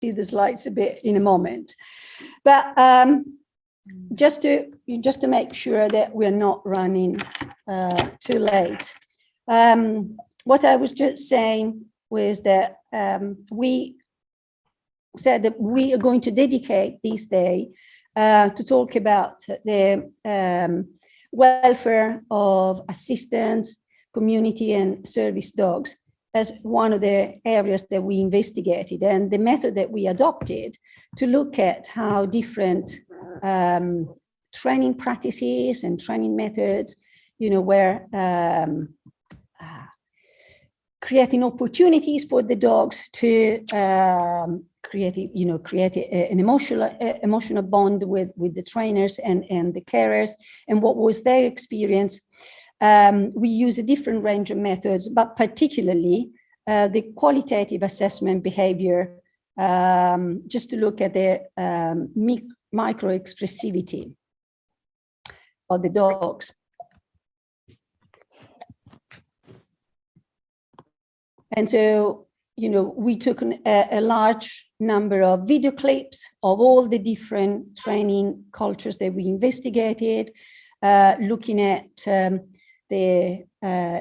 see the slides a bit in a moment. But just to make sure that we're not running too late. What I was just saying was that we said that we are going to dedicate this day to talk about the welfare of assistants, community and service dogs as one of the areas that we investigated, and the method that we adopted to look at how different training practices and training methods, were creating opportunities for the dogs to create an emotional bond with the trainers and the carers, and what was their experience. We use a different range of methods, but particularly the qualitative assessment behavior, just to look at the micro-expressivity of the dogs. And so, we took a large number of video clips of all the different training cultures that we investigated, looking at the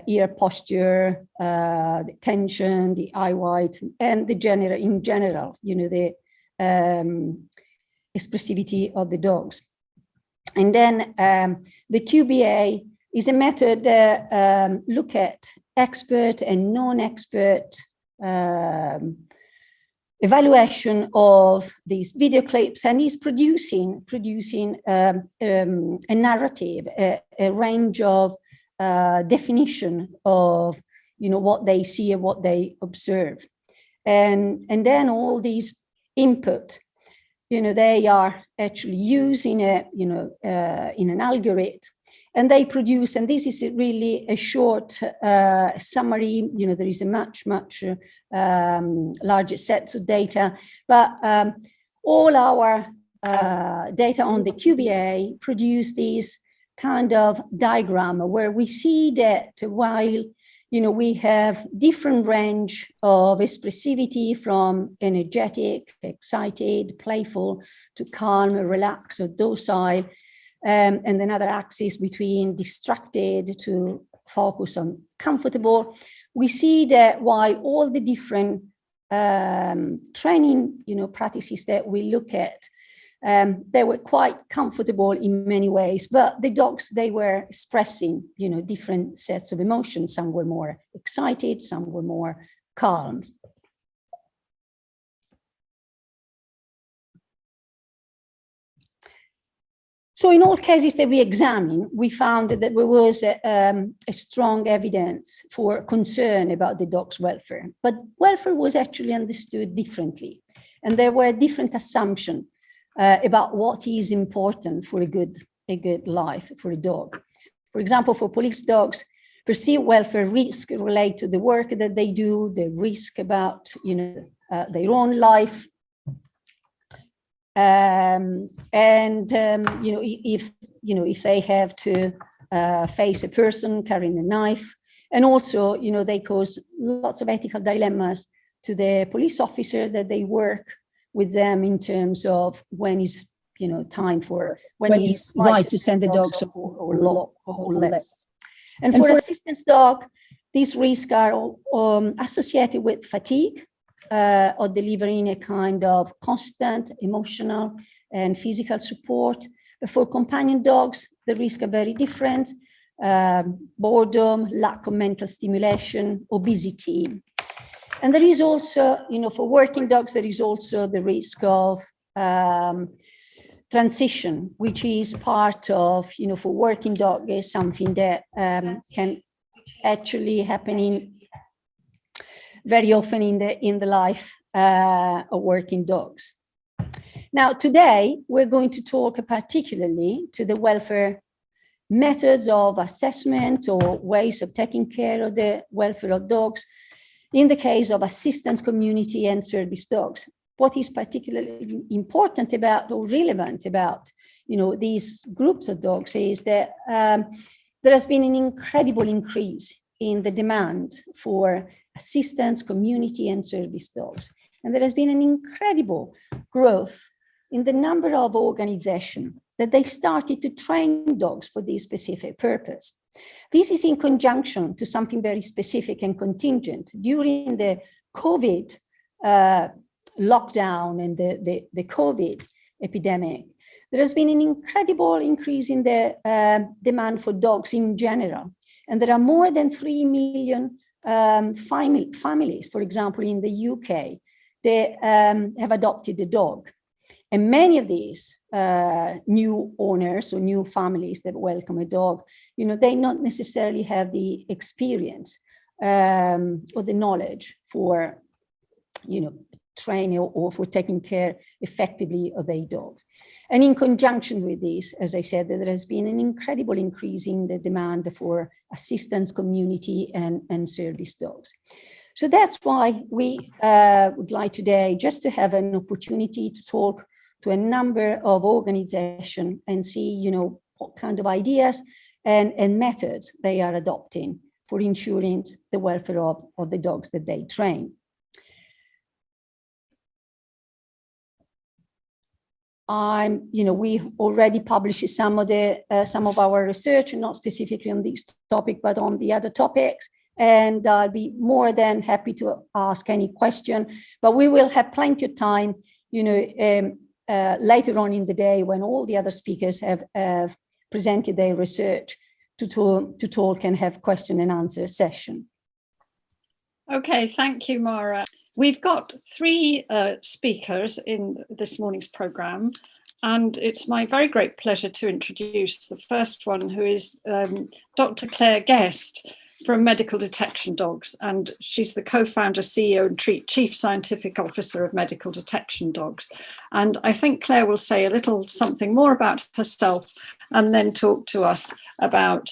ear posture, the tension, the eye white, and the the expressivity of the dogs. And then the QBA is a method that look at expert and non-expert evaluation of these video clips, and is producing a narrative, a range of definition of what they see and what they observe, and then all these input, they are actually using it, in an algorithm, and they produce, and this is really a short summary. There is a much larger set of data, but all our data on the QBA produce this kind of diagram where we see that while we have different range of expressivity from energetic, excited, playful, to calm, relaxed, or docile, and another axis between distracted to focus on comfortable. We see that while all the different training practices that we look at, they were quite comfortable in many ways, but the dogs, they were expressing, different sets of emotions. Some were more excited, some were more calm. So in all cases that we examined, we found that there was a strong evidence for concern about the dog's welfare, but welfare was actually understood differently. And there were different assumptions about what is important for a good life for a dog. For example, for police dogs, perceived welfare risk relate to the work that they do, the risk about their own life, if they have to face a person carrying a knife, and also they cause lots of ethical dilemmas to the police officer that they work with them in terms of when is time for when is right to send the dogs or less. And for assistance dog, these risks are associated with fatigue or delivering a kind of constant emotional and physical support. But for companion dogs, the risks are very different: boredom, lack of mental stimulation, obesity. And there is also, for working dogs, there is also the risk of transition, which is part of, for working dog, is something that can actually happen very often in the life of working dogs. Now, today, we're going to talk particularly to the welfare methods of assessment or ways of taking care of the welfare of dogs in the case of assistance, community, and service dogs. What is particularly important about or relevant about these groups of dogs is that there has been an incredible increase in the demand for assistance, community, and service dogs. And there has been an incredible growth in the number of organizations that they started to train dogs for this specific purpose. This is in conjunction to something very specific and contingent. During the COVID lockdown and the COVID epidemic, there has been an incredible increase in the demand for dogs in general. And there are more than 3 million families, for example, in the UK, they have adopted a dog. And many of these new owners or new families that welcome a dog, they not necessarily have the experience or the knowledge for, training or for taking care effectively of their dogs. And in conjunction with this, as I said, there has been an incredible increase in the demand for assistance, community, and service dogs. So that's why we would like today just to have an opportunity to talk to a number of organizations and see, what kind of ideas and methods they are adopting for ensuring the welfare of the dogs that they train. We already published some of our research, not specifically on this topic, but on the other topics. And I'll be more than happy to ask any question, but we will have plenty of time, later on in the day when all the other speakers have presented their research to talk and have question and answer session. Okay, thank you, Mara. We've got 3 speakers in this morning's programme, and it's my very great pleasure to introduce the first one, who is Dr. Claire Guest from Medical Detection Dogs, and she's the co-founder, CEO and Chief Scientific Officer of Medical Detection Dogs. And I think Claire will say a little something more about herself and then talk to us about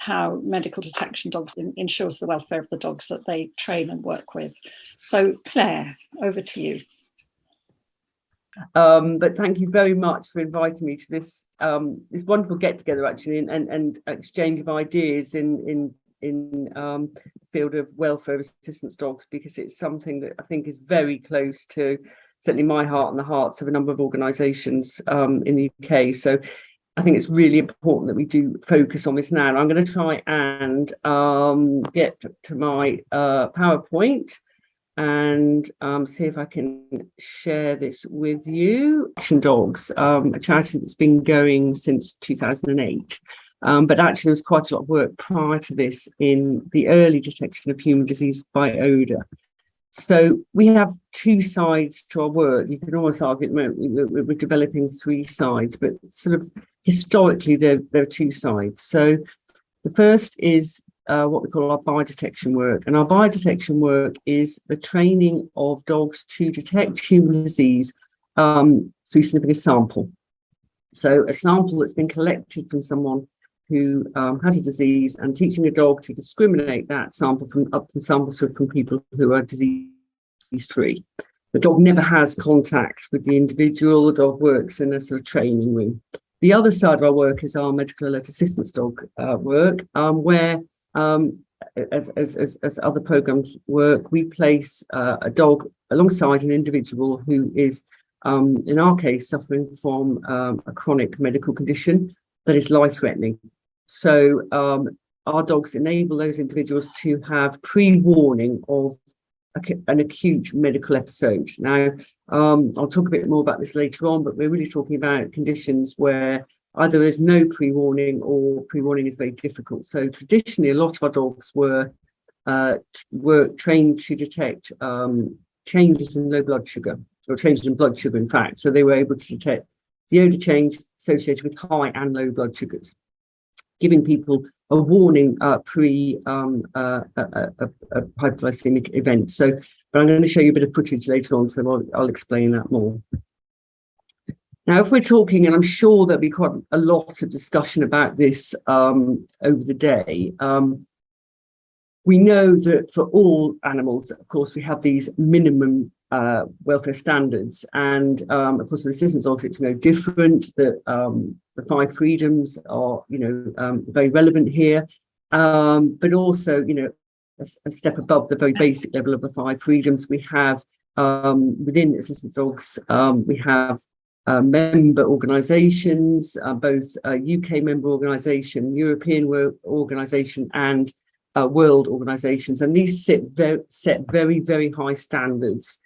how Medical Detection Dogs ensures the welfare of the dogs that they train and work with. So Claire, over to you. But thank you very much for inviting me to this wonderful get-together, actually, and exchange of ideas in the field of welfare assistance dogs, because it's something that I think is very close to certainly my heart and the hearts of a number of organisations in the UK. So I think it's really important that we do focus on this now. And I'm going to try and get to my PowerPoint and see if I can share this with you. Action Dogs, a charity that's been going since 2008. But actually, there was quite a lot of work prior to this in the early detection of human disease by odour. So we have 2 sides to our work. You can almost argue at the moment we're developing 3 sides, but sort of historically there are 2 sides. So the first is what we call our biodetection work. And our biodetection work is the training of dogs to detect human disease through sniffing a sample. So a sample that's been collected from someone who has a disease, and teaching a dog to discriminate that sample from samples from people who are disease-free. The dog never has contact with the individual. The dog works in a sort of training room. The other side of our work is our medical alert assistance dog work, where, as other programs work, we place a dog alongside an individual who is, in our case, suffering from a chronic medical condition that is life-threatening. So our dogs enable those individuals to have pre-warning of an acute medical episode. Now, I'll talk a bit more about this later on, but we're really talking about conditions where either there's no pre-warning or pre-warning is very difficult. So traditionally, a lot of our dogs were trained to detect changes in low blood sugar, or changes in blood sugar, in fact. So they were able to detect the odour change associated with high and low blood sugars, giving people a warning pre a hypoglycemic event. So, but I'm going to show you a bit of footage later on, so I'll explain that more. Now, if we're talking, and I'm sure there'll be quite a lot of discussion about this over the day, we know that for all animals, of course, we have these minimum welfare standards, and of course, with assistance dogs, it's no different. That the 5 freedoms are, very relevant here, but also, a step above the very basic level of the 5 freedoms, we have within assistant dogs, we have member organisations, both UK member organisation, European organisation, and world organisations, and these set very, very high standards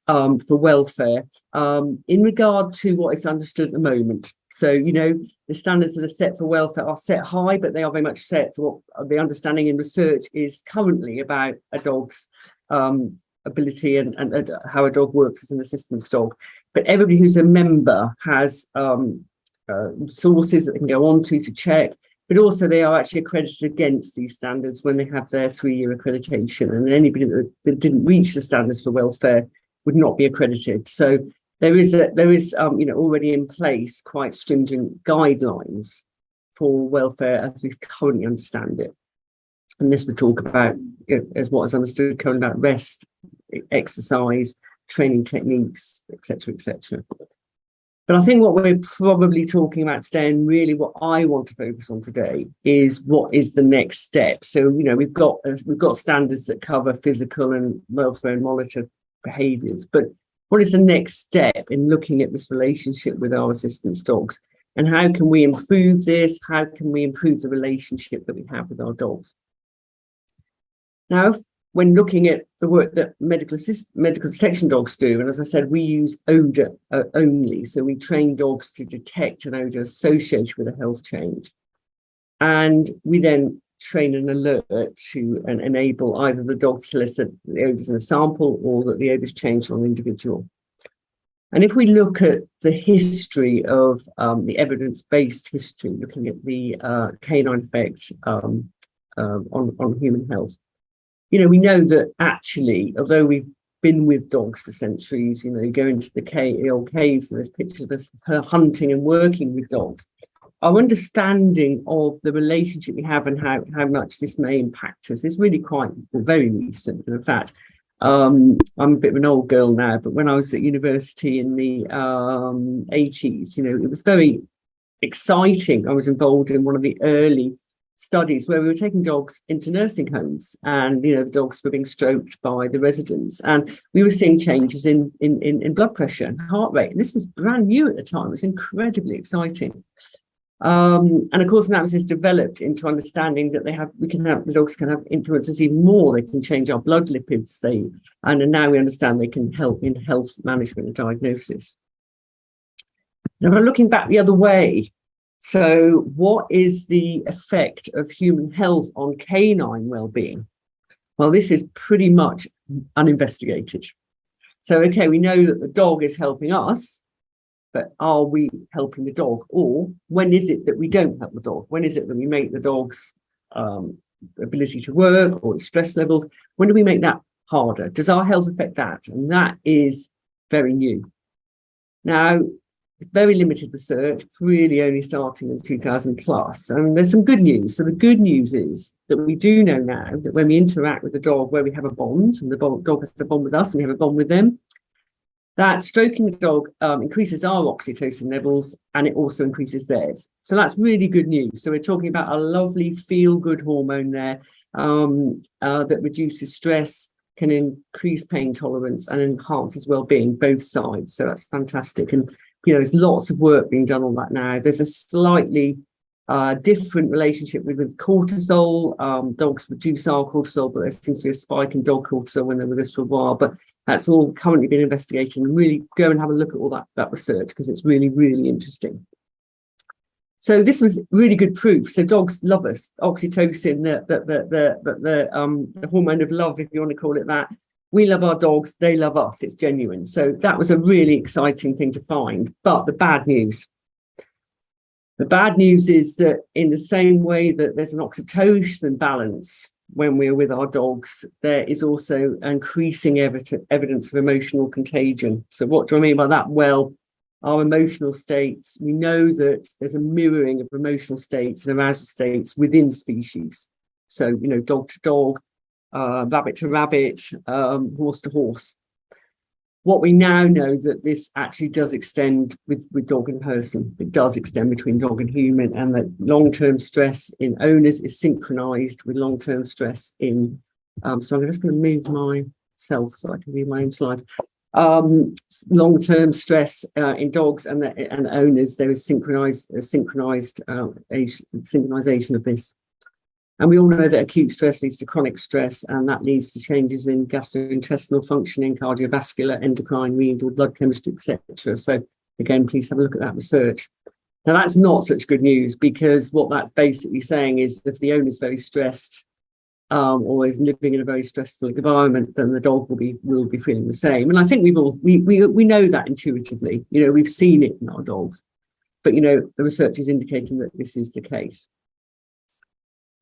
for welfare in regard to what is understood at the moment. So, you know, the standards that are set for welfare are set high, but they are very much set for what the understanding in research is currently about a dog's ability and how a dog works as an assistance dog. But everybody who's a member has sources that they can go on to check, but also they are actually accredited against these standards when they have their 3-year accreditation, and anybody that didn't reach the standards for welfare would not be accredited. So there is you know, already in place quite stringent guidelines for welfare as we currently understand it. And this would talk about, you know, as what is understood currently about rest, exercise, training techniques, etc., etc. But I think what we're probably talking about today, and really what I want to focus on today, is what is the next step. So, you know, we've got standards that cover physical and welfare and monitor behaviours, but what is the next step in looking at this relationship with our assistance dogs, and how can we improve this? How can we improve the relationship that we have with our dogs? Now, when looking at the work that medical detection dogs do, and as I said, we use odour only, so we train dogs to detect an odour associated with a health change, and we then train an alert to enable either the dog to solicit the odours in a sample or that the odours change on an individual. And if we look at the history of the evidence-based history, looking at the canine effect on human health, you know, we know that actually, although we've been with dogs for centuries, you know, you go into the old caves and there's pictures of us hunting and working with dogs, our understanding of the relationship we have and how much this may impact us is really very recent. And in fact, I'm a bit of an old girl now, but when I was at university in the 80s, you know, it was very exciting. I was involved in one of the early studies where we were taking dogs into nursing homes, and, you know, the dogs were being stroked by the residents, and we were seeing changes in blood pressure and heart rate. And this was brand new at the time. It was incredibly exciting. And of course, now this is developed into understanding that the dogs can have influences even more. They can change our blood lipids. And now we understand they can help in health management and diagnosis. Now, we're looking back the other way. So what is the effect of human health on canine well-being? Well, this is pretty much uninvestigated. So, okay, we know that the dog is helping us, but are we helping the dog? Or when is it that we don't help the dog? When is it that we make the dog's ability to work or its stress levels? When do we make that harder? Does our health affect that? And that is very new. Now, very limited research, really only starting in 2000 plus. And there's some good news. So the good news is that we do know now that when we interact with the dog, where we have a bond, and the dog has a bond with us and we have a bond with them, that stroking the dog increases our oxytocin levels, and it also increases theirs. So that's really good news. So we're talking about a lovely feel-good hormone there that reduces stress, can increase pain tolerance, and enhances well-being, both sides. So that's fantastic. And, you know, there's lots of work being done on that now. There's a slightly different relationship with cortisol. Dogs reduce our cortisol, but there seems to be a spike in dog cortisol when they're with us for a while. But that's all currently being investigated, and really go and have a look at all that research, because it's really, really interesting. So this was really good proof. So dogs love us. Oxytocin, the hormone of love, if you want to call it that. We love our dogs, they love us. It's genuine. So that was a really exciting thing to find. But the bad news is that in the same way that there's an oxytocin balance when we're with our dogs, there is also increasing evidence of emotional contagion. So what do I mean by that? Well, our emotional states, we know that there's a mirroring of emotional states and arousal states within species. So, you know, dog to dog, rabbit to rabbit, horse to horse. What we now know that this actually does extend with dog and person. It does extend between dog and human, and that long-term stress in owners is synchronized with long-term stress in. So I'm just going to move myself so I can read my own slides. long-term stress in dogs and owners. There is synchronization of this. And we all know that acute stress leads to chronic stress, and that leads to changes in gastrointestinal functioning, cardiovascular, endocrine, renal, blood chemistry, etc. So again, please have a look at that research. Now, that's not such good news, because what that's basically saying is if the owner is very stressed or is living in a very stressful environment, then the dog will be feeling the same. And I think we know that intuitively. You know, we've seen it in our dogs, but you know, the research is indicating that this is the case.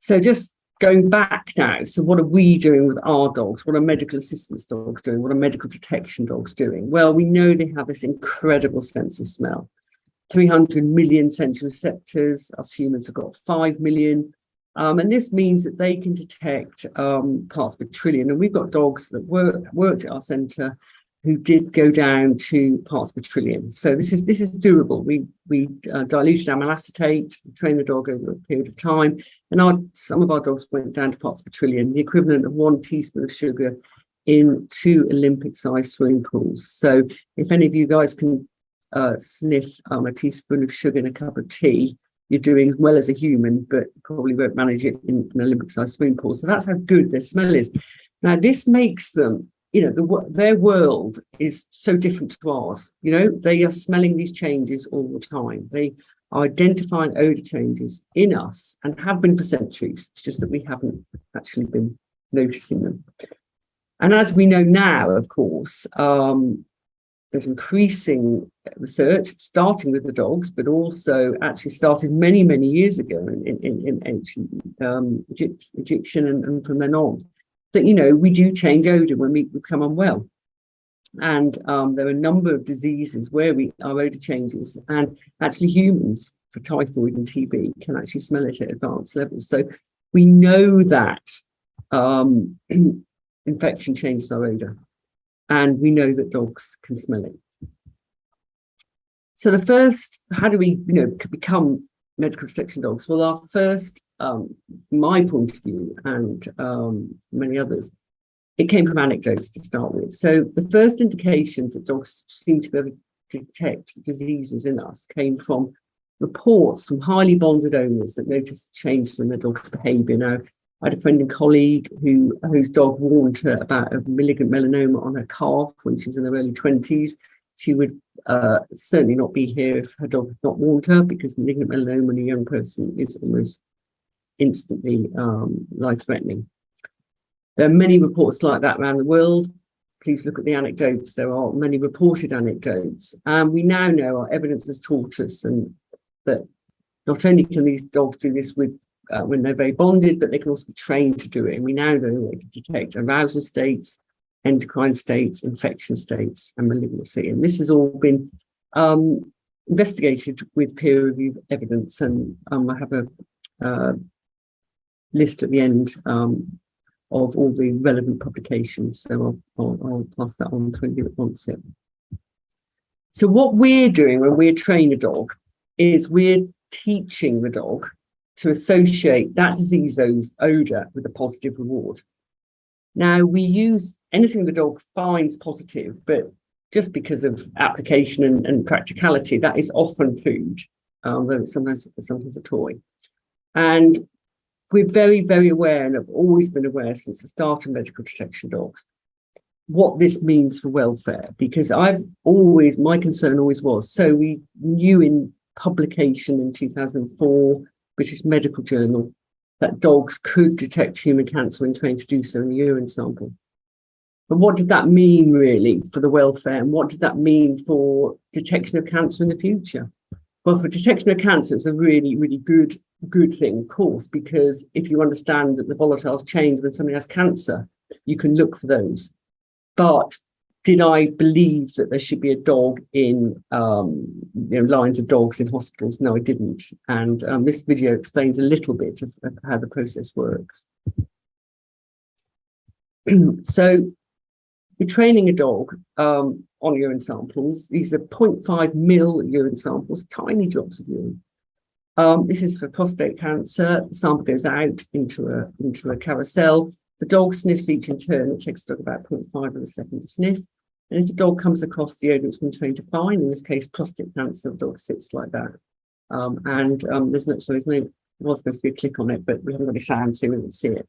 So just going back now, so what are we doing with our dogs? What are medical assistance dogs doing? What are medical detection dogs doing? Well, we know they have this incredible sense of smell. 300 million sensory receptors. Us humans have got 5 million. And this means that they can detect parts per trillion. And we've got dogs that worked at our centre who did go down to parts per trillion. So this is doable. We diluted amyl acetate, trained the dog over a period of time, and some of our dogs went down to parts per trillion, the equivalent of 1 teaspoon of sugar in 2 Olympic-sized swimming pools. So if any of you guys can sniff a teaspoon of sugar in a cup of tea, you're doing well as a human, but probably won't manage it in an Olympic-sized swimming pool. So that's how good their smell is. Now, this makes them, you know, their world is so different to ours. You know, they are smelling these changes all the time. They are identifying odour changes in us and have been for centuries. It's just that we haven't actually been noticing them. And as we know now, of course, there's increasing research, starting with the dogs, but also actually started many, many years ago in ancient Egyptian and from then on, that, you know, we do change odour when we become unwell. And there are a number of diseases where our odour changes, and actually humans, for typhoid and TB, can actually smell it at advanced levels. So we know that infection changes our odour. And we know that dogs can smell it. So how do we, you know, become medical detection dogs? Well, our first, my point of view, and many others, it came from anecdotes to start with. So the first indications that dogs seem to be able to detect diseases in us came from reports from highly bonded owners that noticed changes in their dog's behaviour. Now, I had a friend and colleague whose dog warned her about a malignant melanoma on her calf when she was in her early 20s. She would certainly not be here if her dog had not warned her, because malignant melanoma in a young person is almost instantly life-threatening. There are many reports like that around the world. Please look at the anecdotes. There are many reported anecdotes. And we now know, our evidence has taught us, and that not only can these dogs do this with when they're very bonded, but they can also be trained to do it. And we now know they can detect arousal states, endocrine states, infection states, and malignancy. And this has all been investigated with peer-reviewed evidence. And I have a list at the end of all the relevant publications. So I'll pass that on to you at once. So what we're doing when we train a dog is we're teaching the dog to associate that disease odour with a positive reward. Now, we use anything the dog finds positive, but just because of application and practicality, that is often food, though sometimes a toy. And we're very, very aware, and have always been aware since the start of medical detection dogs, what this means for welfare, because my concern always was, so we knew in publication in 2004, British Medical Journal, that dogs could detect human cancer when trained to do so in a urine sample. But what did that mean really for the welfare, and what did that mean for detection of cancer in the future? Well, for detection of cancer, it's a really, really good thing, of course, because if you understand that the volatiles change when somebody has cancer, you can look for those. But did I believe that there should be a dog in lines of dogs in hospitals? No, I didn't. And this video explains a little bit of how the process works. So we're training a dog on urine samples. These are 0.5 mil urine samples, tiny drops of urine. This is for prostate cancer. The sample goes out into a carousel. The dog sniffs each in turn. It takes the dog about 0.5 of a second to sniff. And if the dog comes across the odour it's been trained to find, in this case prostate cancer, the dog sits like that. There's no, there was supposed to be a click on it, but we haven't got any sound, so we didn't see it.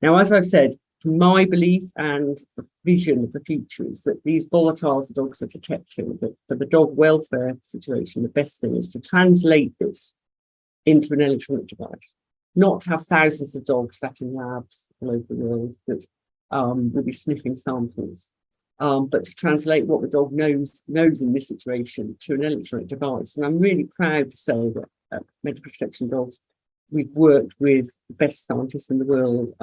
Now, as I've said, my belief and the vision of the future is that these volatiles the dogs are detecting, but for the dog welfare situation, the best thing is to translate this into an electronic device, not to have thousands of dogs sat in labs all over the world that will be sniffing samples, but to translate what the dog knows in this situation to an electronic device. And I'm really proud to say that at Medical Protection Dogs, we've worked with the best scientists in the world,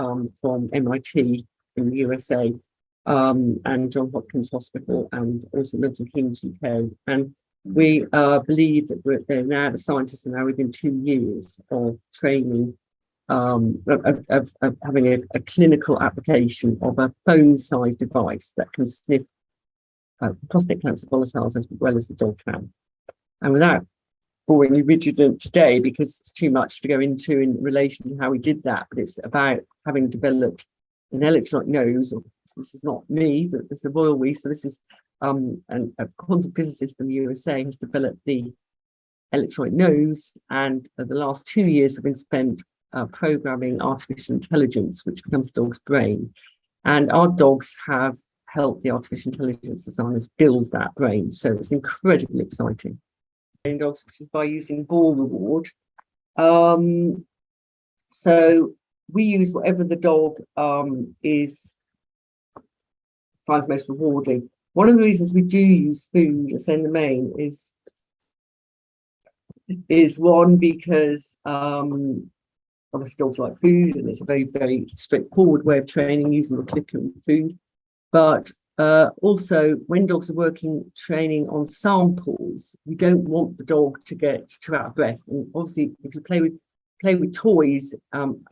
from MIT in the USA, and Johns Hopkins Hospital, and also Milton Keynes UK. And we believe that they're now, the scientists are now within 2 years of training, of having a clinical application of a phone-sized device that can sniff prostate cancer volatiles as well as the dog can. And without boring you vigilant today, because it's too much to go into in relation to how we did that, but it's about having developed an electronic nose. This is not me, but this is the Royal We. So this is and a quantum physicist in the USA has developed the electronic nose, and the last 2 years have been spent programming artificial intelligence, which becomes the dog's brain. And our dogs have helped the artificial intelligence designers build that brain. So it's incredibly exciting. Dogs, which is by using ball reward. So we use whatever the dog finds most rewarding. One of the reasons we do use food, as in the main, is one, because obviously dogs like food, and it's a very, very straightforward way of training using the clicker and food. But also, when dogs are training on samples, we don't want the dog to get too out of breath. And obviously, if you play with toys,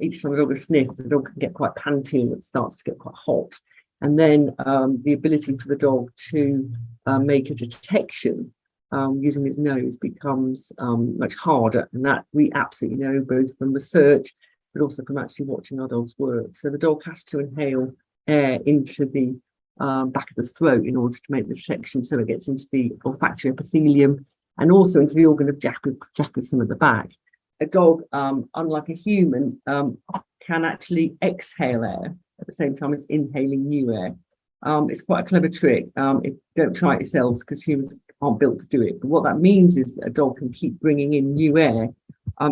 each time the dog is sniffed, the dog can get quite panty and it starts to get quite hot. And then the ability for the dog to make a detection using his nose becomes much harder. And that we absolutely know, both from research, but also from actually watching our dogs work. So the dog has to inhale air into the back of the throat in order to make the detection, so it gets into the olfactory epithelium and also into the organ of Jacobson at the back. A dog, unlike a human, can actually exhale air at the same time as inhaling new air. It's quite a clever trick. Don't try it yourselves, because humans aren't built to do it. But what that means is that a dog can keep bringing in new air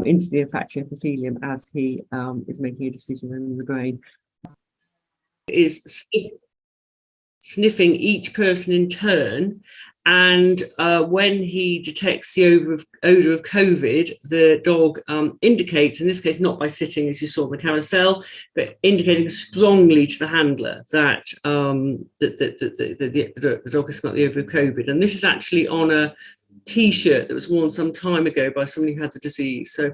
into the olfactory epithelium as he is making a decision in the brain. Is sniffing each person in turn, and when he detects the odour of COVID, the dog indicates, in this case not by sitting as you saw on the carousel, but indicating strongly to the handler that the dog has smelled the odour of COVID. And this is actually on a T-shirt that was worn some time ago by somebody who had the disease. So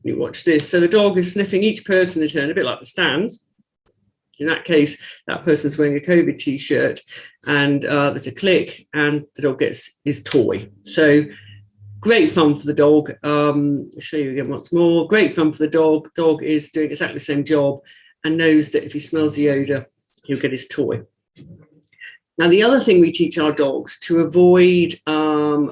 you watch this. So the dog is sniffing each person in turn, a bit like the stands. In that case, that person's wearing a COVID T-shirt, and there's a click, and the dog gets his toy. So great fun for the dog. I'll show you again once more. Great fun for the dog. Dog is doing exactly the same job and knows that if he smells the odour, he'll get his toy. Now, the other thing we teach our dogs to avoid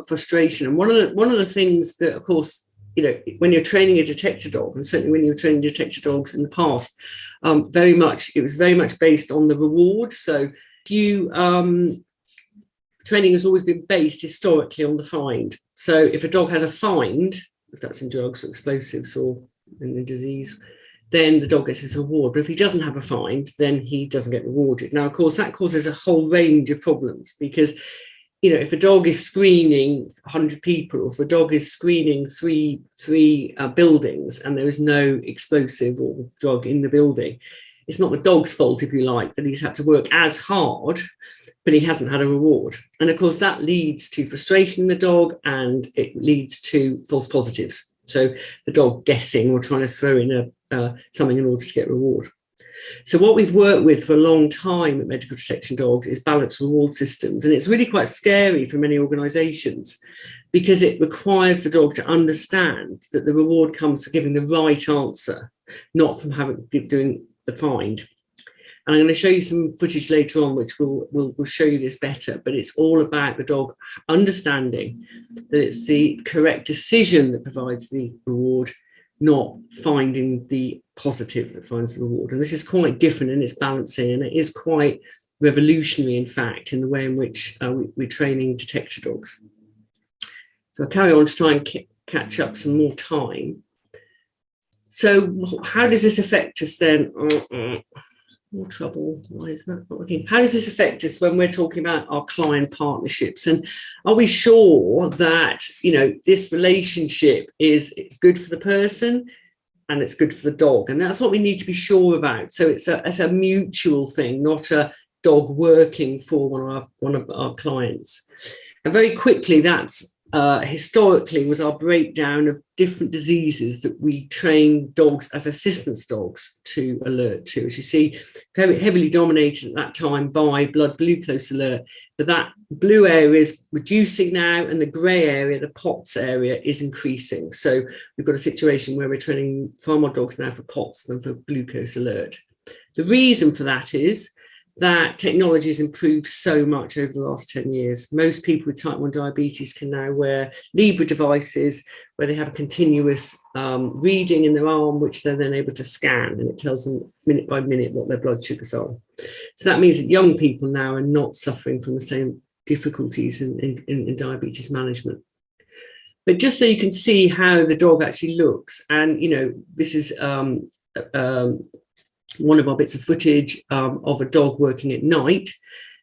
frustration, and one of the things that, of course, you know, when you're training a detector dog, and certainly when you're training detector dogs in the past, it was very much based on the reward. So training has always been based historically on the find. So if a dog has a find, if that's in drugs or explosives or in the disease, then the dog gets his reward. But if he doesn't have a find, then he doesn't get rewarded. Now, of course, that causes a whole range of problems, because you know, if a dog is screening 100 people, or if a dog is screening three buildings and there is no explosive or drug in the building, it's not the dog's fault, if you like, that he's had to work as hard, but he hasn't had a reward. And of course, that leads to frustration in the dog, and it leads to false positives. So the dog guessing or trying to throw in something in order to get a reward. So what we've worked with for a long time at Medical Protection Dogs is balanced reward systems. And it's really quite scary for many organisations, because it requires the dog to understand that the reward comes from giving the right answer, not from doing the find. And I'm going to show you some footage later on, which will show you this better. But it's all about the dog understanding that it's the correct decision that provides the reward, not finding the positive that finds the reward. And this is quite different in its balancing, and it is quite revolutionary, in fact, in the way in which we're training detector dogs. So I'll carry on to try and catch up some more time. So how does this affect us then? More trouble. Why is that not working? How does this affect us when we're talking about our client partnerships? And are we sure that, you know, this relationship it's good for the person and it's good for the dog? And that's what we need to be sure about. So it's a mutual thing, not a dog working for one of our clients. And very quickly, that's historically was our breakdown of different diseases that we train dogs as assistance dogs to alert to. As you see, very heavily dominated at that time by blood glucose alert, but that blue area is reducing now, and the grey area, the POTS area, is increasing. So we've got a situation where we're training far more dogs now for POTS than for glucose alert. The reason for that is that technology has improved so much over the last 10 years. Most people with type 1 diabetes can now wear Libra devices where they have a continuous reading in their arm, which they're then able to scan, and it tells them minute by minute what their blood sugars are. So that means that young people now are not suffering from the same difficulties in diabetes management. But just so you can see how the dog actually looks, and you know, this is one of our bits of footage of a dog working at night.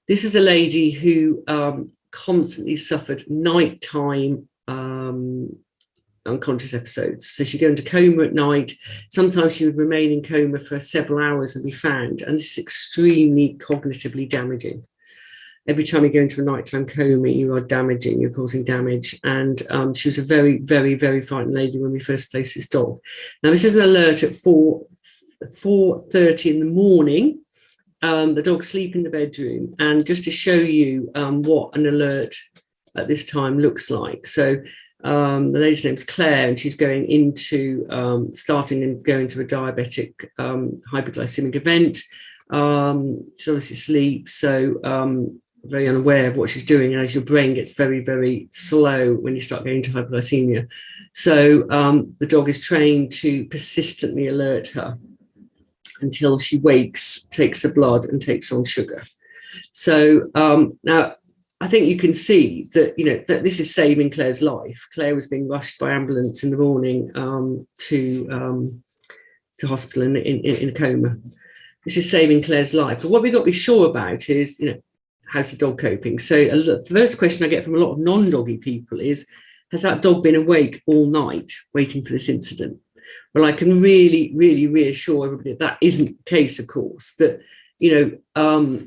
This is a lady who constantly suffered nighttime unconscious episodes. So she'd go into coma at night. Sometimes she would remain in coma for several hours and be found. And this is extremely cognitively damaging. Every time you go into a nighttime coma, you are damaging, you're causing damage. And she was a very, very, very frightened lady when we first placed this dog. Now, this is an alert at 4:30 in the morning. The dog's asleep in the bedroom, and just to show you what an alert at this time looks like. So the lady's name's Claire, and she's going into starting and going to a diabetic hypoglycemic event. She's obviously asleep, so very unaware of what she's doing, as your brain gets very, very slow when you start going into hypoglycemia. So the dog is trained to persistently alert her until she wakes, takes her blood, and takes on sugar. So now I think you can see that, you know, that this is saving Claire's life. Claire was being rushed by ambulance in the morning to hospital in a coma. This is saving Claire's life. But what we've got to be sure about is, you know, how's the dog coping? So the first question I get from a lot of non-doggy people is, has that dog been awake all night waiting for this incident? Well, I can really, really reassure everybody that isn't the case, of course, that, you know,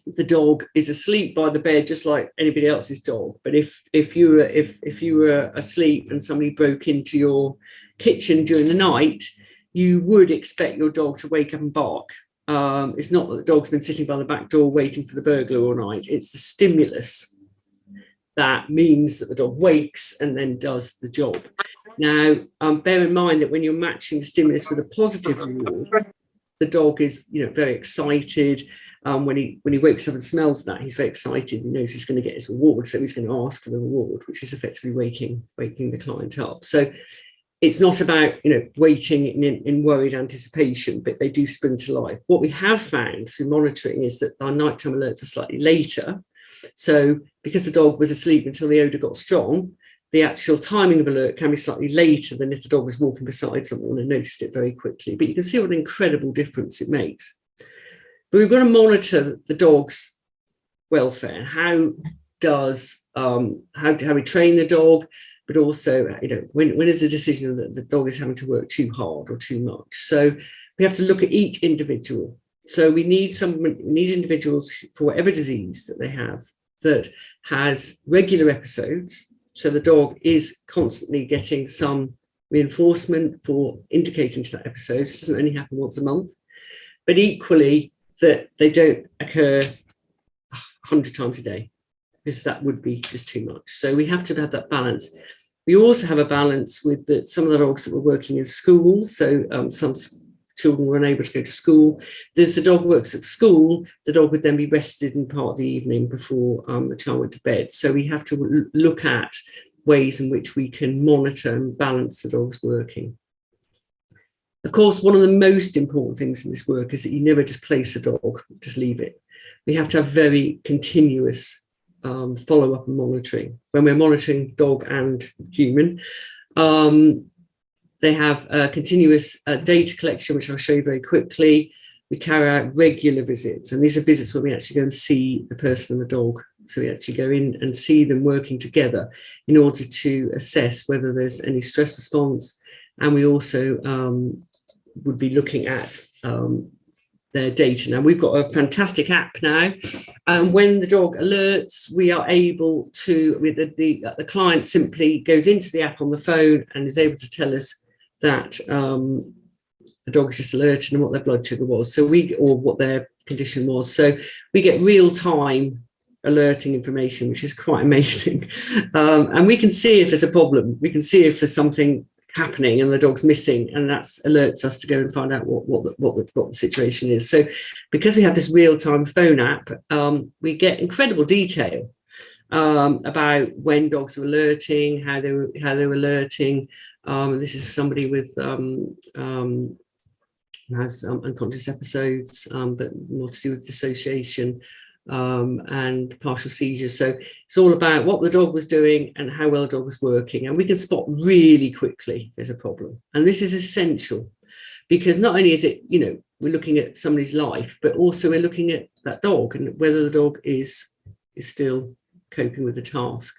the dog is asleep by the bed just like anybody else's dog. But if you were asleep and somebody broke into your kitchen during the night, you would expect your dog to wake up and bark. It's not that the dog's been sitting by the back door waiting for the burglar all night. It's the stimulus that means that the dog wakes and then does the job. Now, bear in mind that when you're matching the stimulus with a positive reward, the dog is, you know, very excited. When he wakes up and smells that, he's very excited. He knows he's going to get his reward, so he's going to ask for the reward, which is effectively waking the client up. So it's not about, you know, waiting in worried anticipation, but they do spring to life. What we have found through monitoring is that our nighttime alerts are slightly later. So because the dog was asleep until the odour got strong, the actual timing of alert can be slightly later than if the dog was walking beside someone and noticed it very quickly. But you can see what an incredible difference it makes. But we've got to monitor the dog's welfare. How we train the dog, but also, you know, when is the decision that the dog is having to work too hard or too much? So we have to look at each individual. So we need individuals for whatever disease that they have that has regular episodes. So the dog is constantly getting some reinforcement for indicating to that episode. So it doesn't only happen once a month, but equally that they don't occur 100 times a day, because that would be just too much. So we have to have that balance. We also have a balance with some of the dogs that were working in schools. So some children were unable to go to school. As the dog works at school, the dog would then be rested in part of the evening before the child went to bed. So we have to look at ways in which we can monitor and balance the dog's working. Of course, one of the most important things in this work is that you never just place a dog, just leave it. We have to have very continuous follow-up and monitoring. When we're monitoring dog and human, they have continuous data collection, which I'll show you very quickly. We carry out regular visits, and these are visits where we actually go and see the person and the dog. So we actually go in and see them working together in order to assess whether there's any stress response. And we also would be looking at their data. Now, we've got a fantastic app now, and when the dog alerts, we are able to, the client simply goes into the app on the phone and is able to tell us that the dog is just alerted and what their blood sugar was, or what their condition was. So we get real-time alerting information, which is quite amazing. And we can see if there's a problem. We can see if there's something happening and the dog's missing, and that alerts us to go and find out what the situation is. So because we have this real-time phone app, we get incredible detail about when dogs are alerting, how they're alerting. This is somebody with has unconscious episodes, but more to do with dissociation and partial seizures. So it's all about what the dog was doing and how well the dog was working, and we can spot really quickly if there's a problem. And this is essential, because not only is it, we're looking at somebody's life, but also we're looking at that dog and whether the dog is still coping with the task.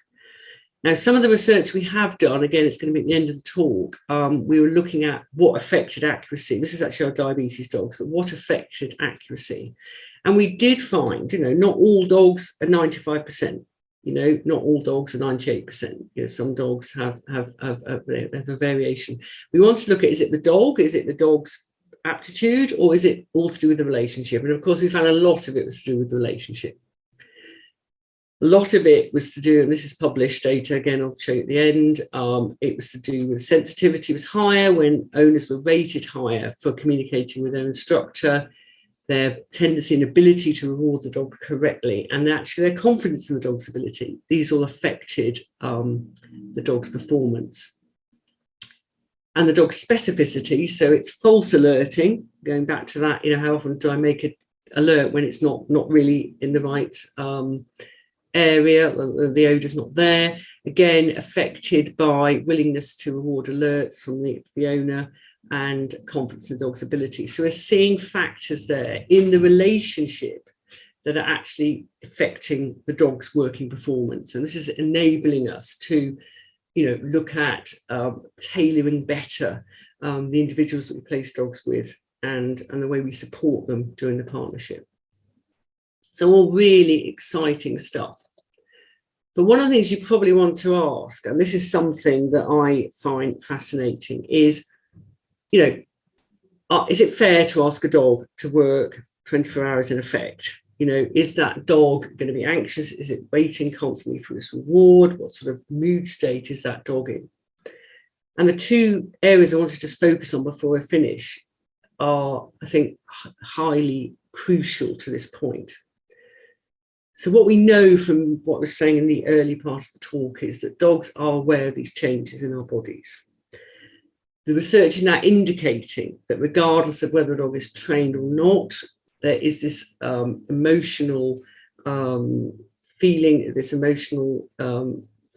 Now, some of the research we have done, again, it's going to be at the end of the talk, we were looking at what affected accuracy. This is actually our diabetes dogs, but what affected accuracy? And we did find, not all dogs are 95%, not all dogs are 98%. Some dogs have a variation. We want to look at, is it the dog? Is it the dog's aptitude, or is it all to do with the relationship? And of course, we found a lot of it was to do with the relationship. A lot of it was to do, and this is published data, again, I'll show you at the end, it was to do with sensitivity was higher when owners were rated higher for communicating with their instructor, their tendency and ability to reward the dog correctly, and actually their confidence in the dog's ability. These all affected the dog's performance. And the dog's specificity, so it's false alerting, going back to that, how often do I make an alert when it's not really in the right area, the odour's not there. Again, affected by willingness to reward alerts from the owner and confidence in the dog's ability. So we're seeing factors there in the relationship that are actually affecting the dog's working performance. And this is enabling us to, look at tailoring better the individuals that we place dogs with and the way we support them during the partnership. So all really exciting stuff. But one of the things you probably want to ask, and this is something that I find fascinating, is, is it fair to ask a dog to work 24 hours in effect? Is that dog going to be anxious? Is it waiting constantly for its reward? What sort of mood state is that dog in? And the two areas I want to just focus on before I finish are, I think, highly crucial to this point. So what we know from what I was saying in the early part of the talk is that dogs are aware of these changes in our bodies. The research is now indicating that regardless of whether a dog is trained or not, there is this emotional feeling, this emotional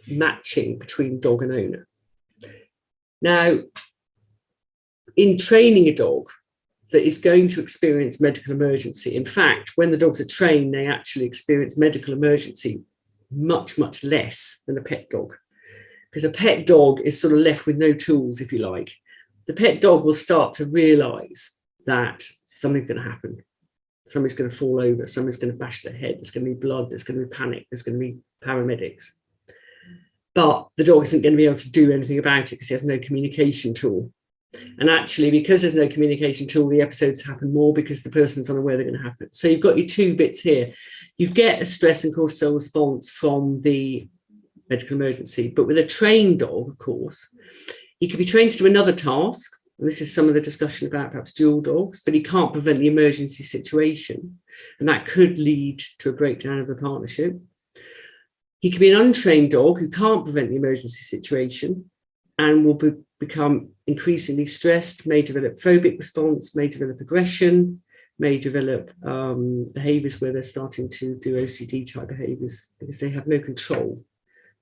matching between dog and owner. Now, in training a dog that is going to experience medical emergency, in fact, when the dogs are trained, they actually experience medical emergency much, much less than a pet dog. Because a pet dog is sort of left with no tools, if you like. The pet dog will start to realise that something's going to happen. Somebody's going to fall over, somebody's going to bash their head, there's going to be blood, there's going to be panic, there's going to be paramedics. But the dog isn't going to be able to do anything about it because he has no communication tool. And actually, because there's no communication tool, the episodes happen more because the person's unaware they're going to happen. So you've got your two bits here. You get a stress and cortisol response from the medical emergency, but with a trained dog, of course, he could be trained to do another task, and this is some of the discussion about perhaps dual dogs, but he can't prevent the emergency situation, and that could lead to a breakdown of the partnership. He could be an untrained dog who can't prevent the emergency situation and will become increasingly stressed, may develop phobic response, may develop aggression, may develop behaviours where they're starting to do OCD type behaviours because they have no control.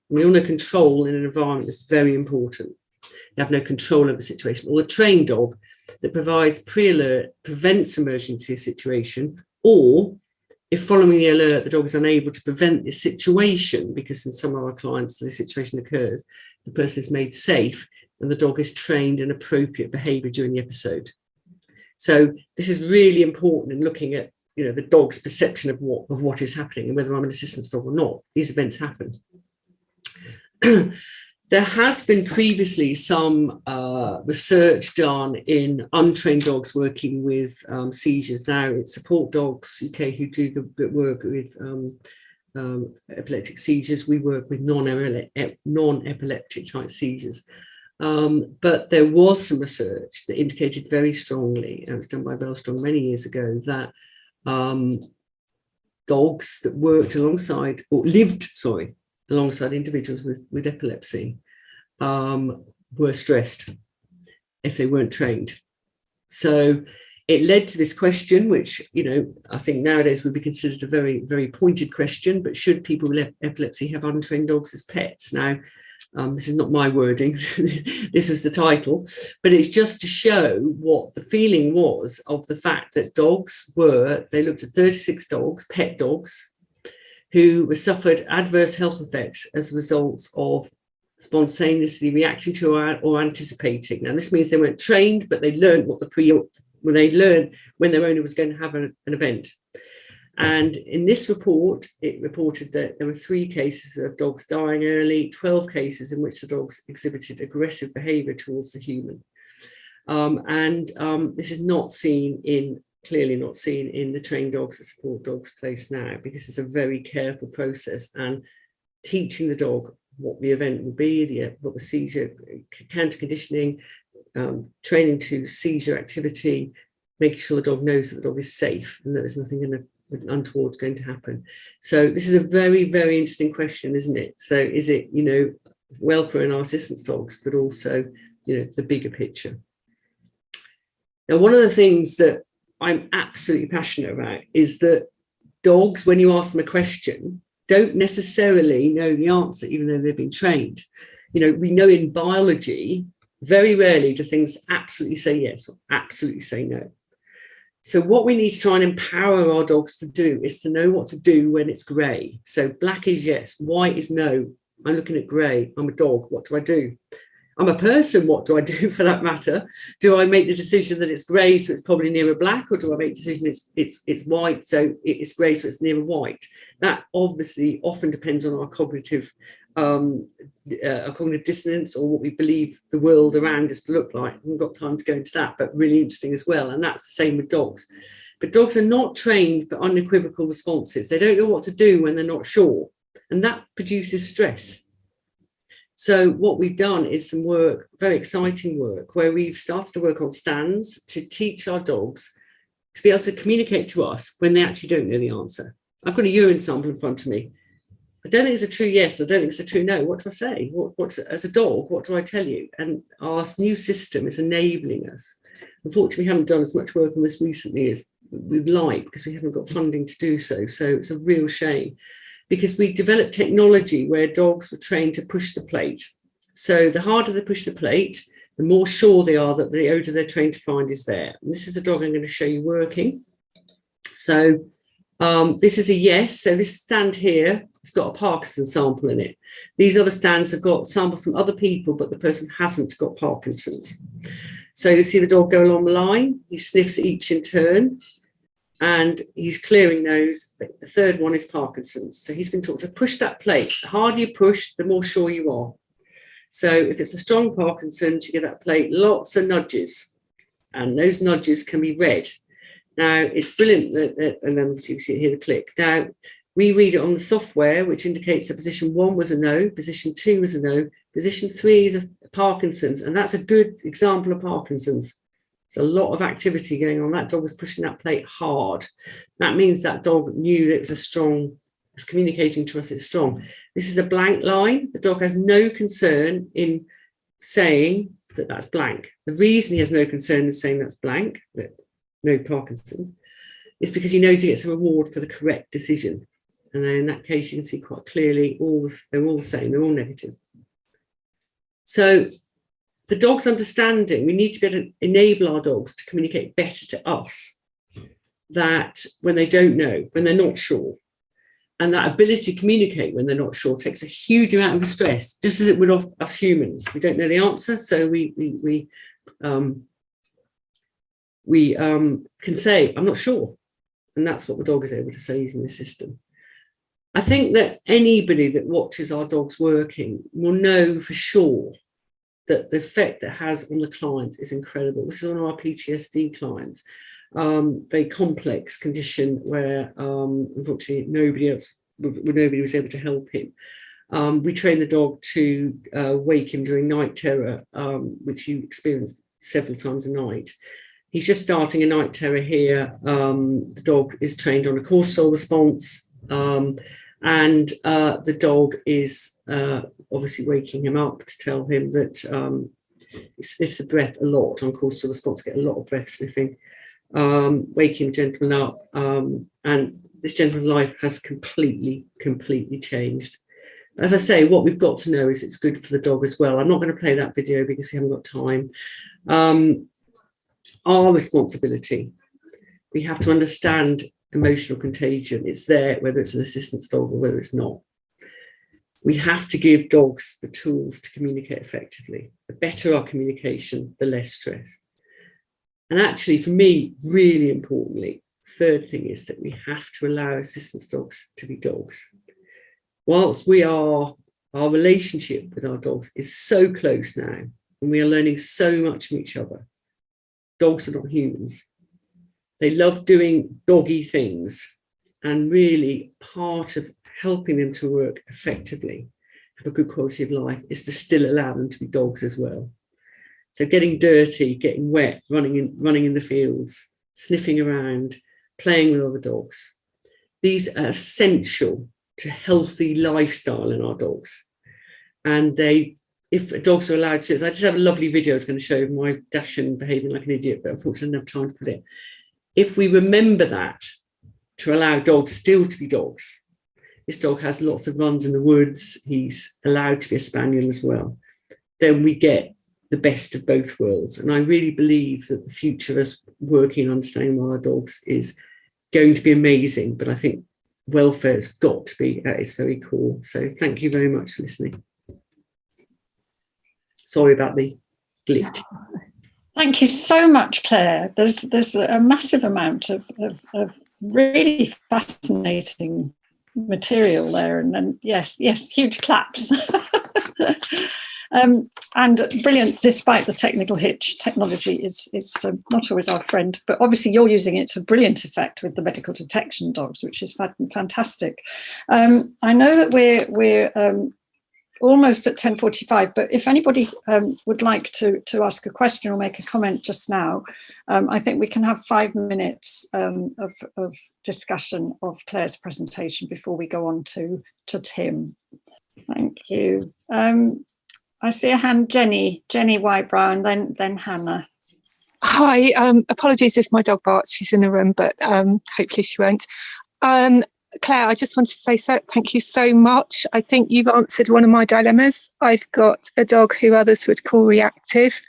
And we all know control in an environment is very important. You have no control of the situation. Or a trained dog that provides pre-alert, prevents emergency situation, or if following the alert, the dog is unable to prevent the situation, because in some of our clients, the situation occurs, the person is made safe and the dog is trained in appropriate behaviour during the episode. So this is really important in looking at, you know, the dog's perception of what is happening and whether I'm an assistance dog or not. These events happen. There has been previously some research done in untrained dogs working with seizures. Now it's Support Dogs UK who do the work with epileptic seizures. We work with non-epileptic type seizures. But there was some research that indicated very strongly, and it was done by Bellstrong many years ago, that dogs that worked alongside or lived, alongside individuals with epilepsy were stressed if they weren't trained. So it led to this question, which, you know, I think nowadays would be considered a very, very pointed question, but should people with epilepsy have untrained dogs as pets? Now, this is not my wording, this is the title, but it's just to show what the feeling was of the fact that they looked at 36 dogs, pet dogs, who suffered adverse health effects as a result of spontaneously reacting to or anticipating. Now, this means they weren't trained, but they learned when their owner was going to have an event. And in this report, it reported that there were 3 cases of dogs dying early, 12 cases in which the dogs exhibited aggressive behaviour towards the human. This is clearly not seen in the trained dogs that Support Dogs place now, because it's a very careful process, and teaching the dog what the event will be, what the seizure, counter conditioning, training to seizure activity, making sure the dog knows that the dog is safe and that there's nothing untoward going to happen. So this is a very, very interesting question, isn't it? So is it, you know, welfare in our assistance dogs, but also, you know, the bigger picture. Now, one of the things that I'm absolutely passionate about is that dogs, when you ask them a question, don't necessarily know the answer, even though they've been trained. You know, we know in biology, very rarely do things absolutely say yes or absolutely say no. So what we need to try and empower our dogs to do is to know what to do when it's grey. So black is yes, white is no. I'm looking at grey. I'm a dog. What do I do? I'm a person. What do I do for that matter? Do I make the decision that it's grey, so it's probably nearer black, or do I make the decision it's white, so it's grey, so it's nearer white? That obviously often depends on our cognitive dissonance, or what we believe the world around us to look like. I haven't got time to go into that, but really interesting as well. And that's the same with dogs. But dogs are not trained for unequivocal responses. They don't know what to do when they're not sure, and that produces stress. So what we've done is some work, very exciting work, where we've started to work on stands to teach our dogs to be able to communicate to us when they actually don't know the answer. I've got a urine sample in front of me. I don't think it's a true yes, I don't think it's a true no. What do I say? What as a dog, what do I tell you? And our new system is enabling us. Unfortunately, we haven't done as much work on this recently as we'd like, because we haven't got funding to do so. So it's a real shame, because we developed technology where dogs were trained to push the plate. So the harder they push the plate, the more sure they are that the odour they're trained to find is there. And this is the dog I'm going to show you working. So this is a yes. So this stand here, it's got a Parkinson's sample in it. These other stands have got samples from other people, but the person hasn't got Parkinson's. So you see the dog go along the line. He sniffs each in turn, and he's clearing those. The third one is Parkinson's. So he's been taught to push that plate. The harder you push, the more sure you are. So if it's a strong Parkinson's, you give that plate lots of nudges, and those nudges can be read. Now, it's brilliant that and then you see here the click. Now, we read it on the software, which indicates that position 1 was a no, position 2 was a no, Position 3 is a Parkinson's, and that's a good example of Parkinson's. There's a lot of activity going on. That dog was pushing that plate hard. That means that dog knew it was communicating to us it's strong. This is a blank line. The dog has no concern in saying that that's blank. The reason he has no concern in saying that's blank, that no Parkinson's, is because he knows he gets a reward for the correct decision. And then in that case, you can see quite clearly they're all the same, they're all negative. So the dog's understanding, we need to be able to enable our dogs to communicate better to us, that when they don't know, when they're not sure. And that ability to communicate when they're not sure takes a huge amount of the stress, just as it would of us humans. We don't know the answer, so we can say, I'm not sure. And that's what the dog is able to say using the system. I think that anybody that watches our dogs working will know for sure that the effect it has on the client is incredible. This is one of our PTSD clients. Very complex condition where unfortunately nobody was able to help him. We trained the dog to wake him during night terror, which you experience several times a night. He's just starting a night terror here. The dog is trained on a cortisol response, and the dog is obviously waking him up to tell him that he sniffs a breath a lot on cortisol response, get a lot of breath sniffing. Waking the gentleman up, and this gentleman's life has completely changed. As I say, what we've got to know is it's good for the dog as well. I'm not going to play that video because we haven't got time. Our responsibility, we have to understand emotional contagion. It's there, whether it's an assistance dog or whether it's not. We have to give dogs the tools to communicate effectively. The better our communication, the less stress. And actually, for me, really importantly, third thing is that we have to allow assistance dogs to be dogs. Whilst our relationship with our dogs is so close now, and we are learning so much from each other, dogs are not humans. They love doing doggy things, and really part of helping them to work effectively, have a good quality of life, is to still allow them to be dogs as well. So getting dirty, getting wet, running in the fields, sniffing around, playing with other dogs. These are essential to healthy lifestyle in our dogs. And if dogs are allowed to, I just have a lovely video I was going to show of my Dachshund behaving like an idiot, but unfortunately I didn't have time to put it. If we remember that, to allow dogs still to be dogs. This dog has lots of runs in the woods. He's allowed to be a spaniel as well. Then we get the best of both worlds. And I really believe that the future of us working and understanding our dogs is going to be amazing. But I think welfare has got to be at its very core. So thank you very much for listening. Sorry about the glitch. Thank you so much, Claire. There's a massive amount of really fascinating material there, and yes, huge claps. And brilliant, despite the technical hitch. Technology is not always our friend, but obviously you're using it to brilliant effect with the medical detection dogs, which is fantastic. I know that we're almost at 10:45, but if anybody would like to ask a question or make a comment just now, I think we can have 5 minutes of discussion of Claire's presentation before we go on to Tim. Thank you. I see a hand, Jenny Whitebrow, and then Hannah. Hi, apologies if my dog barks, she's in the room, but hopefully she won't. Claire, I just wanted to say thank you so much. I think you've answered one of my dilemmas. I've got a dog who others would call reactive,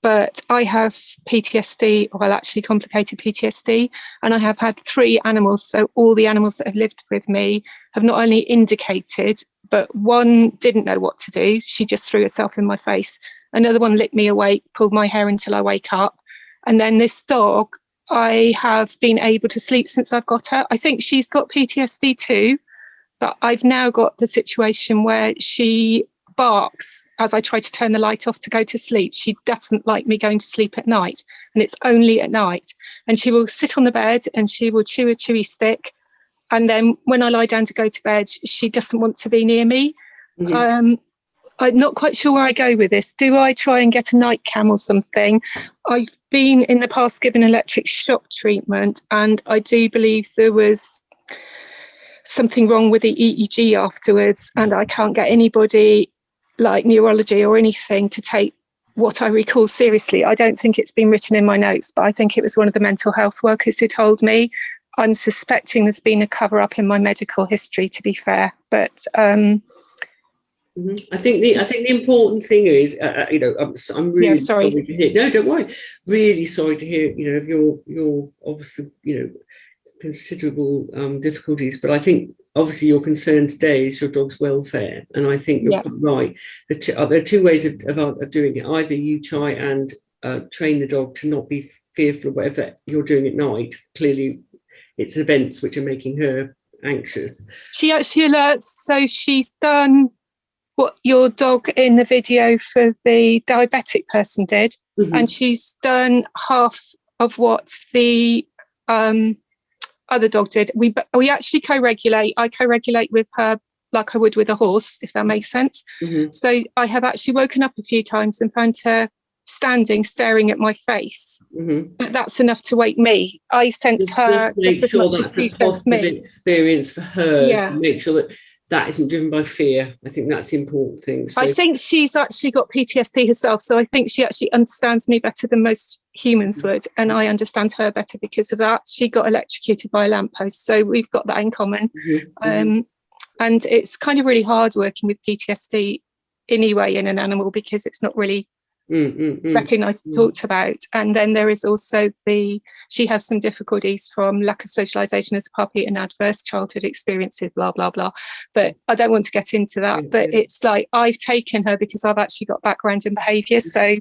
but I have PTSD, well, actually complicated PTSD, and I have had 3 animals. So all the animals that have lived with me have not only indicated, but one didn't know what to do. She just threw herself in my face. Another one licked me awake, pulled my hair until I wake up. And then this dog, I have been able to sleep since I've got her. I think she's got PTSD too, but I've now got the situation where she barks as I try to turn the light off to go to sleep. She doesn't like me going to sleep at night, and it's only at night. And she will sit on the bed and she will chew a chewy stick. And then when I lie down to go to bed, she doesn't want to be near me. Mm-hmm. I'm not quite sure where I go with this. Do I try and get a night cam or something? I've been in the past given electric shock treatment, and I do believe there was something wrong with the EEG afterwards, and I can't get anybody like neurology or anything to take what I recall seriously. I don't think it's been written in my notes, but I think it was one of the mental health workers who told me. I'm suspecting there's been a cover up in my medical history, to be fair, but I think the important thing is, I'm really sorry to hear. No, don't worry. Really sorry to hear, of your obviously, considerable difficulties. But I think obviously your concern today is your dog's welfare, and I think you're quite right. There are two ways of doing it. Either you try and train the dog to not be fearful of whatever you're doing at night. Clearly, it's events which are making her anxious. She actually alerts, so she's done what your dog in the video for the diabetic person did, and she's done half of what the other dog did. We actually co-regulate. I co-regulate with her like I would with a horse, if that makes sense. So I have actually woken up a few times and found her standing, staring at my face. But that's enough to wake me. I sense her just as much as she senses me. Experience for her. Yeah. To make sure that isn't driven by fear. I think that's the important thing. So, I think she's actually got PTSD herself, so I think she actually understands me better than most humans would, and I understand her better because of that. She got electrocuted by a lamppost, so we've got that in common. And it's kind of really hard working with PTSD anyway in an animal because it's not really recognised and talked about. And then there is also she has some difficulties from lack of socialisation as a puppy and adverse childhood experiences, blah blah blah, but I don't want to get into that. But it's like I've taken her because I've actually got background in behaviour, so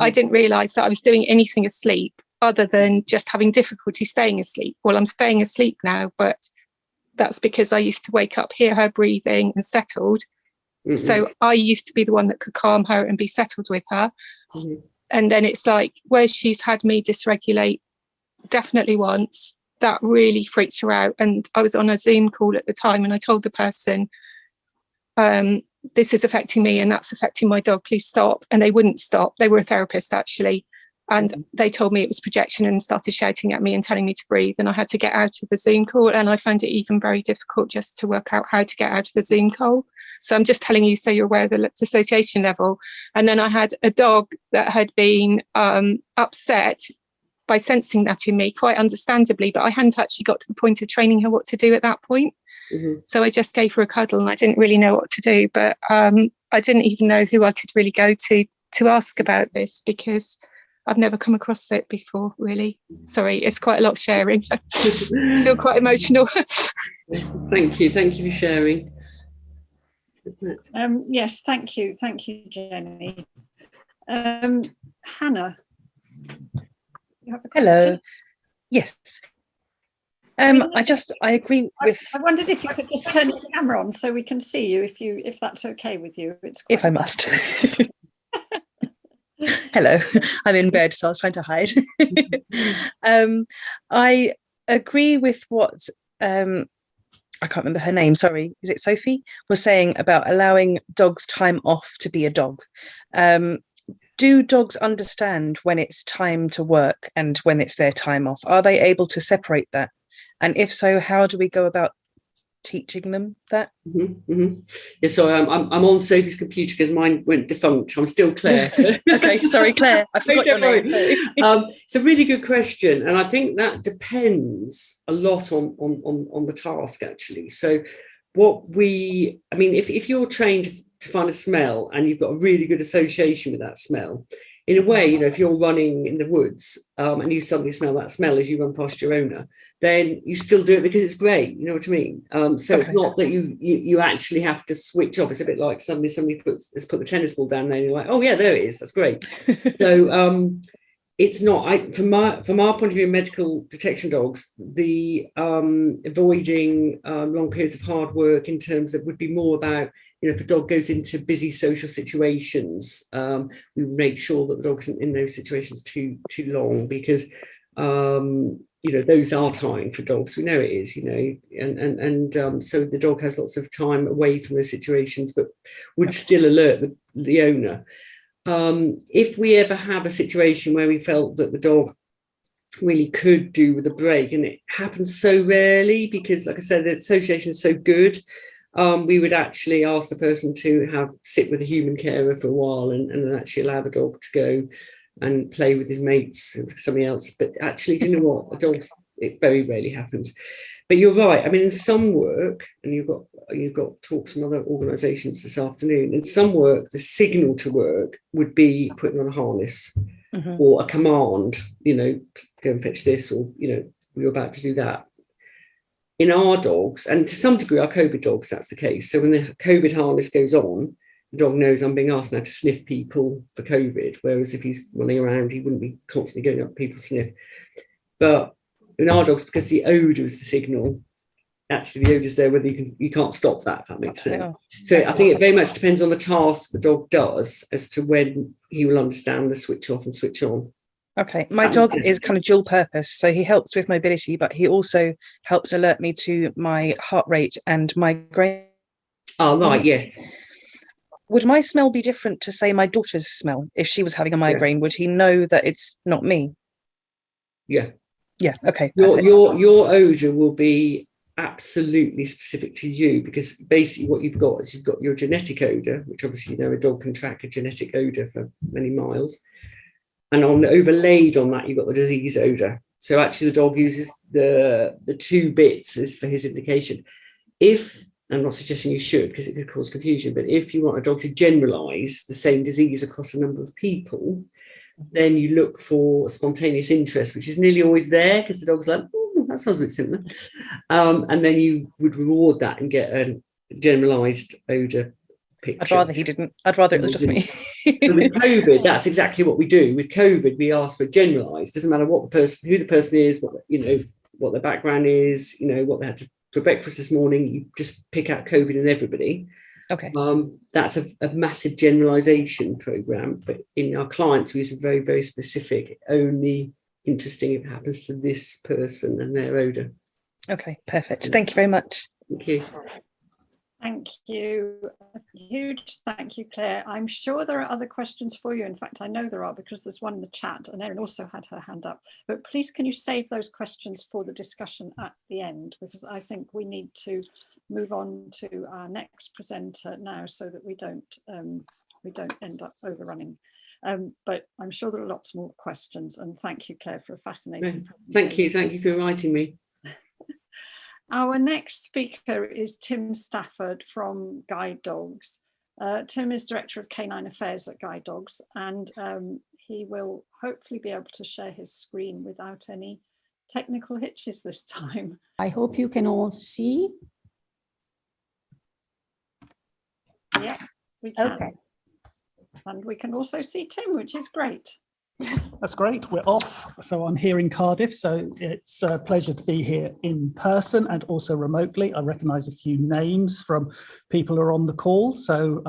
I didn't realise that I was doing anything asleep other than just having difficulty staying asleep. Well, I'm staying asleep now, but that's because I used to wake up, hear her breathing and settled. So I used to be the one that could calm her and be settled with her. And then it's like where she's had me dysregulate definitely once, that really freaked her out. And I was on a Zoom call at the time and I told the person, this is affecting me and that's affecting my dog, please stop. And they wouldn't stop. They were a therapist actually. And they told me it was projection and started shouting at me and telling me to breathe. And I had to get out of the Zoom call. And I found it even very difficult just to work out how to get out of the Zoom call. So I'm just telling you so you're aware of the dissociation level. And then I had a dog that had been upset by sensing that in me, quite understandably, but I hadn't actually got to the point of training her what to do at that point. So I just gave her a cuddle and I didn't really know what to do. But I didn't even know who I could really go to ask about this because I've never come across it before, really. Sorry, it's quite a lot of sharing. I feel quite emotional. Thank you for sharing. Yes, thank you, Jenny. Hannah, you have a question? Hello. Yes. I agree with. I wondered if you could just turn your camera on so we can see you, if that's okay with you. If I must. Hello, I'm in bed, so I was trying to hide. I agree with what I can't remember her name, sorry, is it Sophie, was saying about allowing dogs time off to be a dog. Do dogs understand when it's time to work and when it's their time off? Are they able to separate that? And if so, how do we go about teaching them that? Yeah, sorry, I'm on Sophie's computer because mine went defunct. I'm still Claire. Okay, sorry, Claire. I forgot your name. It's a really good question, and I think that depends a lot on the task actually. So, if you're trained to find a smell and you've got a really good association with that smell, in a way, if you're running in the woods and you suddenly smell that smell as you run past your owner, then you still do it because it's great. You know what I mean? So okay. It's not that you actually have to switch off. It's a bit like suddenly somebody put the tennis ball down there and you're like, oh yeah, there it is. That's great. So it's not. From our point of view, medical detection dogs, the avoiding long periods of hard work in terms of would be more about, if a dog goes into busy social situations, we make sure that the dog isn't in those situations too long, because those are tiring for dogs. We know it is, and so the dog has lots of time away from those situations, but would still alert the owner. If we ever have a situation where we felt that the dog really could do with a break, and it happens so rarely because, like I said, the association is so good, we would actually ask the person to sit with a human carer for a while and actually allow the dog to go and play with his mates and somebody else. But actually, do you know what? It very rarely happens. But you're right. I mean, in some work, and you've got talks from other organisations this afternoon. In some work, the signal to work would be putting on a harness or a command. Go and fetch this, or we're about to do that. In our dogs, and to some degree, our COVID dogs, that's the case. So when the COVID harness goes on, the dog knows I'm being asked now to sniff people for COVID, whereas if he's running around, he wouldn't be constantly going up people sniff. But in our dogs, because the odour is the signal, actually the odour's there whether you can't stop that, if that makes sense. So I think it very much depends on the task the dog does as to when he will understand the switch off and switch on. Okay, my dog is kind of dual purpose, so he helps with mobility, but he also helps alert me to my heart rate and migraine. Oh, right, yeah. Would my smell be different to, say, my daughter's smell? If she was having a migraine, would he know that it's not me? Yeah. Yeah, okay. Your odour will be absolutely specific to you, because basically what you've got is you've got your genetic odour, which obviously a dog can track a genetic odour for many miles. And overlaid on that, you've got the disease odour. So actually the dog uses the two bits as for his indication. I'm not suggesting you should, because it could cause confusion, but if you want a dog to generalise the same disease across a number of people, then you look for spontaneous interest, which is nearly always there, because the dog's like, oh, that sounds a bit similar. And then you would reward that and get a generalised odour picture. I'd rather he didn't. I'd rather it was just me. So with COVID, that's exactly what we do. With COVID, we ask for generalised. Doesn't matter who the person is, what their background is, what they had for breakfast this morning. You just pick out COVID in everybody. Okay. That's a massive generalisation program. But in our clients, we use a very, very specific, only interesting if it happens to this person and their odour. Okay, perfect. Thank you very much. Thank you. Thank you. A huge thank you, Claire. I'm sure there are other questions for you. In fact, I know there are, because there's one in the chat, and Erin also had her hand up. But please, can you save those questions for the discussion at the end? Because I think we need to move on to our next presenter now, so that we don't end up overrunning. But I'm sure there are lots more questions. And thank you, Claire, for a fascinating presentation. Thank you for inviting me. Our next speaker is Tim Stafford from Guide Dogs. Tim is Director of Canine Affairs at Guide Dogs, and he will hopefully be able to share his screen without any technical hitches this time. I hope you can all see. Yeah, we can. Okay. And we can also see Tim, which is great. That's great. We're off. So I'm here in Cardiff. So it's a pleasure to be here in person and also remotely. I recognise a few names from people who are on the call. So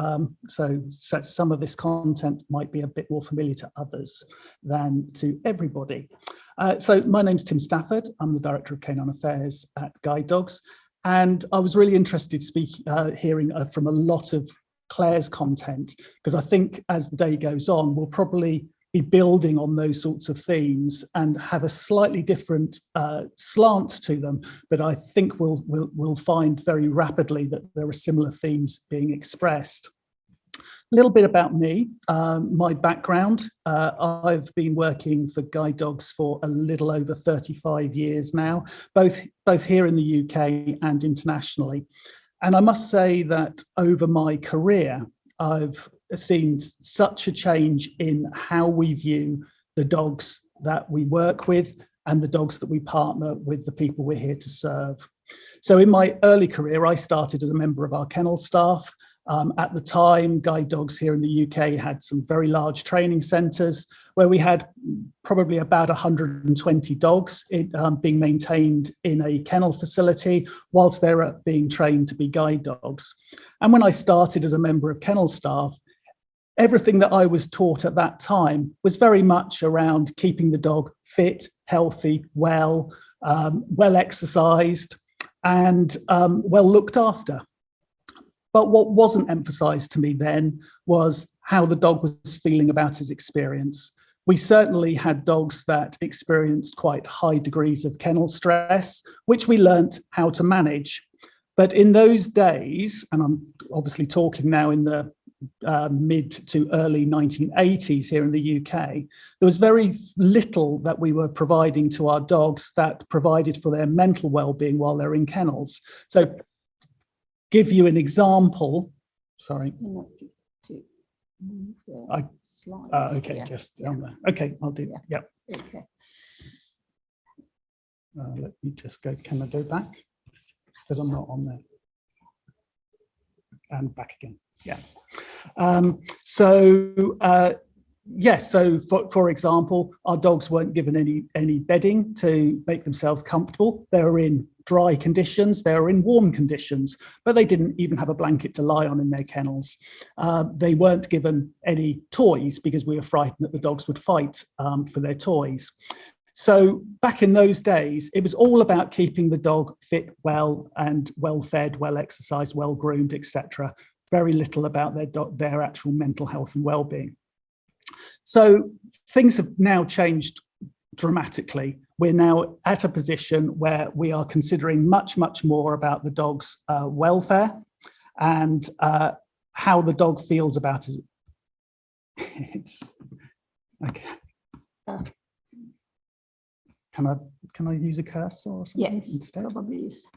some of this content might be a bit more familiar to others than to everybody. So my name's Tim Stafford. I'm the Director of Canine Affairs at Guide Dogs. And I was really interested hearing from a lot of Claire's content, because I think as the day goes on, we'll probably be building on those sorts of themes and have a slightly different slant to them. But I think we'll find very rapidly that there are similar themes being expressed. A little bit about me, my background. I've been working for Guide Dogs for a little over 35 years now, both here in the UK and internationally. And I must say that over my career, I've seen such a change in how we view the dogs that we work with and the dogs that we partner with the people we're here to serve. So in my early career, I started as a member of our kennel staff. At the time, Guide Dogs here in the UK had some very large training centres where we had probably about 120 dogs being maintained in a kennel facility whilst they were being trained to be guide dogs. And when I started as a member of kennel staff, everything that I was taught at that time was very much around keeping the dog fit, healthy, well exercised, and well looked after. But what wasn't emphasised to me then was how the dog was feeling about his experience. We certainly had dogs that experienced quite high degrees of kennel stress, which we learnt how to manage. But in those days, and I'm obviously talking now in the mid to early 1980s here in the UK, there was very little that we were providing to our dogs that provided for their mental well-being while they're in kennels. So, give you an example. Sorry. Okay, yeah. just down there. Okay, I'll do that. Yeah. Okay. Let me just go. Can I go back? Because I'm not on there. And back again. Yeah. So for example, our dogs weren't given any bedding to make themselves comfortable. They were in dry conditions, they were in warm conditions, but they didn't even have a blanket to lie on in their kennels. They weren't given any toys because we were frightened that the dogs would fight for their toys. So back in those days, it was all about keeping the dog fit, well, and well fed, well exercised, well groomed, etc. Very little about their actual mental health and well-being. So things have now changed dramatically. We're now at a position where we are considering much, much more about the dog's welfare and how the dog feels about it. It's okay. Can I use a cursor or something instead? Probably is.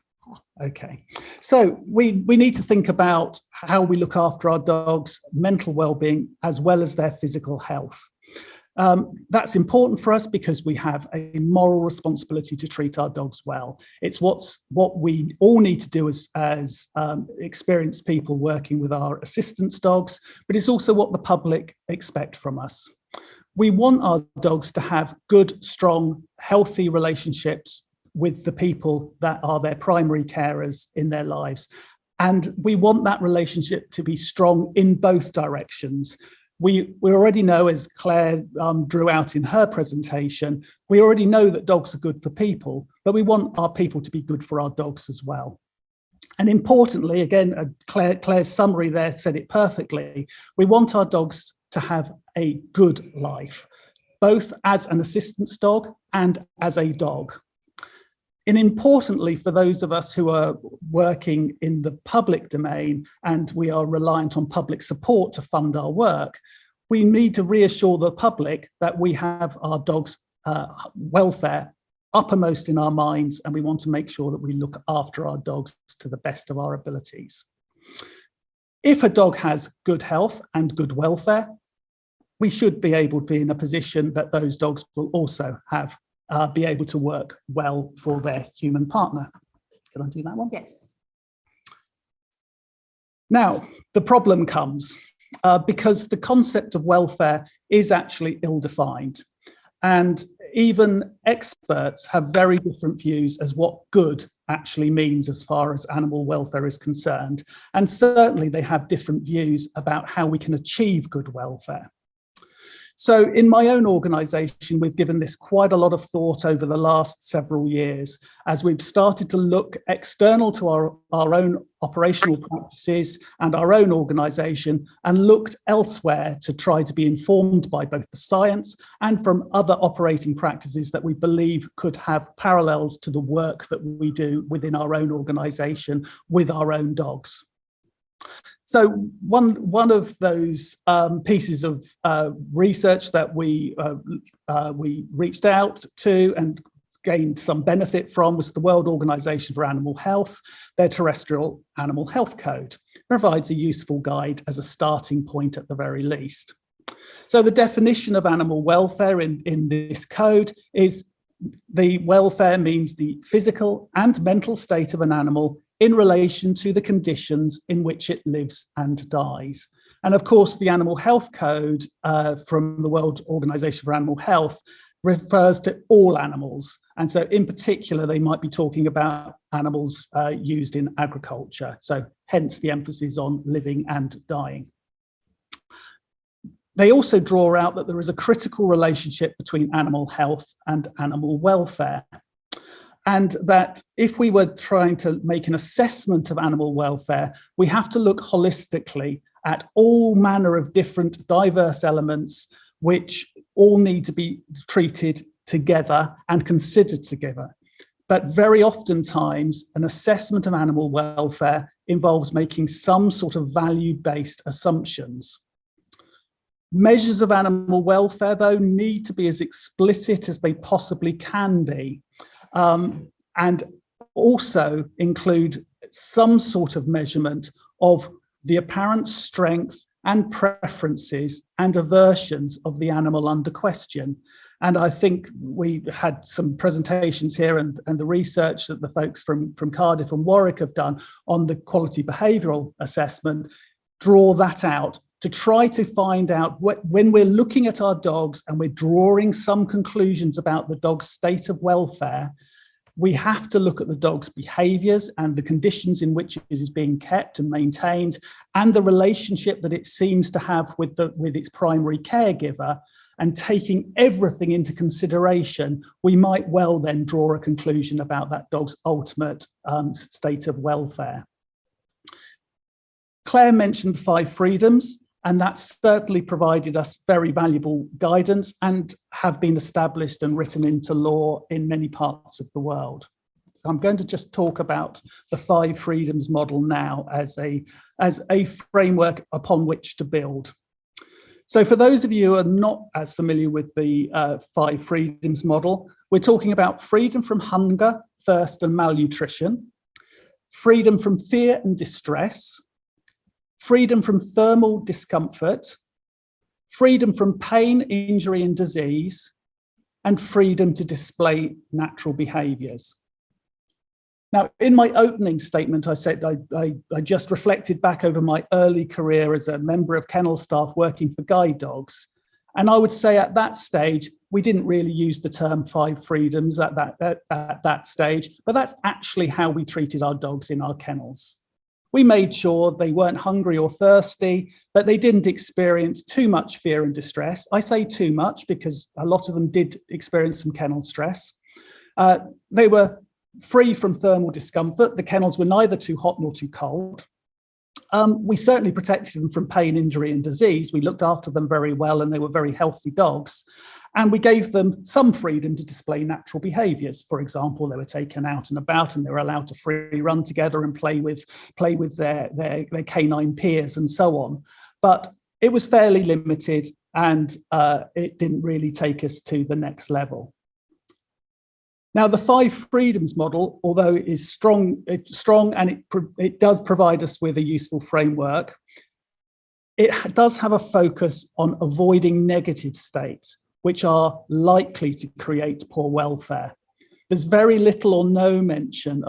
Okay, so we need to think about how we look after our dogs' mental well-being as well as their physical health. That's important for us because we have a moral responsibility to treat our dogs well. It's what we all need to do as experienced people working with our assistance dogs, but it's also what the public expect from us. We want our dogs to have good, strong, healthy relationships with the people that are their primary carers in their lives. And we want that relationship to be strong in both directions. We already know, as Claire drew out in her presentation, we already know that dogs are good for people, but we want our people to be good for our dogs as well. And importantly, again, Claire's summary there said it perfectly, we want our dogs to have a good life, both as an assistance dog and as a dog. And importantly, for those of us who are working in the public domain and we are reliant on public support to fund our work, we need to reassure the public that we have our dogs' welfare uppermost in our minds, and we want to make sure that we look after our dogs to the best of our abilities. If a dog has good health and good welfare, we should be able to be in a position that those dogs will also have be able to work well for their human partner. Can I do that one? Yes. Now, the problem comes because the concept of welfare is actually ill-defined, and even experts have very different views as what good actually means as far as animal welfare is concerned. And certainly they have different views about how we can achieve good welfare. So in my own organisation, we've given this quite a lot of thought over the last several years as we've started to look external to our own operational practices and our own organisation and looked elsewhere to try to be informed by both the science and from other operating practices that we believe could have parallels to the work that we do within our own organisation with our own dogs. So one of those pieces of research that we reached out to and gained some benefit from was the World Organization for Animal Health. Their terrestrial animal health code provides a useful guide as a starting point at the very least. So the definition of animal welfare in this code is the welfare means the physical and mental state of an animal in relation to the conditions in which it lives and dies. And of course, the Animal Health Code from the World Organization for Animal Health refers to all animals. And so in particular, they might be talking about animals used in agriculture. So hence the emphasis on living and dying. They also draw out that there is a critical relationship between animal health and animal welfare, and that if we were trying to make an assessment of animal welfare, we have to look holistically at all manner of different diverse elements which all need to be treated together and considered together. But very oftentimes, an assessment of animal welfare involves making some sort of value-based assumptions. Measures of animal welfare, though, need to be as explicit as they possibly can be, and also include some sort of measurement of the apparent strength and preferences and aversions of the animal under question. And I think we had some presentations here and the research that the folks from Cardiff and Warwick have done on the quality behavioural assessment draw that out to try to find out when we're looking at our dogs and we're drawing some conclusions about the dog's state of welfare, we have to look at the dog's behaviours and the conditions in which it is being kept and maintained, and the relationship that it seems to have with its primary caregiver. And taking everything into consideration, we might well then draw a conclusion about that dog's ultimate state of welfare. Claire mentioned the 5 freedoms, and that's certainly provided us very valuable guidance and have been established and written into law in many parts of the world. So I'm going to just talk about the 5 freedoms model now as a framework upon which to build. So for those of you who are not as familiar with the 5 freedoms model, we're talking about freedom from hunger, thirst and malnutrition, freedom from fear and distress, freedom from thermal discomfort, freedom from pain, injury and disease, and freedom to display natural behaviours. Now, in my opening statement, I said I just reflected back over my early career as a member of kennel staff working for guide dogs. And I would say at that stage, we didn't really use the term 5 freedoms at that stage, but that's actually how we treated our dogs in our kennels. We made sure they weren't hungry or thirsty, that they didn't experience too much fear and distress. I say too much because a lot of them did experience some kennel stress. They were free from thermal discomfort. The kennels were neither too hot nor too cold. We certainly protected them from pain, injury and disease. We looked after them very well and they were very healthy dogs. And we gave them some freedom to display natural behaviours. For example, they were taken out and about and they were allowed to free run together and play with their canine peers and so on. But it was fairly limited and it didn't really take us to the next level. Now, the 5 freedoms model, although it is strong and it does provide us with a useful framework, it does have a focus on avoiding negative states, which are likely to create poor welfare. There's very little or no mention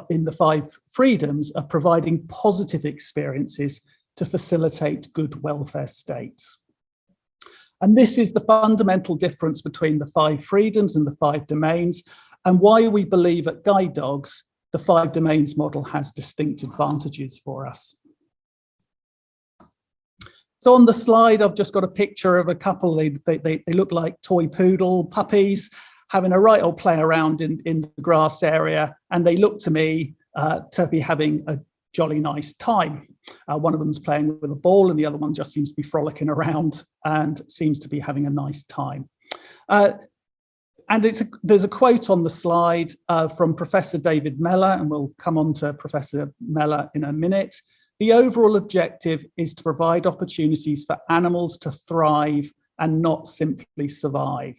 in the 5 freedoms of providing positive experiences to facilitate good welfare states. And this is the fundamental difference between the 5 freedoms and the 5 domains, and why we believe at Guide Dogs, the 5 domains model has distinct advantages for us. So on the slide, I've just got a picture of a couple. They look like toy poodle puppies having a right old play around in the grass area. And they look to me to be having a jolly nice time. One of them's playing with a ball and the other one just seems to be frolicking around and seems to be having a nice time. And there's a quote on the slide from Professor David Mellor, and we'll come on to Professor Mellor in a minute. The overall objective is to provide opportunities for animals to thrive and not simply survive.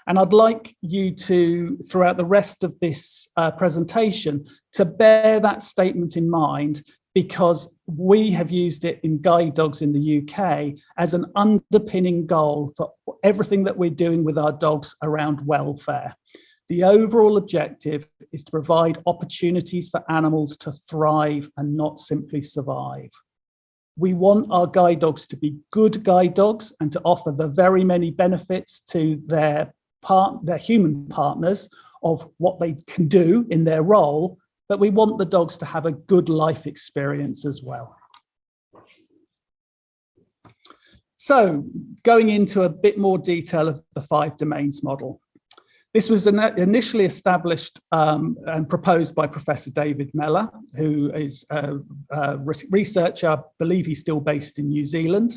And I'd like you to, throughout the rest of this presentation, to bear that statement in mind, because we have used it in Guide Dogs in the UK as an underpinning goal for everything that we're doing with our dogs around welfare. The overall objective is to provide opportunities for animals to thrive and not simply survive. We want our guide dogs to be good guide dogs and to offer the very many benefits to their human partners of what they can do in their role, but we want the dogs to have a good life experience as well. So going into a bit more detail of the 5 domains model. This was initially established and proposed by Professor David Miele, who is a researcher. I believe he's still based in New Zealand.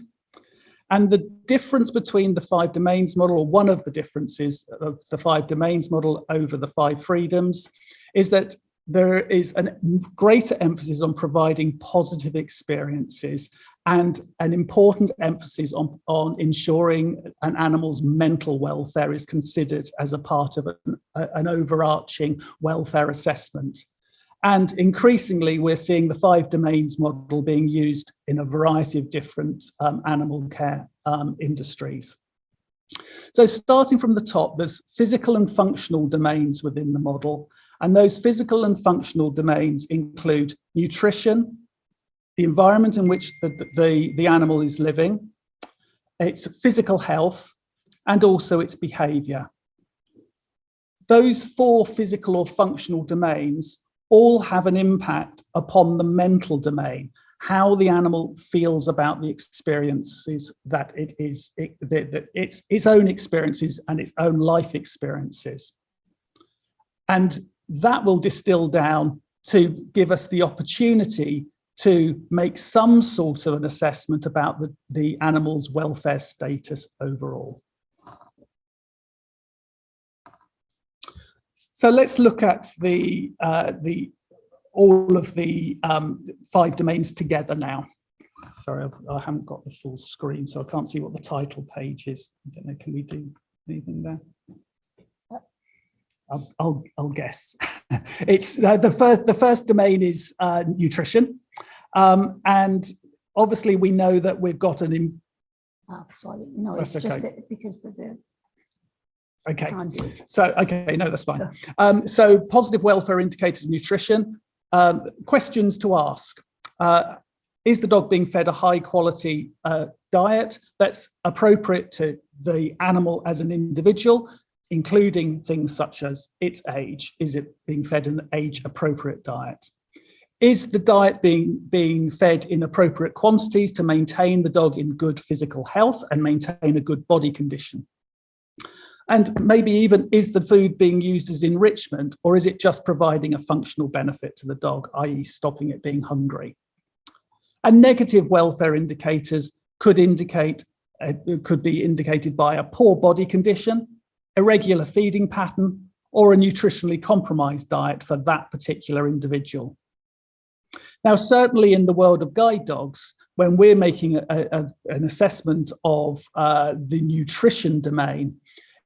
And the difference between the 5 domains model, or one of the differences of the 5 domains model over the 5 freedoms, is that there is a greater emphasis on providing positive experiences and an important emphasis on ensuring an animal's mental welfare is considered as a part of an overarching welfare assessment. And increasingly, we're seeing the 5 domains model being used in a variety of different animal care industries. So starting from the top, there's physical and functional domains within the model. And those physical and functional domains include nutrition, the environment in which the animal is living, its physical health, and also its behavior. Those 4 physical or functional domains all have an impact upon the mental domain, how the animal feels about the experiences that its own experiences and its own life experiences. And that will distill down to give us the opportunity to make some sort of an assessment about the animal's welfare status overall. So let's look at all of the 5 domains together now. Sorry, I haven't got the full screen, so I can't see what the title page is. I don't know, can we do anything there? I'll guess. It's the first domain is nutrition, and obviously we know that we've got an. Sorry, no, it's okay. just that because the okay. Can't do it. So okay, no, that's fine. So positive welfare indicator of nutrition. Questions to ask: is the dog being fed a high quality diet that's appropriate to the animal as an individual, including things such as its age? Is it being fed an age-appropriate diet? Is the diet being fed in appropriate quantities to maintain the dog in good physical health and maintain a good body condition? And maybe even, is the food being used as enrichment, or is it just providing a functional benefit to the dog, i.e. stopping it being hungry? And negative welfare indicators could be indicated by a poor body condition, irregular feeding pattern, or a nutritionally compromised diet for that particular individual. Now, certainly in the world of guide dogs, when we're making an assessment of the nutrition domain,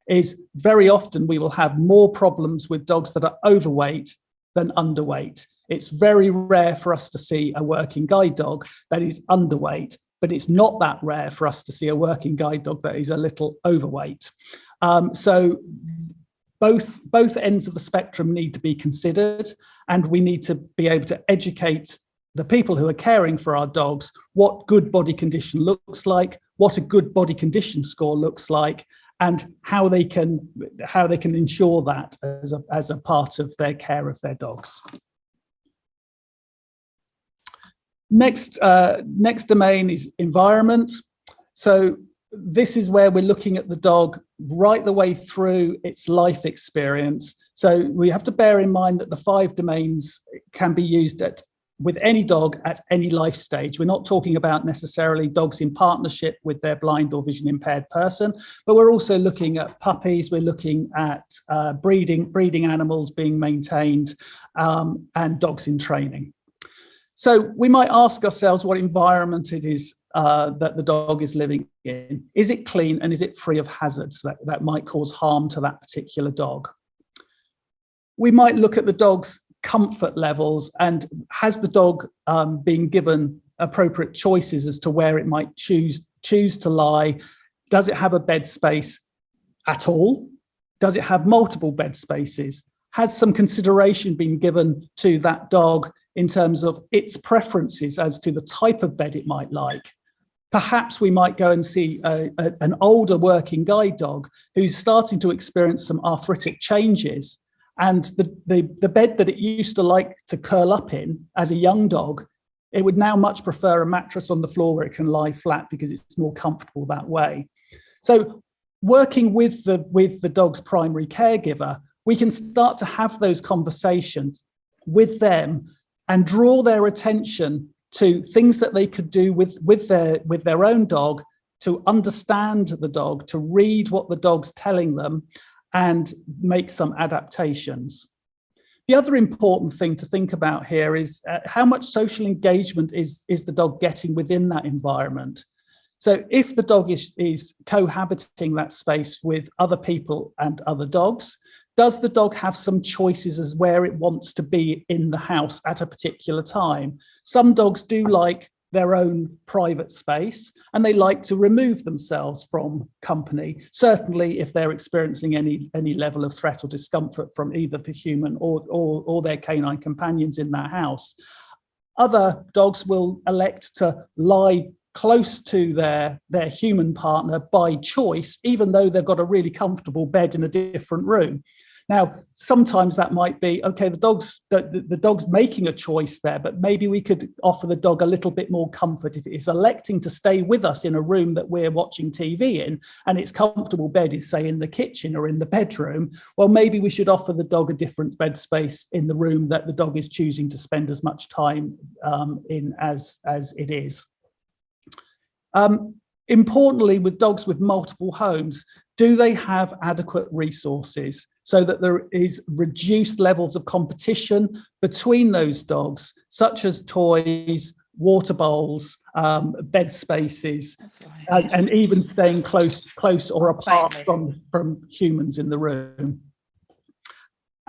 is very often we will have more problems with dogs that are overweight than underweight. It's very rare for us to see a working guide dog that is underweight, but it's not that rare for us to see a working guide dog that is a little overweight. So both ends of the spectrum need to be considered, and we need to be able to educate the people who are caring for our dogs what good body condition looks like, what a good body condition score looks like, and how they can ensure that as a part of their care of their dogs. Next domain is environment. So this is where we're looking at the dog right the way through its life experience. So we have to bear in mind that the 5 domains can be used with any dog at any life stage. We're not talking about necessarily dogs in partnership with their blind or vision impaired person, but we're also looking at puppies, we're looking at breeding animals being maintained, and dogs in training. So we might ask ourselves what environment it is that the dog is living in. Is it clean, and is it free of hazards that might cause harm to that particular dog? We might look at the dog's comfort levels, and has the dog been given appropriate choices as to where it might choose to lie? Does it have a bed space at all? Does it have multiple bed spaces? Has some consideration been given to that dog in terms of its preferences as to the type of bed it might like? Perhaps we might go and see an older working guide dog who's starting to experience some arthritic changes, and the bed that it used to like to curl up in as a young dog, it would now much prefer a mattress on the floor where it can lie flat because it's more comfortable that way. So working with the dog's primary caregiver, we can start to have those conversations with them and draw their attention to things that they could do with their own dog, to understand the dog, to read what the dog's telling them, and make some adaptations. The other important thing to think about here is how much social engagement is the dog getting within that environment. So if the dog is cohabiting that space with other people and other dogs, does the dog have some choices as where it wants to be in the house at a particular time? Some dogs do like their own private space and they like to remove themselves from company, certainly if they're experiencing any level of threat or discomfort from either the human or their canine companions in that house. Other dogs will elect to lie close to their human partner by choice, even though they've got a really comfortable bed in a different room. Now, sometimes that might be, okay, the dog's making a choice there, but maybe we could offer the dog a little bit more comfort. If it's electing to stay with us in a room that we're watching TV in, and its comfortable bed is, say, in the kitchen or in the bedroom, well, maybe we should offer the dog a different bed space in the room that the dog is choosing to spend as much time in as it is. Importantly, with dogs with multiple homes, do they have adequate resources so that there is reduced levels of competition between those dogs, such as toys, water bowls, bed spaces, and even staying close or apart from humans in the room?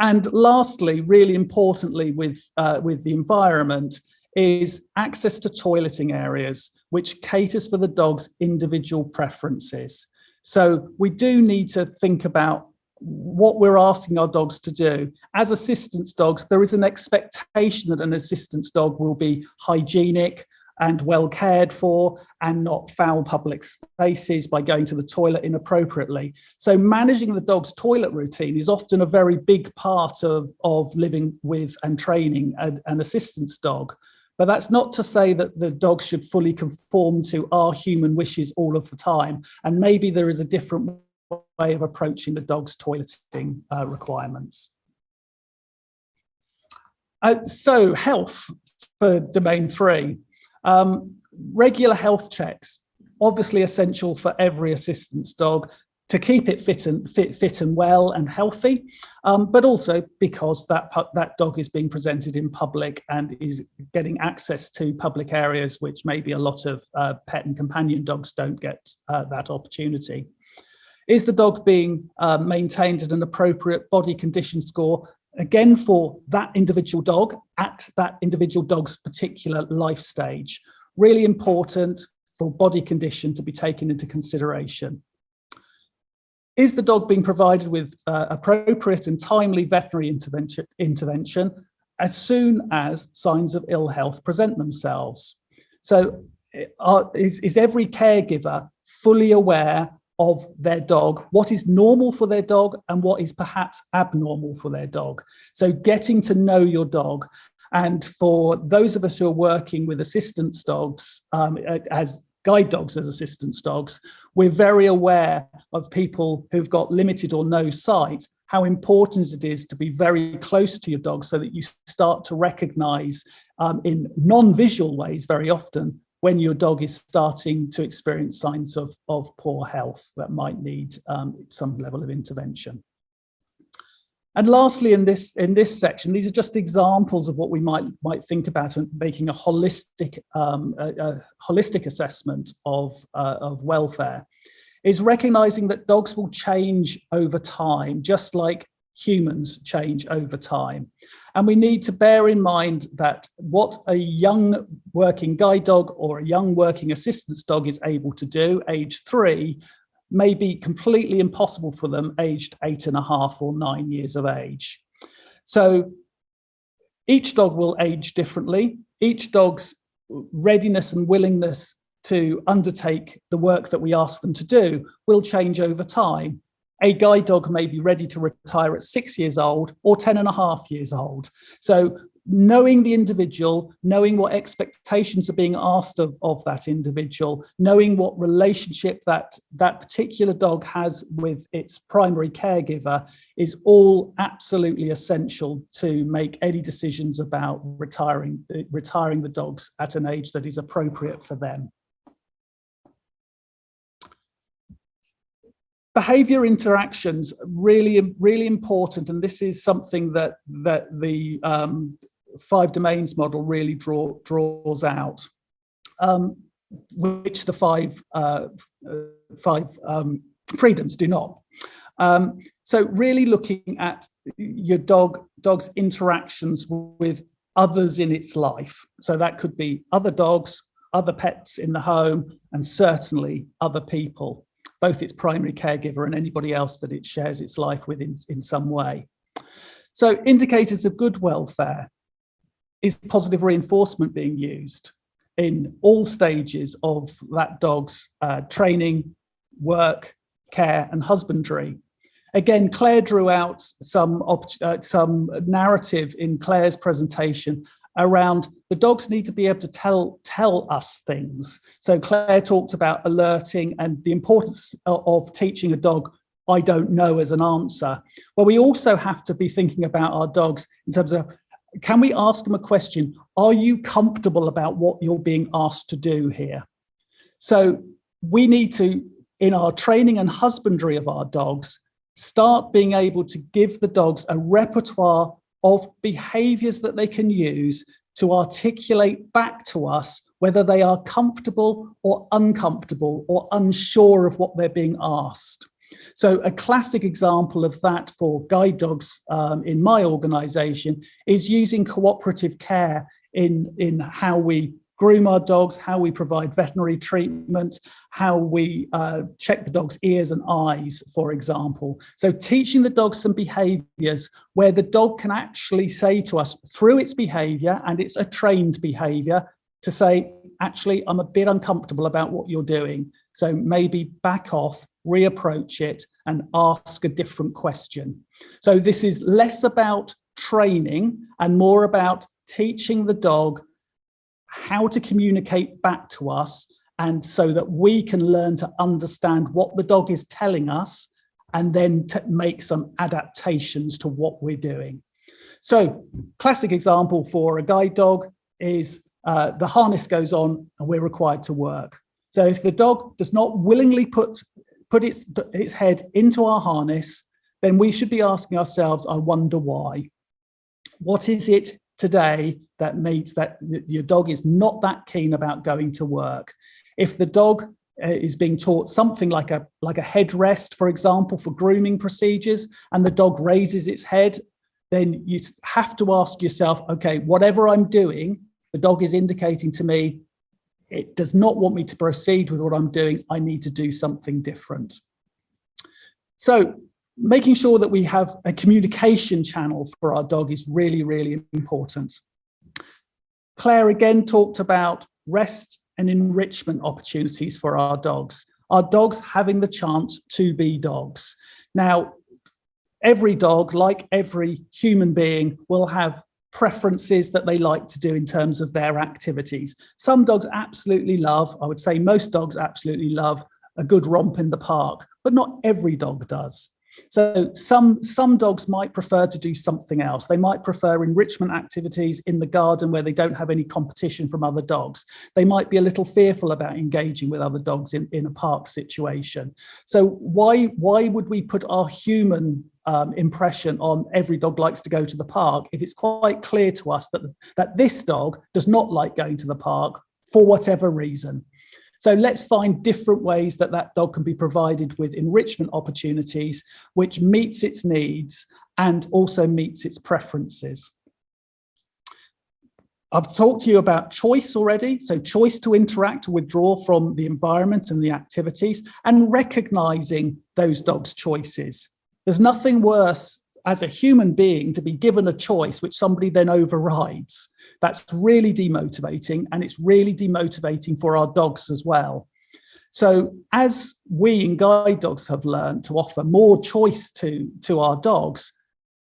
And lastly, really importantly with the environment, is access to toileting areas, which caters for the dog's individual preferences. So we do need to think about what we're asking our dogs to do. As assistance dogs, there is an expectation that an assistance dog will be hygienic and well cared for and not foul public spaces by going to the toilet inappropriately. So managing the dog's toilet routine is often a very big part of living with and training an assistance dog. But that's not to say that the dog should fully conform to our human wishes all of the time. And maybe there is a different way of approaching the dog's toileting requirements. So health for domain 3. Regular health checks, obviously essential for every assistance dog to keep it fit and well and healthy, but also because that dog is being presented in public and is getting access to public areas, which maybe a lot of pet and companion dogs don't get that opportunity. Is the dog being maintained at an appropriate body condition score, again for that individual dog at that individual dog's particular life stage? Really important for body condition to be taken into consideration. Is the dog being provided with appropriate and timely veterinary intervention as soon as signs of ill health present themselves? So is every caregiver fully aware of their dog, what is normal for their dog and what is perhaps abnormal for their dog? So getting to know your dog. And for those of us who are working with assistance dogs as guide dogs as assistance dogs, we're very aware of people who've got limited or no sight, how important it is to be very close to your dog so that you start to recognize in non-visual ways very often when your dog is starting to experience signs of poor health that might need some level of intervention. And lastly, in this section, these are just examples of what we might think about in making a holistic assessment of welfare. Is recognizing that dogs will change over time, just like humans change over time. And we need to bear in mind that what a young working guide dog or a young working assistance dog is able to do, age 3, may be completely impossible for them aged 8.5 or 9 years of age. So each dog will age differently. Each dog's readiness and willingness to undertake the work that we ask them to do will change over time. A guide dog may be ready to retire at 6 years old or 10.5 years old. So knowing the individual, knowing what expectations are being asked of that individual, knowing what relationship that particular dog has with its primary caregiver is all absolutely essential to make any decisions about retiring the dogs at an age that is appropriate for them. Behavior interactions, really, really important, and this is something that the 5 domains model really draws out, which the five freedoms do not. So really looking at your dog's interactions with others in its life. So that could be other dogs, other pets in the home, and certainly other people, both its primary caregiver and anybody else that it shares its life with in some way. So indicators of good welfare. Is positive reinforcement being used in all stages of that dog's training, work, care, and husbandry? Again, Claire drew out some narrative in Claire's presentation around the dogs need to be able to tell us things. So Claire talked about alerting and the importance of teaching a dog I don't know as an answer. Well, we also have to be thinking about our dogs in terms of, can we ask them a question? Are you comfortable about what you're being asked to do here? So we need to, in our training and husbandry of our dogs, start being able to give the dogs a repertoire of behaviors that they can use to articulate back to us whether they are comfortable or uncomfortable or unsure of what they're being asked. So a classic example of that for guide dogs in my organisation is using cooperative care in how we groom our dogs, how we provide veterinary treatment, how we check the dog's ears and eyes, for example. So teaching the dog some behaviours where the dog can actually say to us through its behaviour, and it's a trained behaviour, to say, actually, I'm a bit uncomfortable about what you're doing. So maybe back off, reapproach it and ask a different question. So this is less about training and more about teaching the dog how to communicate back to us, and so that we can learn to understand what the dog is telling us and then make some adaptations to what we're doing. So classic example for a guide dog is the harness goes on and we're required to work. So if the dog does not willingly put its head into our harness, then we should be asking ourselves, I wonder why. What is it today that means that your dog is not that keen about going to work? If the dog is being taught something like a headrest, for example, for grooming procedures, and the dog raises its head, then you have to ask yourself, okay, whatever I'm doing, the dog is indicating to me it does not want me to proceed with what I'm doing. I need to do something different. So making sure that we have a communication channel for our dog is really, really important. Claire again talked about rest and enrichment opportunities for our dogs having the chance to be dogs. Now, every dog, like every human being, will have preferences that they like to do in terms of their activities. Some dogs absolutely love, I would say most dogs absolutely love a good romp in the park, but not every dog does. So some dogs might prefer to do something else. They might prefer enrichment activities in the garden where they don't have any competition from other dogs. They might be a little fearful about engaging with other dogs in a park situation. So why would we put our human impression on every dog likes to go to the park if it's quite clear to us that this dog does not like going to the park for whatever reason? So let's find different ways that that dog can be provided with enrichment opportunities, which meets its needs and also meets its preferences. I've talked to you about choice already. So choice to interact or withdraw from the environment and the activities, and recognizing those dogs' choices. There's nothing worse as a human being to be given a choice which somebody then overrides. That's really demotivating, and it's really demotivating for our dogs as well. So as we in guide dogs have learned to offer more choice to our dogs,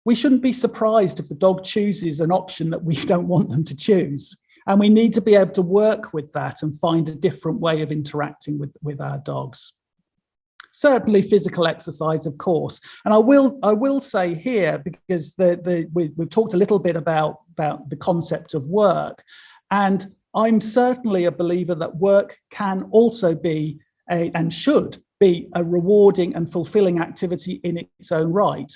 we shouldn't be surprised if the dog chooses an option that we don't want them to choose. And we need to be able to work with that and find a different way of interacting with our dogs. Certainly physical exercise, of course. And I will say here, because we've talked a little bit about the concept of work, and I'm certainly a believer that work can also be and should be a rewarding and fulfilling activity in its own right.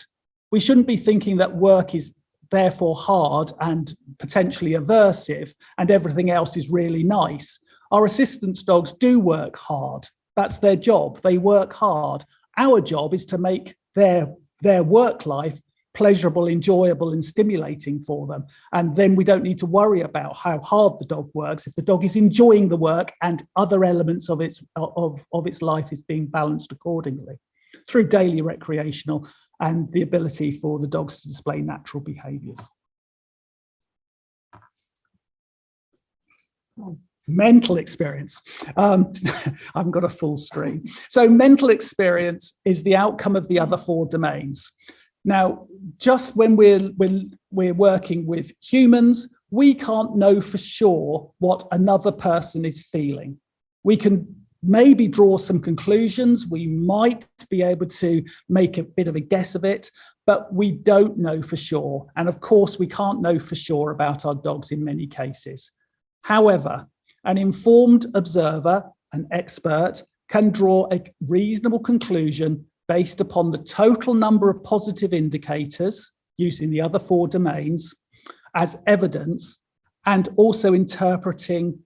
We shouldn't be thinking that work is therefore hard and potentially aversive and everything else is really nice. Our assistance dogs do work hard. That's their job. They work hard. Our job is to make their work life pleasurable, enjoyable, and stimulating for them. And then we don't need to worry about how hard the dog works if the dog is enjoying the work and other elements of its life is being balanced accordingly through daily recreational and the ability for the dogs to display natural behaviours. Mental experience. I haven't got a full screen. So mental experience is the outcome of the other four domains. Now, just when we're working with humans, we can't know for sure what another person is feeling. We can maybe draw some conclusions. We might be able to make a bit of a guess of it, but we don't know for sure. And of course, we can't know for sure about our dogs in many cases. However, an informed observer, an expert, can draw a reasonable conclusion based upon the total number of positive indicators using the other four domains as evidence, and also interpreting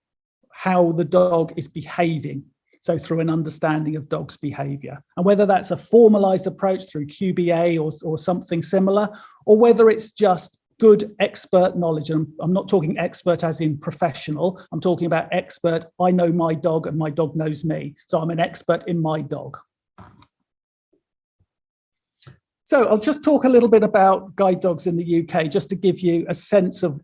how the dog is behaving. So through an understanding of dog's behavior, and whether that's a formalized approach through QBA or something similar, or whether it's just good expert knowledge. And I'm not talking expert as in professional. I'm talking about expert. I know my dog and my dog knows me. So I'm an expert in my dog. So I'll just talk a little bit about guide dogs in the UK, just to give you a sense of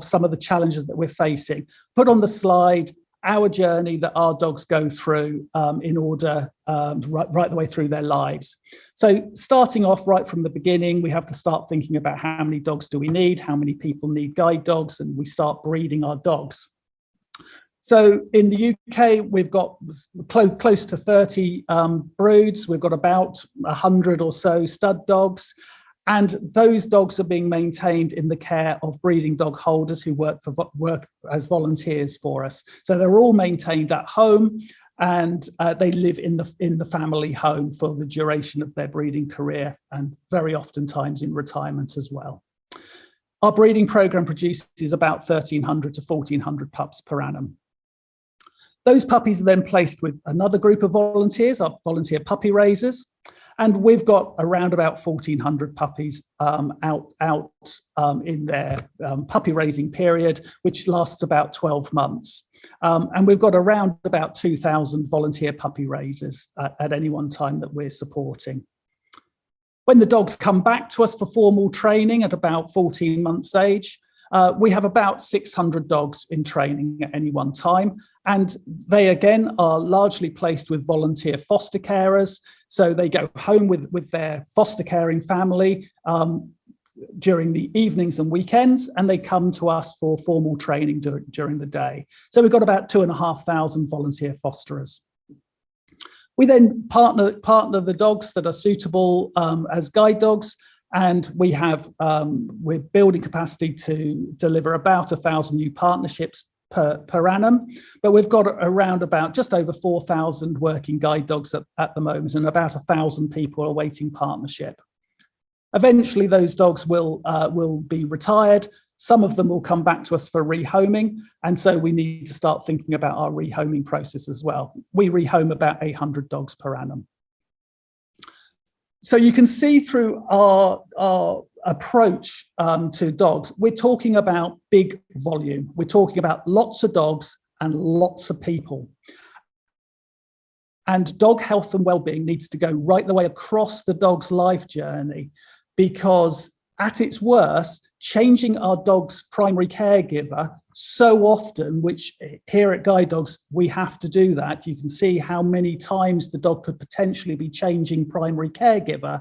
some of the challenges that we're facing. Put on the slide our journey that our dogs go through in order right the way through their lives. So starting off right from the beginning, we have to start thinking about how many dogs do we need, how many people need guide dogs, and we start breeding our dogs. So in the UK, we've got close to 30 broods. We've got about 100 or so stud dogs. And those dogs are being maintained in the care of breeding dog holders who work as volunteers for us. So they're all maintained at home, and they live in the family home for the duration of their breeding career, and very oftentimes in retirement as well. Our breeding program produces about 1,300 to 1,400 pups per annum. Those puppies are then placed with another group of volunteers, our volunteer puppy raisers. And we've got around about 1,400 puppies out in their puppy raising period, which lasts about 12 months. And we've got around about 2,000 volunteer puppy raisers at any one time that we're supporting. When the dogs come back to us for formal training at about 14 months age, we have about 600 dogs in training at any one time. And they, again, are largely placed with volunteer foster carers. So they go home with their foster caring family during the evenings and weekends, and they come to us for formal training during the day. So we've got about 2,500 volunteer fosterers. We then partner the dogs that are suitable as guide dogs. And we have, we're building capacity to deliver about 1,000 new partnerships per annum, but we've got around about just over 4,000 working guide dogs at the moment, and about 1,000 people awaiting partnership. Eventually, those dogs will be retired. Some of them will come back to us for rehoming, and so we need to start thinking about our rehoming process as well. We rehome about 800 dogs per annum. So you can see through our approach to dogs, we're talking about big volume. We're talking about lots of dogs and lots of people. And dog health and well-being needs to go right the way across the dog's life journey, because at its worst, changing our dog's primary caregiver so often, which here at Guide Dogs, we have to do that. You can see how many times the dog could potentially be changing primary caregiver.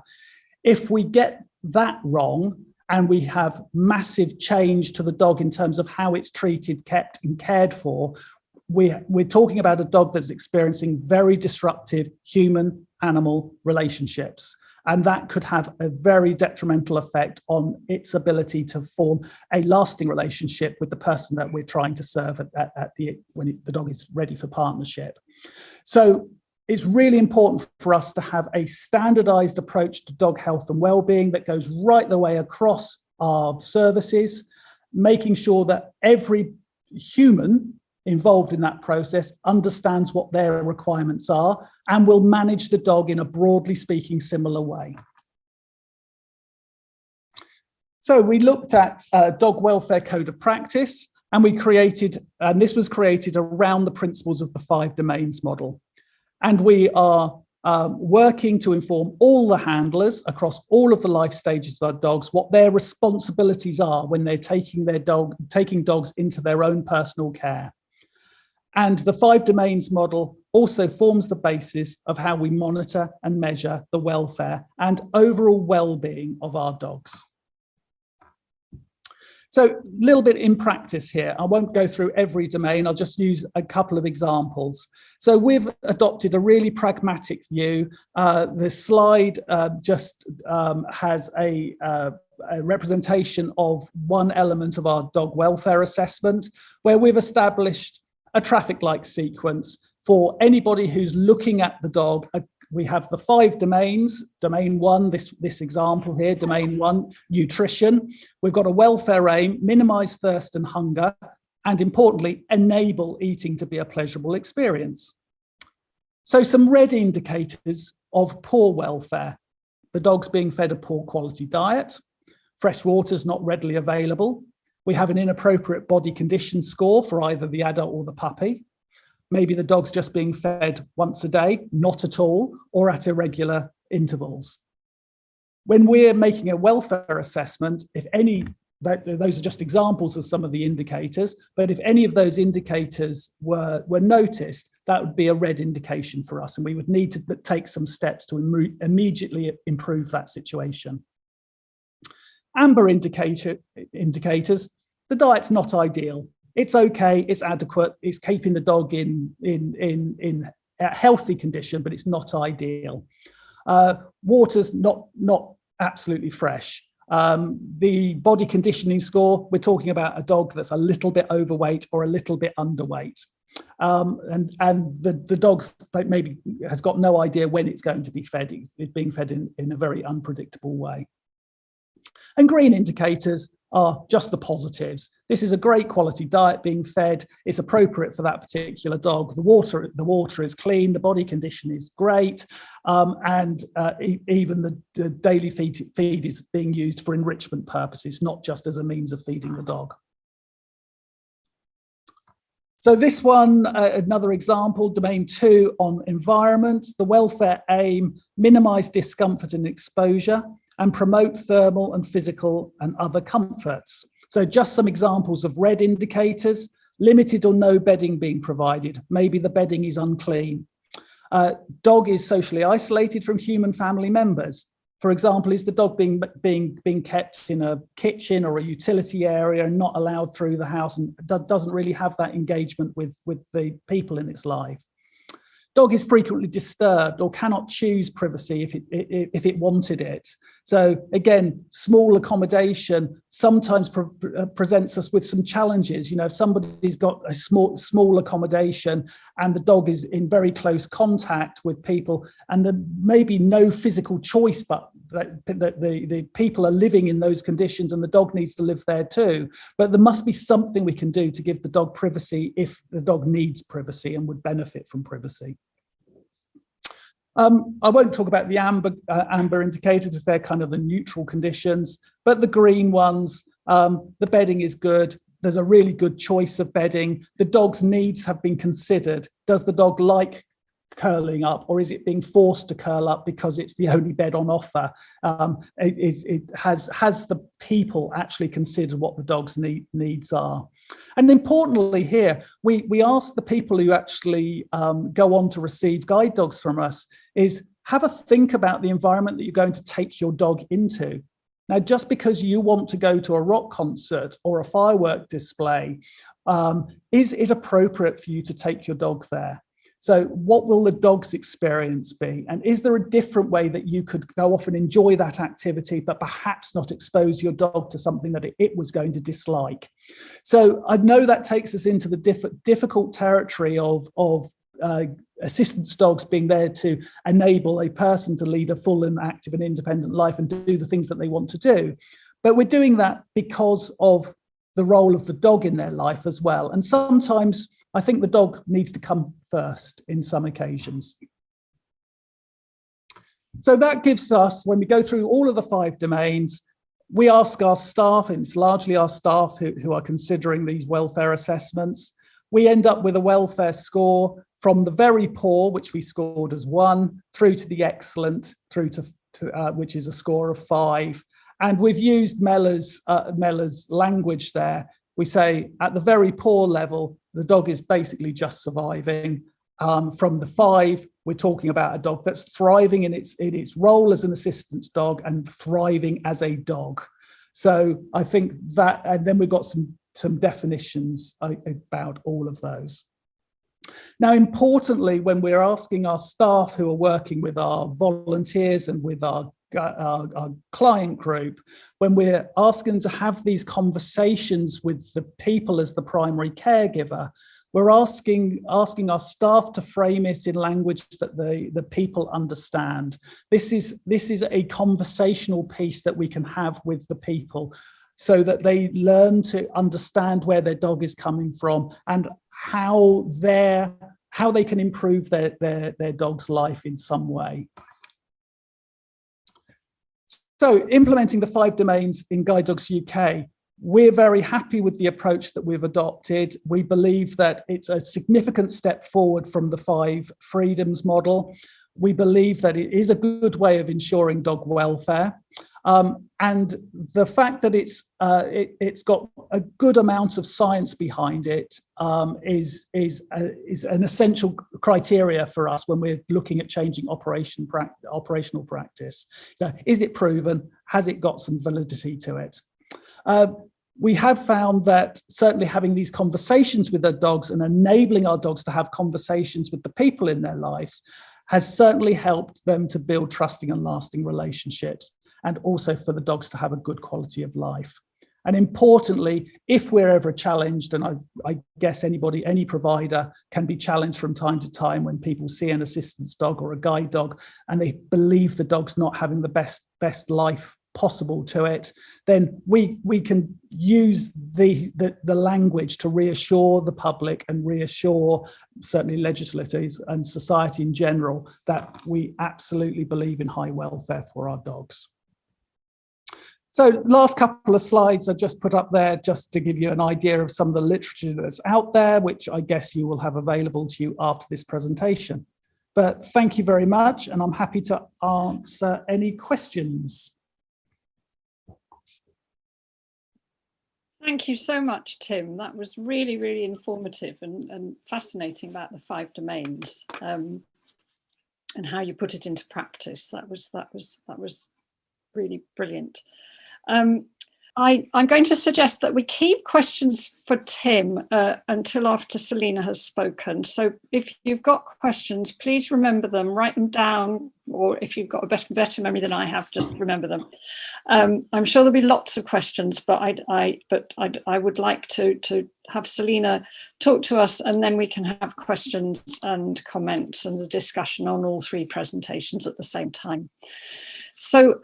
If we get that wrong, and we have massive change to the dog in terms of how it's treated, kept and cared for, we're talking about a dog that's experiencing very disruptive human-animal relationships. And that could have a very detrimental effect on its ability to form a lasting relationship with the person that we're trying to serve when the dog is ready for partnership. So it's really important for us to have a standardized approach to dog health and well-being that goes right the way across our services, making sure that every human involved in that process understands what their requirements are and will manage the dog in a broadly speaking similar way. So we looked at dog welfare code of practice, and this was created around the principles of the 5 domains model. And we are working to inform all the handlers across all of the life stages of our dogs what their responsibilities are when they're taking dogs into their own personal care. And the 5 domains model also forms the basis of how we monitor and measure the welfare and overall well-being of our dogs. So a little bit in practice here. I won't go through every domain. I'll just use a couple of examples. So we've adopted a really pragmatic view. The slide just has a representation of one element of our dog welfare assessment, where we've established a traffic light sequence for anybody who's looking at the dog. We have the 5 domains. Domain 1, this example here, domain 1, nutrition. We've got a welfare aim, minimize thirst and hunger, and importantly, enable eating to be a pleasurable experience. So some red indicators of poor welfare: the dog's being fed a poor quality diet, fresh water's not readily available, we have an inappropriate body condition score for either the adult or the puppy. Maybe the dog's just being fed once a day, not at all, or at irregular intervals. When we're making a welfare assessment, if any, those are just examples of some of the indicators, but if any of those indicators were noticed, that would be a red indication for us, and we would need to take some steps to immediately improve that situation. Amber indicators, the diet's not ideal. It's okay, it's adequate, it's keeping the dog in a healthy condition, but it's not ideal. Water's not absolutely fresh. The body conditioning score, we're talking about a dog that's a little bit overweight or a little bit underweight. And the dog maybe has got no idea when it's going to be fed. It's being fed in a very unpredictable way. And green indicators are just the positives. This is a great quality diet being fed. It's appropriate for that particular dog. The water is clean. The body condition is great. And even the daily feed is being used for enrichment purposes, not just as a means of feeding the dog. So this one, another example, domain 2 on environment. The welfare aim, minimize discomfort and exposure, and promote thermal and physical and other comforts. So just some examples of red indicators: limited or no bedding being provided. Maybe the bedding is unclean. Dog is socially isolated from human family members. For example, is the dog being kept in a kitchen or a utility area and not allowed through the house, and doesn't really have that engagement with the people in its life? Dog is frequently disturbed or cannot choose privacy if it wanted it. So again, small accommodation sometimes presents us with some challenges. You know, if somebody's got a small accommodation and the dog is in very close contact with people, and there may be no physical choice, but the people are living in those conditions and the dog needs to live there too. But there must be something we can do to give the dog privacy if the dog needs privacy and would benefit from privacy. I won't talk about the amber indicators, they're kind of the neutral conditions, but the green ones, the bedding is good. There's a really good choice of bedding. The dog's needs have been considered. Does the dog like curling up, or is it being forced to curl up because it's the only bed on offer? Has the people actually considered what the dog's needs are? And importantly here, we ask the people who actually go on to receive guide dogs from us is have a think about the environment that you're going to take your dog into. Now, just because you want to go to a rock concert or a firework display, is it appropriate for you to take your dog there? So what will the dog's experience be? And is there a different way that you could go off and enjoy that activity, but perhaps not expose your dog to something that it was going to dislike? So I know that takes us into the difficult territory of assistance dogs being there to enable a person to lead a full and active and independent life and do the things that they want to do. But we're doing that because of the role of the dog in their life as well. And sometimes I think the dog needs to come first in some occasions. So that gives us, when we go through all of the 5 domains, we ask our staff, and it's largely our staff who are considering these welfare assessments. We end up with a welfare score from the very poor, which we scored as 1, through to the excellent, through to which is a score of 5. And we've used Miele's language there. We say at the very poor level, the dog is basically just surviving. From the 5, we're talking about a dog that's thriving in its role as an assistance dog and thriving as a dog. So I think that, and then we've got some definitions about all of those. Now, importantly, when we're asking our staff who are working with our volunteers and with our client group, when we're asking them to have these conversations with the people as the primary caregiver, we're asking our staff to frame it in language that the people understand. This is a conversational piece that we can have with the people so that they learn to understand where their dog is coming from and how they can improve their dog's life in some way. So implementing the 5 domains in Guide Dogs UK, we're very happy with the approach that we've adopted. We believe that it's a significant step forward from the 5 freedoms model. We believe that it is a good way of ensuring dog welfare. And the fact that it's got a good amount of science behind it is an essential criteria for us when we're looking at changing operational practice. Is it proven? Has it got some validity to it? We have found that certainly having these conversations with our dogs and enabling our dogs to have conversations with the people in their lives has certainly helped them to build trusting and lasting relationships, and also for the dogs to have a good quality of life. And importantly, if we're ever challenged, and I guess any provider can be challenged from time to time when people see an assistance dog or a guide dog and they believe the dog's not having the best life possible to it, then we can use the language to reassure the public and reassure certainly legislators and society in general that we absolutely believe in high welfare for our dogs. So last couple of slides I just put up there just to give you an idea of some of the literature that's out there, which I guess you will have available to you after this presentation. But thank you very much, and I'm happy to answer any questions. Thank you so much, Tim. That was really, really informative and fascinating about the 5 domains and how you put it into practice. That was really brilliant. I'm going to suggest that we keep questions for Tim until after Selina has spoken. So if you've got questions, please remember them, write them down, or if you've got a better memory than I have, just remember them. I'm sure there'll be lots of questions, but I would like to have Selina talk to us, and then we can have questions and comments and a discussion on all 3 presentations at the same time. So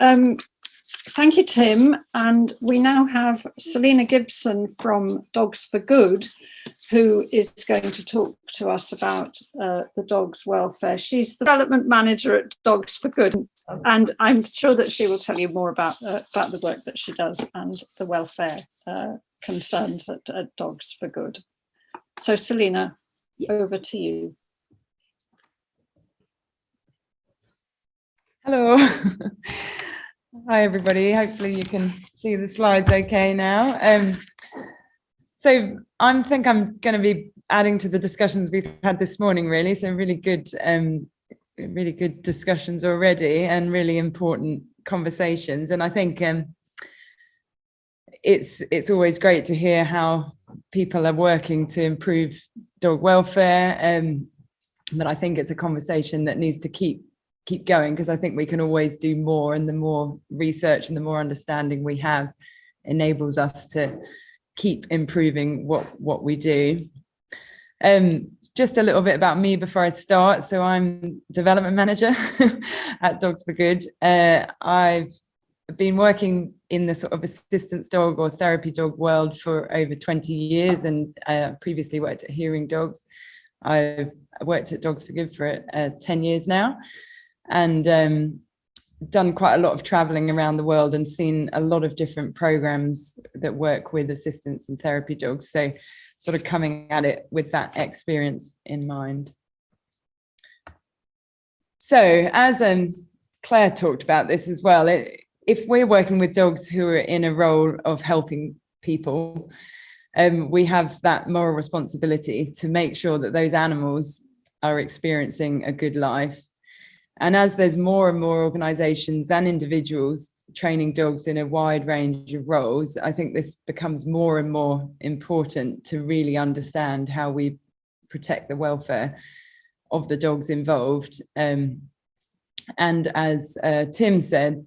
thank you, Tim. And we now have Selina Gibsone from Dogs for Good, who is going to talk to us about the dog's welfare. She's the development manager at Dogs for Good, and I'm sure that she will tell you more about the work that she does and the welfare concerns at Dogs for Good. So Selina, yes, over to you. Hello. Hi everybody, hopefully you can see the slides okay now. So I think I'm going to be adding to the discussions we've had this morning, really. So really good discussions already and really important conversations. And I think it's always great to hear how people are working to improve dog welfare. But I think it's a conversation that needs to keep going, because I think we can always do more, and the more research and the more understanding we have enables us to keep improving what we do. Just a little bit about me before I start. So I'm development manager at Dogs for Good. I've been working in the sort of assistance dog or therapy dog world for over 20 years, and previously worked at Hearing Dogs. I've worked at Dogs for Good for 10 years now, and done quite a lot of traveling around the world and seen a lot of different programs that work with assistance and therapy dogs. So sort of coming at it with that experience in mind. So as Claire talked about this as well, if we're working with dogs who are in a role of helping people, we have that moral responsibility to make sure that those animals are experiencing a good life. And as there's more and more organisations and individuals training dogs in a wide range of roles, I think this becomes more and more important to really understand how we protect the welfare of the dogs involved. And as Tim said,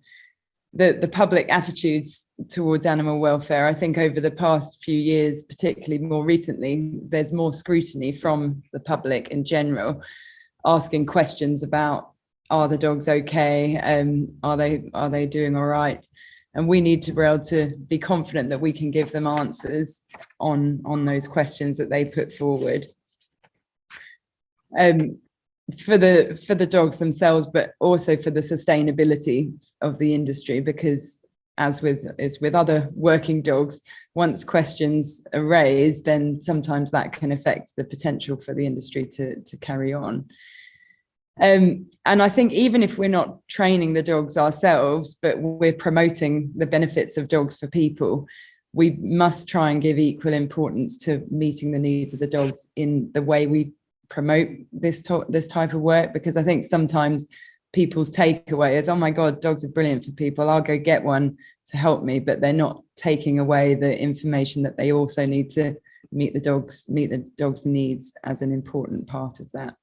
the public attitudes towards animal welfare, I think over the past few years, particularly more recently, there's more scrutiny from the public in general, asking questions about, are the dogs okay? Are they doing all right? And we need to be able to be confident that we can give them answers on those questions that they put forward. For the dogs themselves, but also for the sustainability of the industry, because as with other working dogs, once questions are raised, then sometimes that can affect the potential for the industry to carry on. And I think even if we're not training the dogs ourselves, but we're promoting the benefits of dogs for people, we must try and give equal importance to meeting the needs of the dogs in the way we promote this type of work, because I think sometimes people's takeaway is, oh my God, dogs are brilliant for people, I'll go get one to help me, but they're not taking away the information that they also need to meet the dog's needs as an important part of that.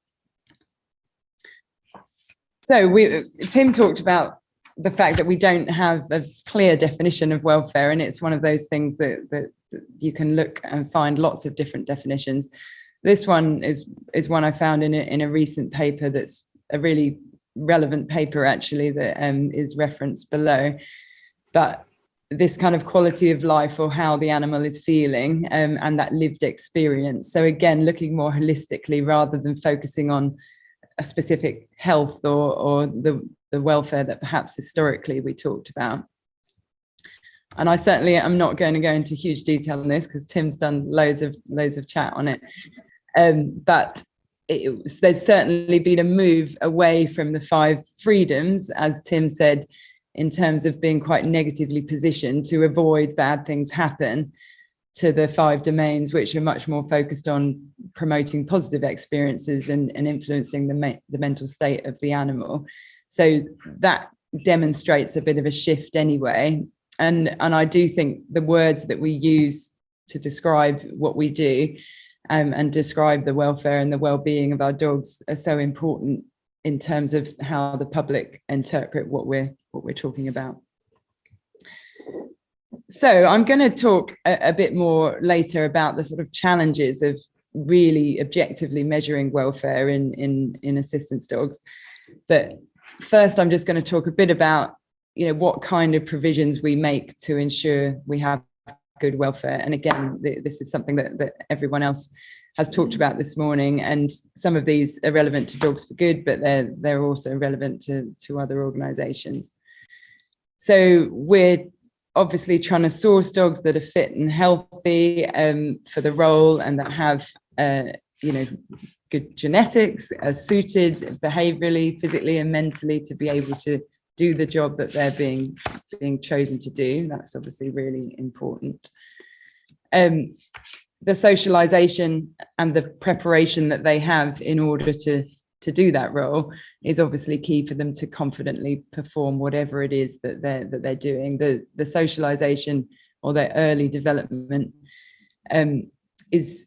So Tim talked about the fact that we don't have a clear definition of welfare, and it's one of those things that you can look and find lots of different definitions. This one is one I found in a recent paper that's a really relevant paper, actually, that is referenced below. But this kind of quality of life, or how the animal is feeling, and that lived experience. So again, looking more holistically rather than focusing on a specific health or the welfare that perhaps historically we talked about. And I certainly am not going to go into huge detail on this because Tim's done loads of chat on it. But there's certainly been a move away from the 5 freedoms, as Tim said, in terms of being quite negatively positioned to avoid bad things happen, to the 5 domains, which are much more focused on promoting positive experiences and influencing the mental state of the animal. So that demonstrates a bit of a shift anyway. And I do think the words that we use to describe what we do and describe the welfare and the well-being of our dogs are so important in terms of how the public interpret what we're talking about. So I'm going to talk a bit more later about the sort of challenges of really objectively measuring welfare in assistance dogs. But first, I'm just going to talk a bit about, what kind of provisions we make to ensure we have good welfare. And again, this is something that everyone else has talked about this morning, and some of these are relevant to Dogs for Good, but they're also relevant to other organisations. So we're obviously trying to source dogs that are fit and healthy for the role, and that have good genetics, are suited behaviourally, physically and mentally to be able to do the job that they're being chosen to do. That's obviously really important. The socialization and the preparation that they have in order to do that role is obviously key for them to confidently perform whatever it is that they're doing. The socialization or their early development is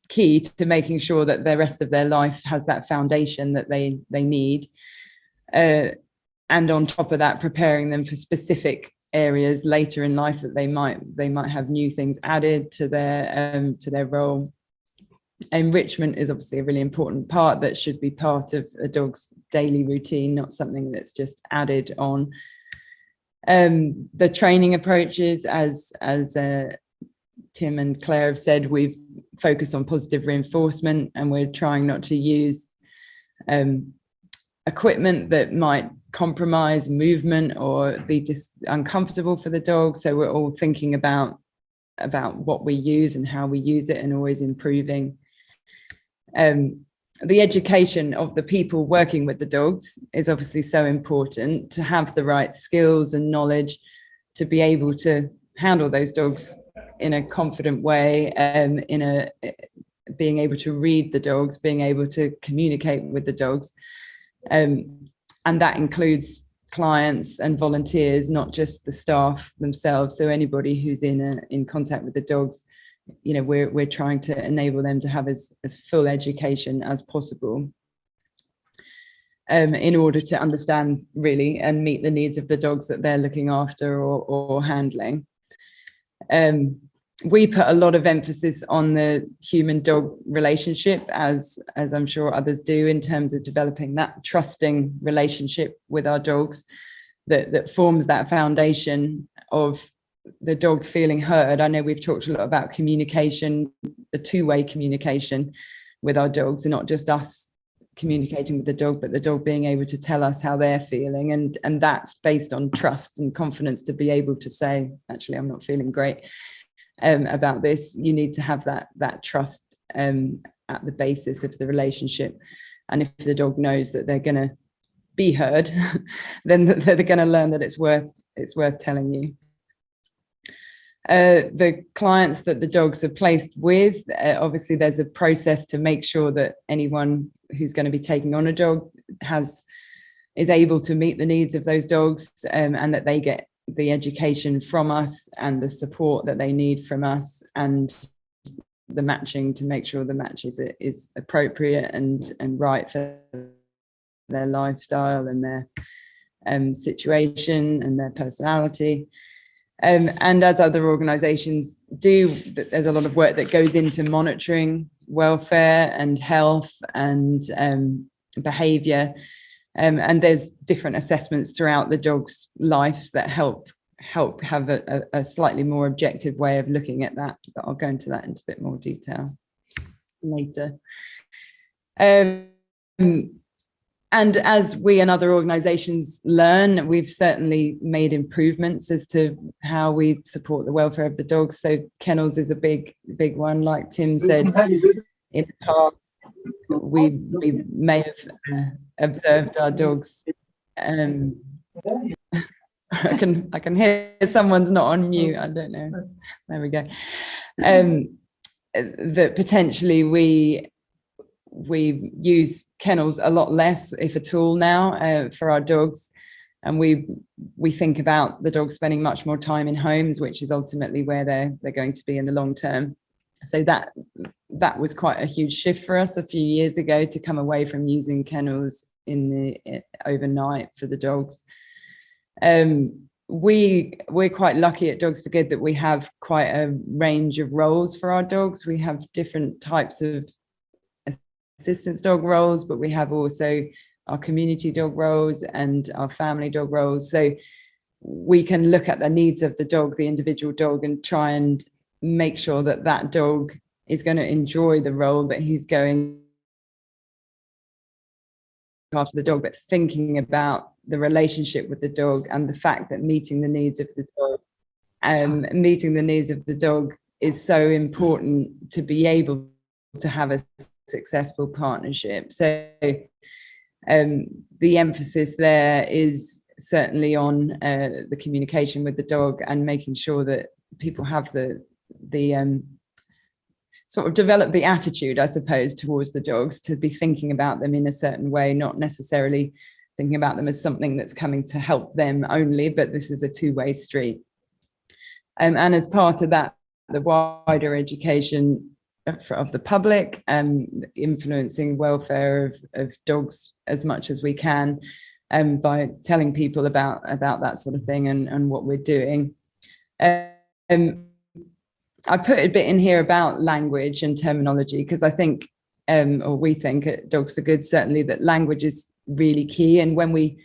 key to making sure that the rest of their life has that foundation that they need. And on top of that, preparing them for specific areas later in life that they might have new things added to their role. Enrichment is obviously a really important part that should be part of a dog's daily routine, not something that's just added on. The training approaches, as Tim and Claire have said, we've focused on positive reinforcement, and we're trying not to use equipment that might compromise movement or be just uncomfortable for the dog. So we're all thinking about what we use and how we use it, and always improving. The education of the people working with the dogs is obviously so important, to have the right skills and knowledge to be able to handle those dogs in a confident way, being able to read the dogs, being able to communicate with the dogs. And that includes clients and volunteers, not just the staff themselves. So anybody who's in contact with the dogs, you know, we're trying to enable them to have as full education as possible, in order to understand really and meet the needs of the dogs that they're looking after or handling. We put a lot of emphasis on the human-dog relationship, as I'm sure others do, in terms of developing that trusting relationship with our dogs that forms that foundation of the dog feeling heard. I know we've talked a lot about communication, the two-way communication with our dogs, and not just us communicating with the dog, but the dog being able to tell us how they're feeling, and that's based on trust and confidence, to be able to say, actually, I'm not feeling great about this. You need to have that trust at the basis of the relationship. And if the dog knows that they're going to be heard, then they're going to learn that it's worth telling you. The clients that the dogs are placed with, obviously there's a process to make sure that anyone who's going to be taking on a dog is able to meet the needs of those dogs, and that they get the education from us and the support that they need from us, and the matching to make sure the match is appropriate and right for their lifestyle and their situation and their personality. And as other organisations do, there's a lot of work that goes into monitoring welfare and health and behaviour. And there's different assessments throughout the dog's lives that help have a slightly more objective way of looking at that. But I'll go into that into a bit more detail later. And as we and other organisations learn, we've certainly made improvements as to how we support the welfare of the dogs. So kennels is a big one, like Tim said. In the past, we may have observed our dogs. I can hear someone's not on mute. I don't know. There we go. That potentially we use kennels a lot less, if at all, now for our dogs, and we think about the dogs spending much more time in homes, which is ultimately where they're going to be in the long term. So that was quite a huge shift for us a few years ago, to come away from using kennels overnight for the dogs. We're quite lucky at Dogs for Good that we have quite a range of roles for our dogs. We have different types of assistance dog roles, but we have also our community dog roles and our family dog roles. So we can look at the needs of the dog, the individual dog, and try and make sure that that dog is going to enjoy the role that he's going after the dog, but thinking about the relationship with the dog and the fact that meeting the needs of the dog is so important to be able to have a successful partnership. So the emphasis there is certainly on the communication with the dog and making sure that people have the sort of develop the attitude, I suppose, towards the dogs, to be thinking about them in a certain way, not necessarily thinking about them as something that's coming to help them only, but this is a two-way street. And as part of that, the wider education of the public, influencing welfare of dogs as much as we can, by telling people about that sort of thing and what we're doing. I put a bit in here about language and terminology, because I think, or we think at Dogs for Good, certainly, that language is really key. And when we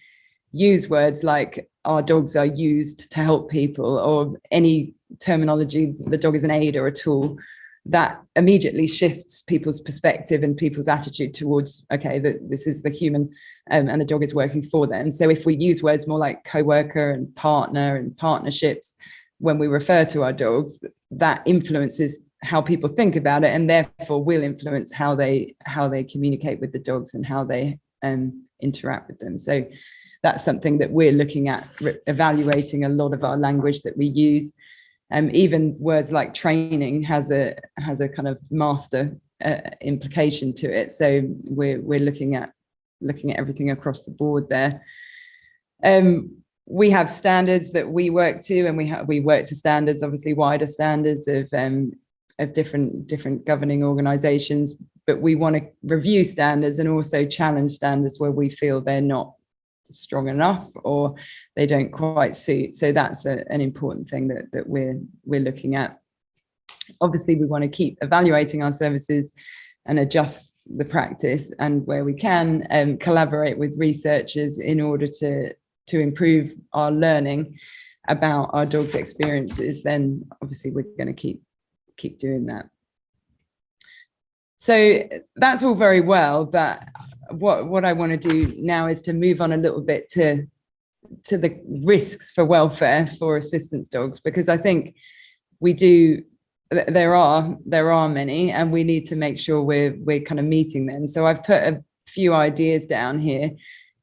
use words like our dogs are used to help people, or any terminology, the dog is an aid or a tool, that immediately shifts people's perspective and people's attitude towards, okay, this is the human, and the dog is working for them. So if we use words more like co-worker and partner and partnerships when we refer to our dogs, that influences how people think about it, and therefore will influence how they communicate with the dogs and how they interact with them. So that's something that we're looking at, evaluating a lot of our language that we use. Even words like training has a kind of master implication to it. So we're looking at everything across the board there. We have standards that we work to, and we work to standards, obviously wider standards of different governing organisations. But we want to review standards and also challenge standards where we feel they're not strong enough or they don't quite suit. So that's an important thing that we're looking at. Obviously, we want to keep evaluating our services and adjust the practice, and where we can collaborate with researchers in order to improve our learning about our dogs' experiences, then obviously we're going to keep doing that. So that's all very well, but what I want to do now is to move on a little bit to the risks for welfare for assistance dogs, because I think there are many, and we need to make sure we're kind of meeting them. So I've put a few ideas down here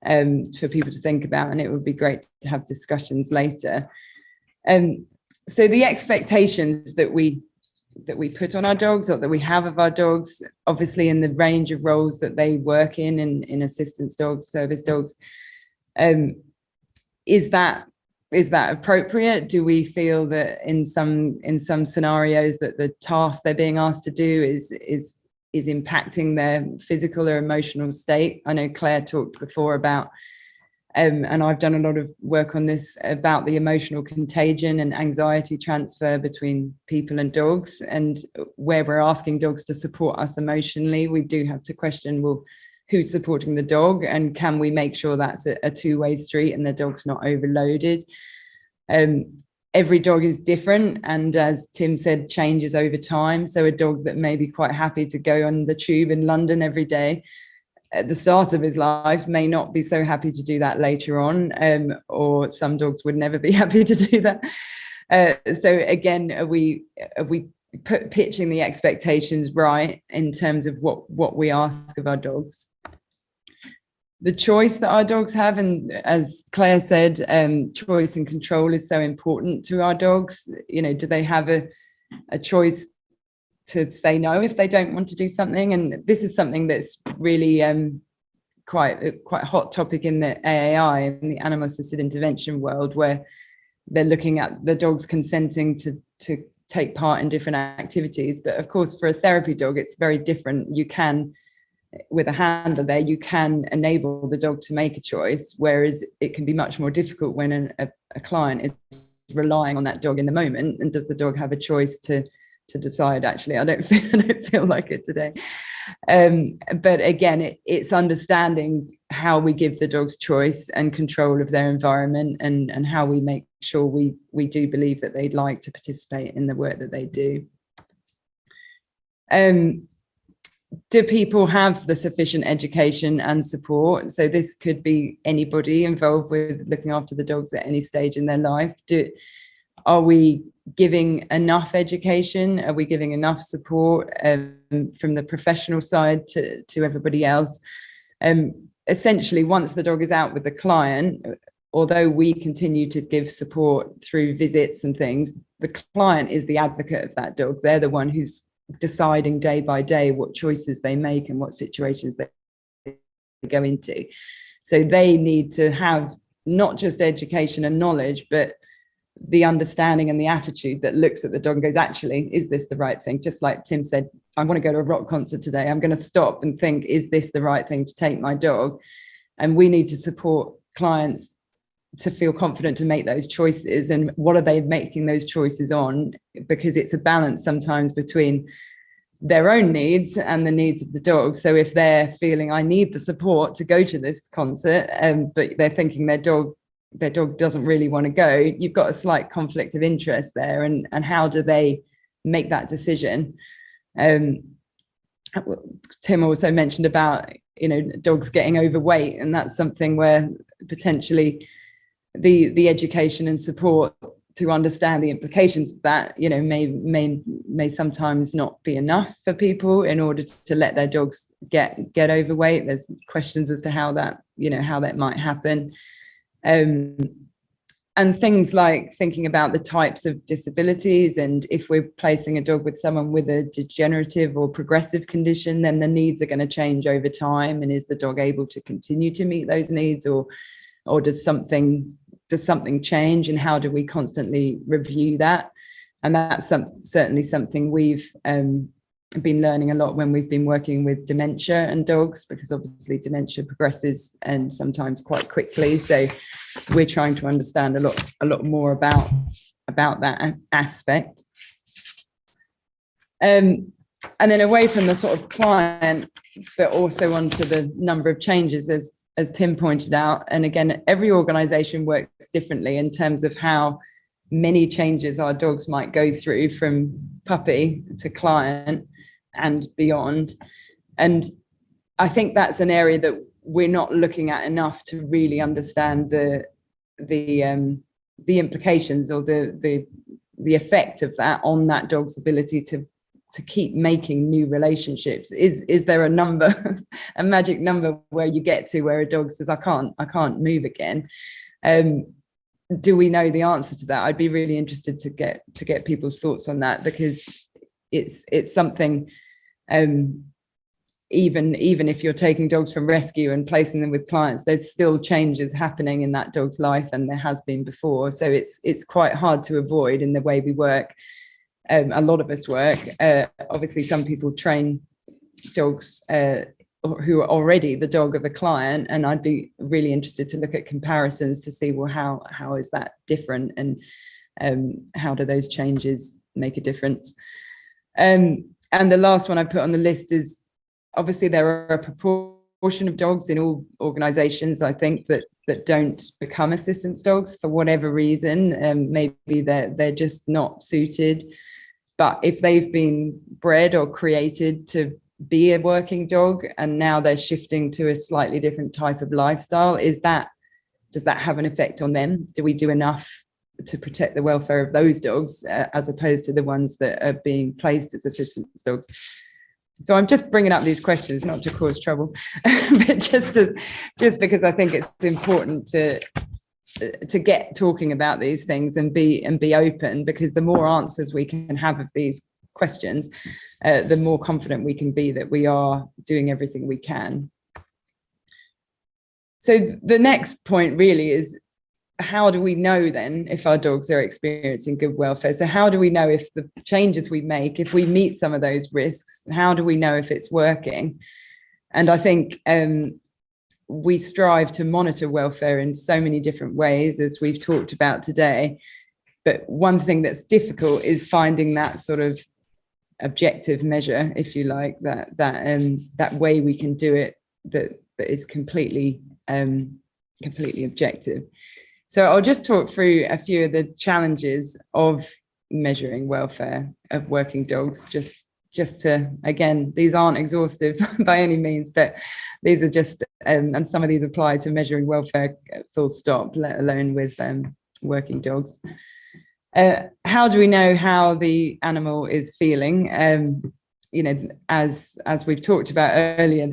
for people to think about, and it would be great to have discussions later. So the expectations that we put on our dogs, or that we have of our dogs, obviously in the range of roles that they work in assistance dogs, service dogs, is that appropriate? Do we feel that in some scenarios that the task they're being asked to do is impacting their physical or emotional state? I know Claire talked before about, and I've done a lot of work on this, about the emotional contagion and anxiety transfer between people and dogs, and where we're asking dogs to support us emotionally, we do have to question, well, who's supporting the dog, and can we make sure that's a two-way street and the dog's not overloaded? Every dog is different, and as Tim said, changes over time. So a dog that may be quite happy to go on the tube in London every day at the start of his life may not be so happy to do that later on, or some dogs would never be happy to do that. So again, are we pitching the expectations right in terms of what we ask of our dogs? The choice that our dogs have, and as Claire said, choice and control is so important to our dogs. You know, do they have a choice to say no if they don't want to do something? And this is something that's really quite a hot topic in the AAI, in the animal assisted intervention world, where they're looking at the dogs consenting to take part in different activities. But of course, for a therapy dog, it's very different. You can, with a handler there, you can enable the dog to make a choice, whereas it can be much more difficult when a client is relying on that dog in the moment. And does the dog have a choice to decide, actually, I don't feel like it today? But again, it's understanding how we give the dogs choice and control of their environment, and how we make sure we do believe that they'd like to participate in the work that they do. Do people have the sufficient education and support? So this could be anybody involved with looking after the dogs at any stage in their life. Are we giving enough education? Are we giving enough support from the professional side to everybody else? Essentially, once the dog is out with the client, although we continue to give support through visits and things, the client is the advocate of that dog. They're the one who's deciding day by day what choices they make and what situations they go into. So they need to have not just education and knowledge, but the understanding and the attitude that looks at the dog and goes, actually, is this the right thing? Just like Tim said, I want to go to a rock concert today. I'm going to stop and think, is this the right thing to take my dog? And we need to support clients to feel confident to make those choices. And what are they making those choices on? Because it's a balance sometimes between their own needs and the needs of the dog. So if they're feeling, I need the support to go to this concert, but they're thinking their dog doesn't really want to go, you've got a slight conflict of interest there. And how do they make that decision? Tim also mentioned about, dogs getting overweight, and that's something where potentially the education and support to understand the implications of that, may sometimes not be enough for people in order to let their dogs get overweight. There's questions as to how that might happen. And things like thinking about the types of disabilities, and if we're placing a dog with someone with a degenerative or progressive condition, then the needs are going to change over time. And is the dog able to continue to meet those needs, or does something change, and how do we constantly review that? And that's certainly something we've been learning a lot when we've been working with dementia and dogs, because obviously dementia progresses and sometimes quite quickly. So we're trying to understand a lot more about that aspect. And then away from the sort of client, but also onto the number of changes, as Tim pointed out. And again, every organization works differently in terms of how many changes our dogs might go through from puppy to client and beyond. And I think that's an area that we're not looking at enough to really understand the implications or the effect of that on that dog's ability to keep making new relationships. Is there a number, a magic number where you get to where a dog says, I can't move again? Do we know the answer to that? I'd be really interested to get people's thoughts on that, because it's something, even if you're taking dogs from rescue and placing them with clients, there's still changes happening in that dog's life, and there has been before. So it's quite hard to avoid in the way we work. A lot of us work. Obviously, some people train dogs who are already the dog of a client, and I'd be really interested to look at comparisons to see, well, how is that different, and how do those changes make a difference? And the last one I put on the list is, obviously there are a proportion of dogs in all organisations, I think, that don't become assistance dogs for whatever reason. Maybe they're just not suited. But if they've been bred or created to be a working dog, and now they're shifting to a slightly different type of lifestyle, does that have an effect on them? Do we do enough to protect the welfare of those dogs as opposed to the ones that are being placed as assistance dogs? So I'm just bringing up these questions not to cause trouble, but just because I think it's important to get talking about these things and be open, because the more answers we can have of these questions, the more confident we can be that we are doing everything we can. So the next point really is, how do we know then if our dogs are experiencing good welfare? So how do we know if the changes we make, if we meet some of those risks, how do we know if it's working? And I think we strive to monitor welfare in so many different ways, as we've talked about today. But one thing that's difficult is finding that sort of objective measure, if you like, that way we can do it that is completely objective. So I'll just talk through a few of the challenges of measuring welfare of working dogs, just to, again, these aren't exhaustive by any means, but these are just, and some of these apply to measuring welfare full stop, let alone with working dogs. How do we know how the animal is feeling? As we've talked about earlier,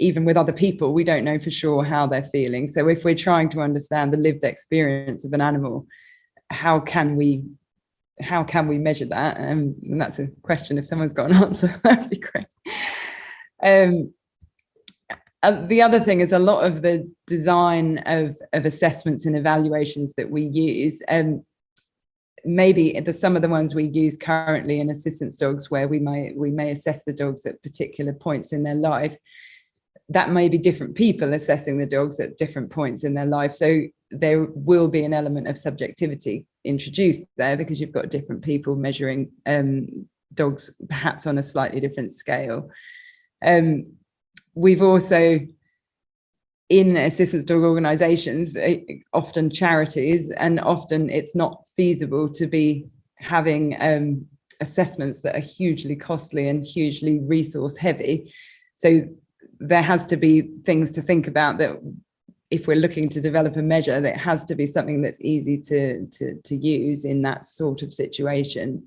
even with other people, we don't know for sure how they're feeling. So if we're trying to understand the lived experience of an animal, how can we measure that? And that's a question. If someone's got an answer, that'd be great. the other thing is a lot of the design of assessments and evaluations that we use, maybe some of the ones we use currently in assistance dogs, where we may assess the dogs at particular points in their life, that may be different people assessing the dogs at different points in their life. So there will be an element of subjectivity introduced there, because you've got different people measuring dogs perhaps on a slightly different scale. We've also, in assistance dog organisations, often charities, and often it's not feasible to be having assessments that are hugely costly and hugely resource heavy. So there has to be things to think about, that if we're looking to develop a measure, that has to be something that's easy to use in that sort of situation,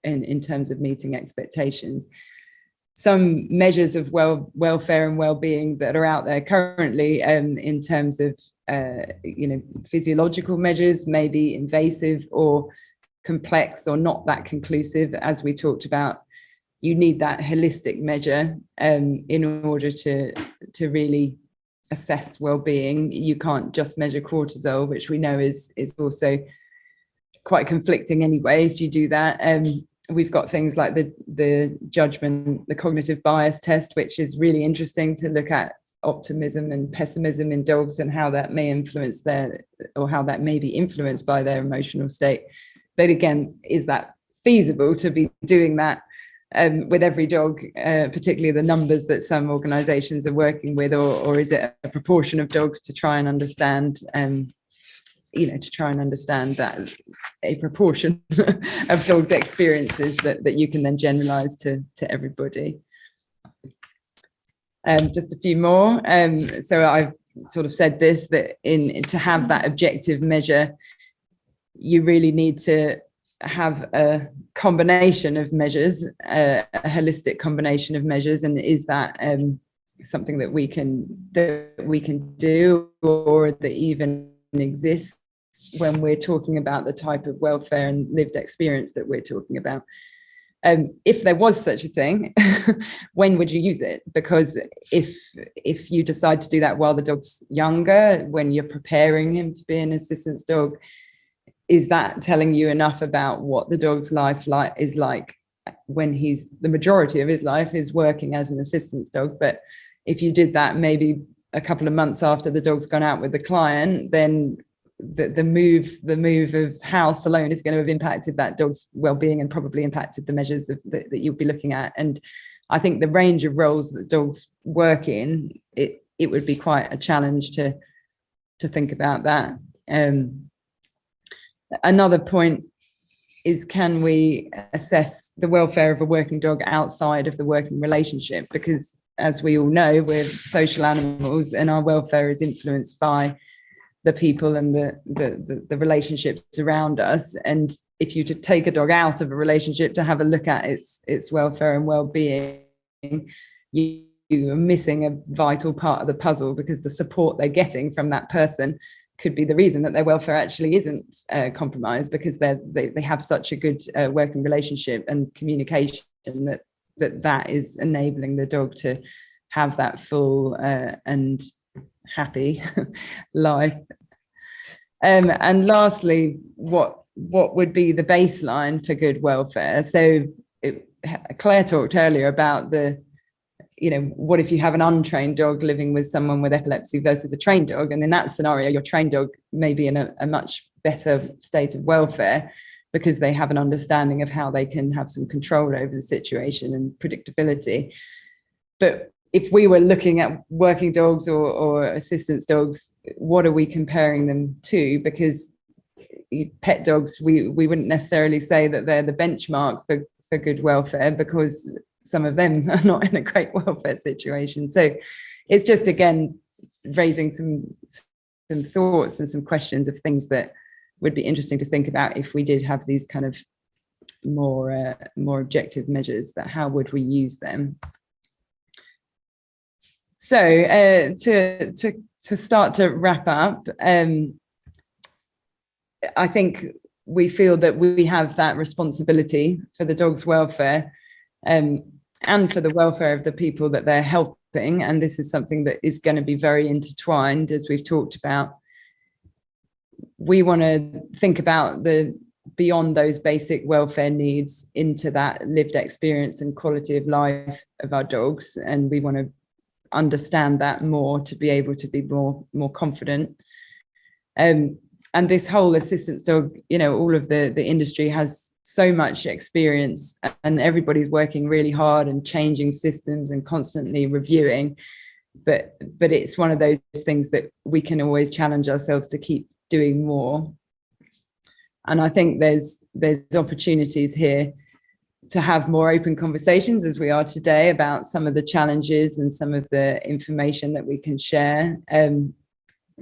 in terms of meeting expectations. Some measures of welfare and well-being that are out there currently, in terms of physiological measures, may be invasive or complex or not that conclusive. As we talked about, you need that holistic measure in order to really assess well-being. You can't just measure cortisol, which we know is also quite conflicting anyway if you do that. We've got things like the judgment, the cognitive bias test, which is really interesting to look at optimism and pessimism in dogs, and how that may influence how that may be influenced by their emotional state. But again, is that feasible to be doing that with every dog, particularly the numbers that some organisations are working with, or is it a proportion of dogs to try and understand that a proportion of dogs' experiences that you can then generalise to everybody. Just a few more. So I've sort of said this, that to have that objective measure, you really need to have a combination of measures, a holistic combination of measures. And is that something that we can do, or that even exists when we're talking about the type of welfare and lived experience that we're talking about? If there was such a thing, when would you use it? Because if you decide to do that while the dog's younger, when you're preparing him to be an assistance dog, is that telling you enough about what the dog's life is like when the majority of his life is working as an assistance dog? But if you did that maybe a couple of months after the dog's gone out with the client, then the move of house alone is going to have impacted that dog's well-being, and probably impacted the measures that you'll be looking at. And I think the range of roles that dogs work in, it would be quite a challenge to think about that. Another point is, can we assess the welfare of a working dog outside of the working relationship? Because as we all know, we're social animals, and our welfare is influenced by the people and the relationships around us. And if you take a dog out of a relationship to have a look at its welfare and well-being, you are missing a vital part of the puzzle, because the support they're getting from that person could be the reason that their welfare actually isn't compromised, because they have such a good working relationship and communication that is enabling the dog to have that full and happy life. And lastly, what would be the baseline for good welfare? So Claire talked earlier about what if you have an untrained dog living with someone with epilepsy versus a trained dog? And in that scenario, your trained dog may be in a much better state of welfare, because they have an understanding of how they can have some control over the situation and predictability. But if we were looking at working dogs or assistance dogs, what are we comparing them to? Because pet dogs, we wouldn't necessarily say that they're the benchmark for good welfare, because some of them are not in a great welfare situation. So it's just, again, raising some thoughts and some questions of things that would be interesting to think about if we did have these kind of more objective measures, that how would we use them? So to start to wrap up, I think we feel that we have that responsibility for the dog's welfare, and for the welfare of the people that they're helping developing, and this is something that is going to be very intertwined, as we've talked about. We want to think about the beyond those basic welfare needs into that lived experience and quality of life of our dogs, and we want to understand that more to be able to be more confident. And this whole assistance dog, you know, all of the industry has so much experience, and everybody's working really hard and changing systems and constantly reviewing, but it's one of those things that we can always challenge ourselves to keep doing more. And I think there's opportunities here to have more open conversations, as we are today, about some of the challenges and some of the information that we can share,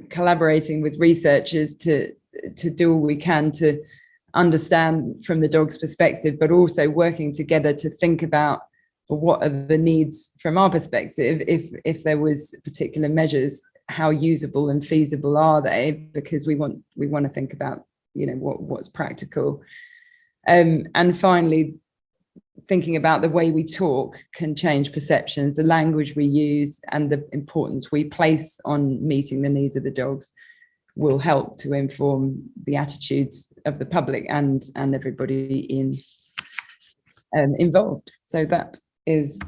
collaborating with researchers to do all we can to understand from the dog's perspective, but also working together to think about what are the needs from our perspective. If there was particular measures, how usable and feasible are they? Because we want to think about, you know, what's practical. And finally, thinking about the way we talk can change perceptions, the language we use and the importance we place on meeting the needs of the dogs will help to inform the attitudes of the public and everybody involved. So that is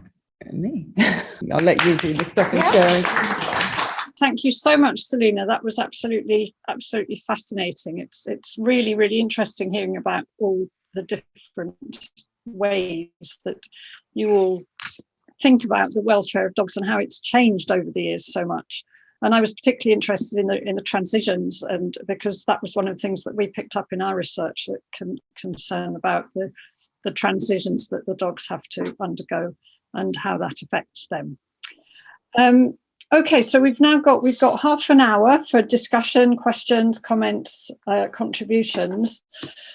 me. I'll let you do the stuff and sharing. Thank you so much, Selina. That was absolutely fascinating. It's really, really interesting hearing about all the different ways that you all think about the welfare of dogs and how it's changed over the years so much. And I was particularly interested in the transitions, and because that was one of the things that we picked up in our research, that concern about the transitions that the dogs have to undergo and how that affects them. Okay, so we've got half an hour for discussion, questions, comments, contributions.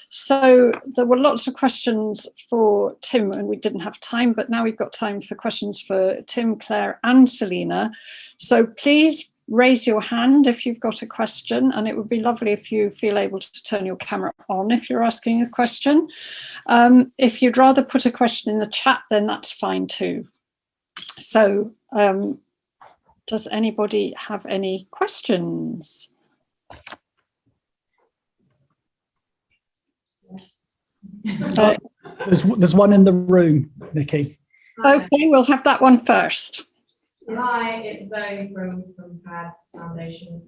So there were lots of questions for Tim, and we didn't have time, but now we've got time for questions for Tim, Claire, and Selina. So please raise your hand if you've got a question, and it would be lovely if you feel able to turn your camera on if you're asking a question. If you'd rather put a question in the chat, then that's fine too. So does anybody have any questions? There's one in the room, Nickie. Okay, we'll have that one first. Hi, it's Zoe from PADS Foundation.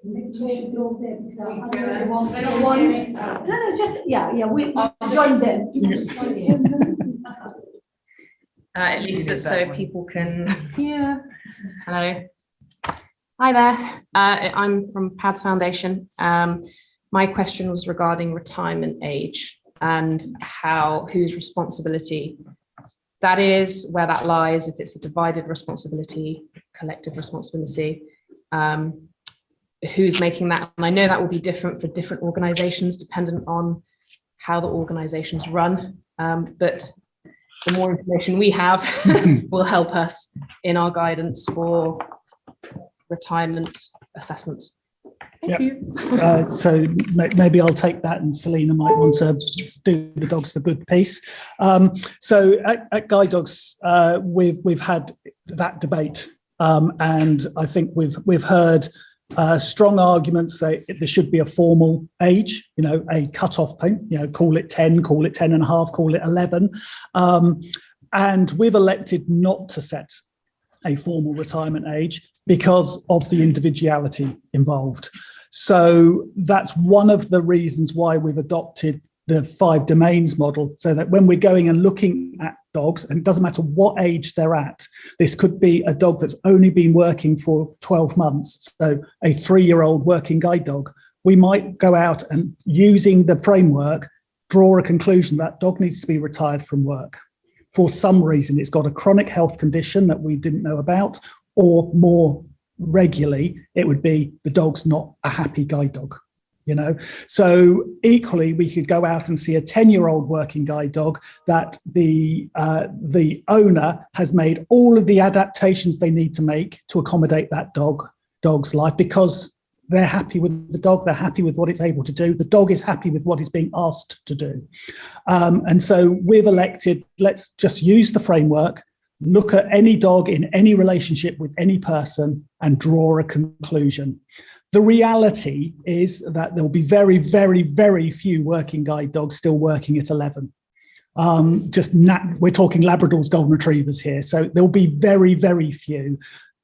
We joined them. At least it's so people can hear. Hello. Hi there. I'm from PADS Foundation. My question was regarding retirement age and whose responsibility that is, where that lies, if it's a divided responsibility, collective responsibility, who's making that. And I know that will be different for different organizations dependent on how the organizations run, but the more information we have will help us in our guidance for retirement assessments. Thank you. So maybe I'll take that, and Selina might want to do the Dogs for Good piece. So at Guide Dogs, we've had that debate, and I think we've heard strong arguments that there should be a formal age, you know, a cut-off point, you know, call it 10, call it 10 and a half, call it 11. And we've elected not to set a formal retirement age because of the individuality involved. So that's one of the reasons why we've adopted the 5 domains model, so that when we're going and looking at dogs, and it doesn't matter what age they're at, this could be a dog that's only been working for 12 months, so a 3-year-old working guide dog, we might go out and, using the framework, draw a conclusion that dog needs to be retired from work. For some reason, it's got a chronic health condition that we didn't know about, or more regularly, it would be the dog's not a happy guide dog. You know, so equally, we could go out and see a 10-year-old working guide dog that the owner has made all of the adaptations they need to make to accommodate that dog's life, because they're happy with the dog, they're happy with what it's able to do, the dog is happy with what it's being asked to do. And so we've elected, let's just use the framework, look at any dog in any relationship with any person and draw a conclusion. The reality is that there'll be very, very, very few working guide dogs still working at 11. We're talking Labradors, Golden Retrievers here. So there'll be very, very few.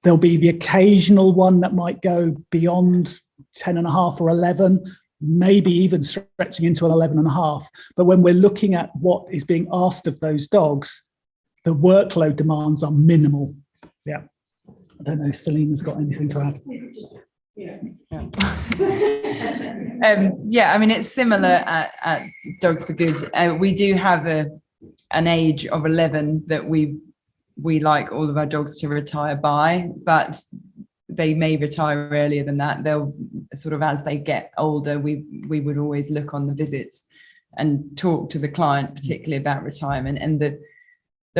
There'll be the occasional one that might go beyond 10 and a half or 11, maybe even stretching into an 11 and a half. But when we're looking at what is being asked of those dogs, the workload demands are minimal. Yeah. I don't know if Selina's got anything to add. Yeah, I mean, it's similar at Dogs for Good. We do have an age of 11 that we like all of our dogs to retire by, but they may retire earlier than that. They'll sort of, as they get older, we would always look on the visits and talk to the client, particularly about retirement, and the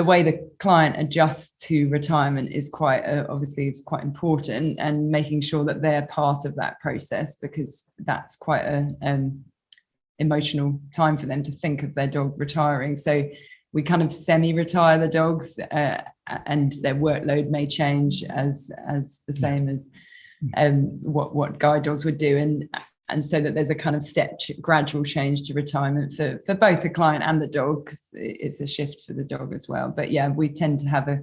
way the client adjusts to retirement is obviously it's quite important, and making sure that they're part of that process, because that's quite a emotional time for them to think of their dog retiring. So we kind of semi-retire the dogs, and their workload may change as the same as what guide dogs would do, and so that there's a kind of gradual change to retirement for both the client and the dog, because it's a shift for the dog as well. But yeah, we tend to have a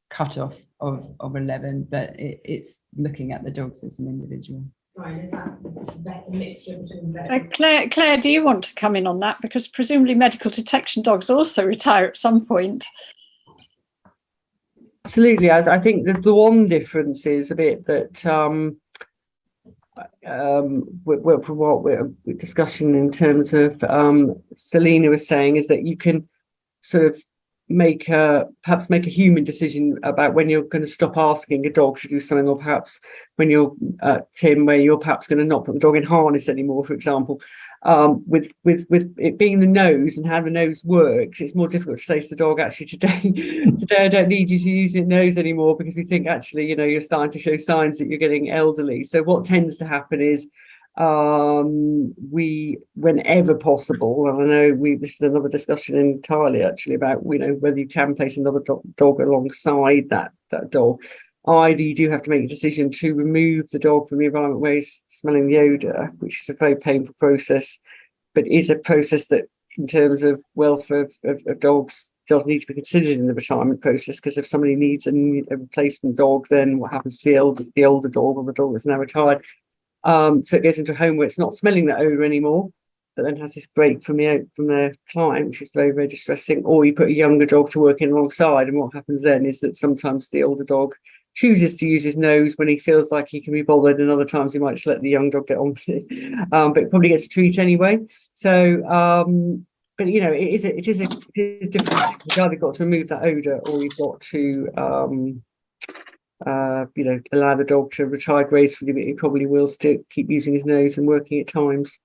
cutoff of 11, but it's looking at the dogs as an individual. Sorry, is that a mixture between Claire, do you want to come in on that? Because presumably medical detection dogs also retire at some point. Absolutely. I think that the one difference is a bit that from what we're discussing in terms of Selina was saying, is that you can sort of perhaps make a human decision about when you're going to stop asking a dog to do something, or perhaps when you're Tim, where you're perhaps going to not put the dog in harness anymore, for example. With it being the nose and how the nose works, it's more difficult to say to the dog, actually today I don't need you to use your nose anymore, because we think actually, you're starting to show signs that you're getting elderly. So what tends to happen is we, whenever possible, and I know this is another discussion entirely actually about whether you can place another dog alongside that dog. Either you do have to make a decision to remove the dog from the environment where he's smelling the odour, which is a very painful process, but is a process that, in terms of welfare of dogs, does need to be considered in the retirement process, because if somebody needs a replacement dog, then what happens to the older dog, or the dog that's now retired? So it goes into a home where it's not smelling that odour anymore, but then has this break from their client, which is very, very distressing. Or you put a younger dog to work in alongside, and what happens then is that sometimes the older dog chooses to use his nose when he feels like he can be bothered, and other times he might just let the young dog get on with it. But it probably gets a treat anyway. So, but it is different. You've either got to remove that odour, or you've got to allow the dog to retire gracefully, but he probably will still keep using his nose and working at times.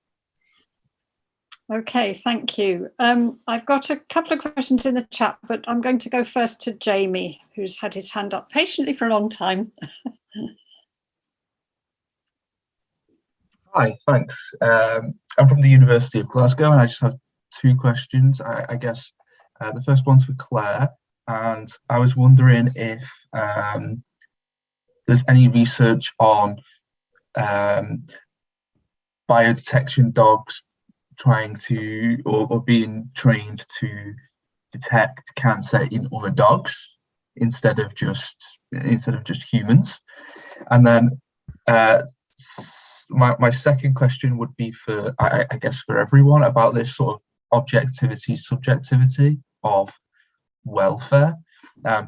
Okay, thank you. I've got a couple of questions in the chat, but I'm going to go first to Jamie, who's had his hand up patiently for a long time. Hi, thanks. I'm from the University of Glasgow, and I just have two questions. I guess the first one's for Claire, and I was wondering if there's any research on biodetection dogs trying to or being trained to detect cancer in other dogs instead of just humans. And then my second question would be for I guess for everyone about this sort of objectivity subjectivity of welfare,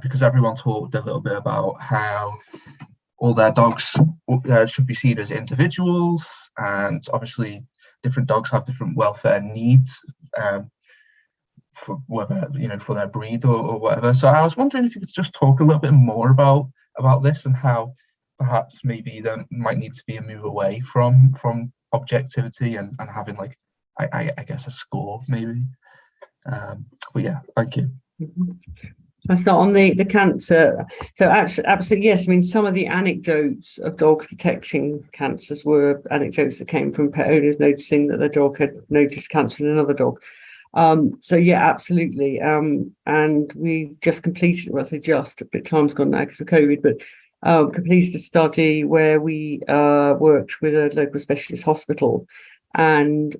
because everyone talked a little bit about how all their dogs should be seen as individuals, and obviously different dogs have different welfare needs, for whether for their breed or whatever. So I was wondering if you could just talk a little bit more about this, and how perhaps maybe there might need to be a move away from objectivity and having like I guess a score maybe. But yeah, thank you. I start on the cancer. So actually, absolutely, yes. I mean, some of the anecdotes of dogs detecting cancers were anecdotes that came from pet owners noticing that their dog had noticed cancer in another dog. So yeah, absolutely. And we just completed, well, I say just, a bit time's gone now because of COVID, but completed a study where we worked with a local specialist hospital and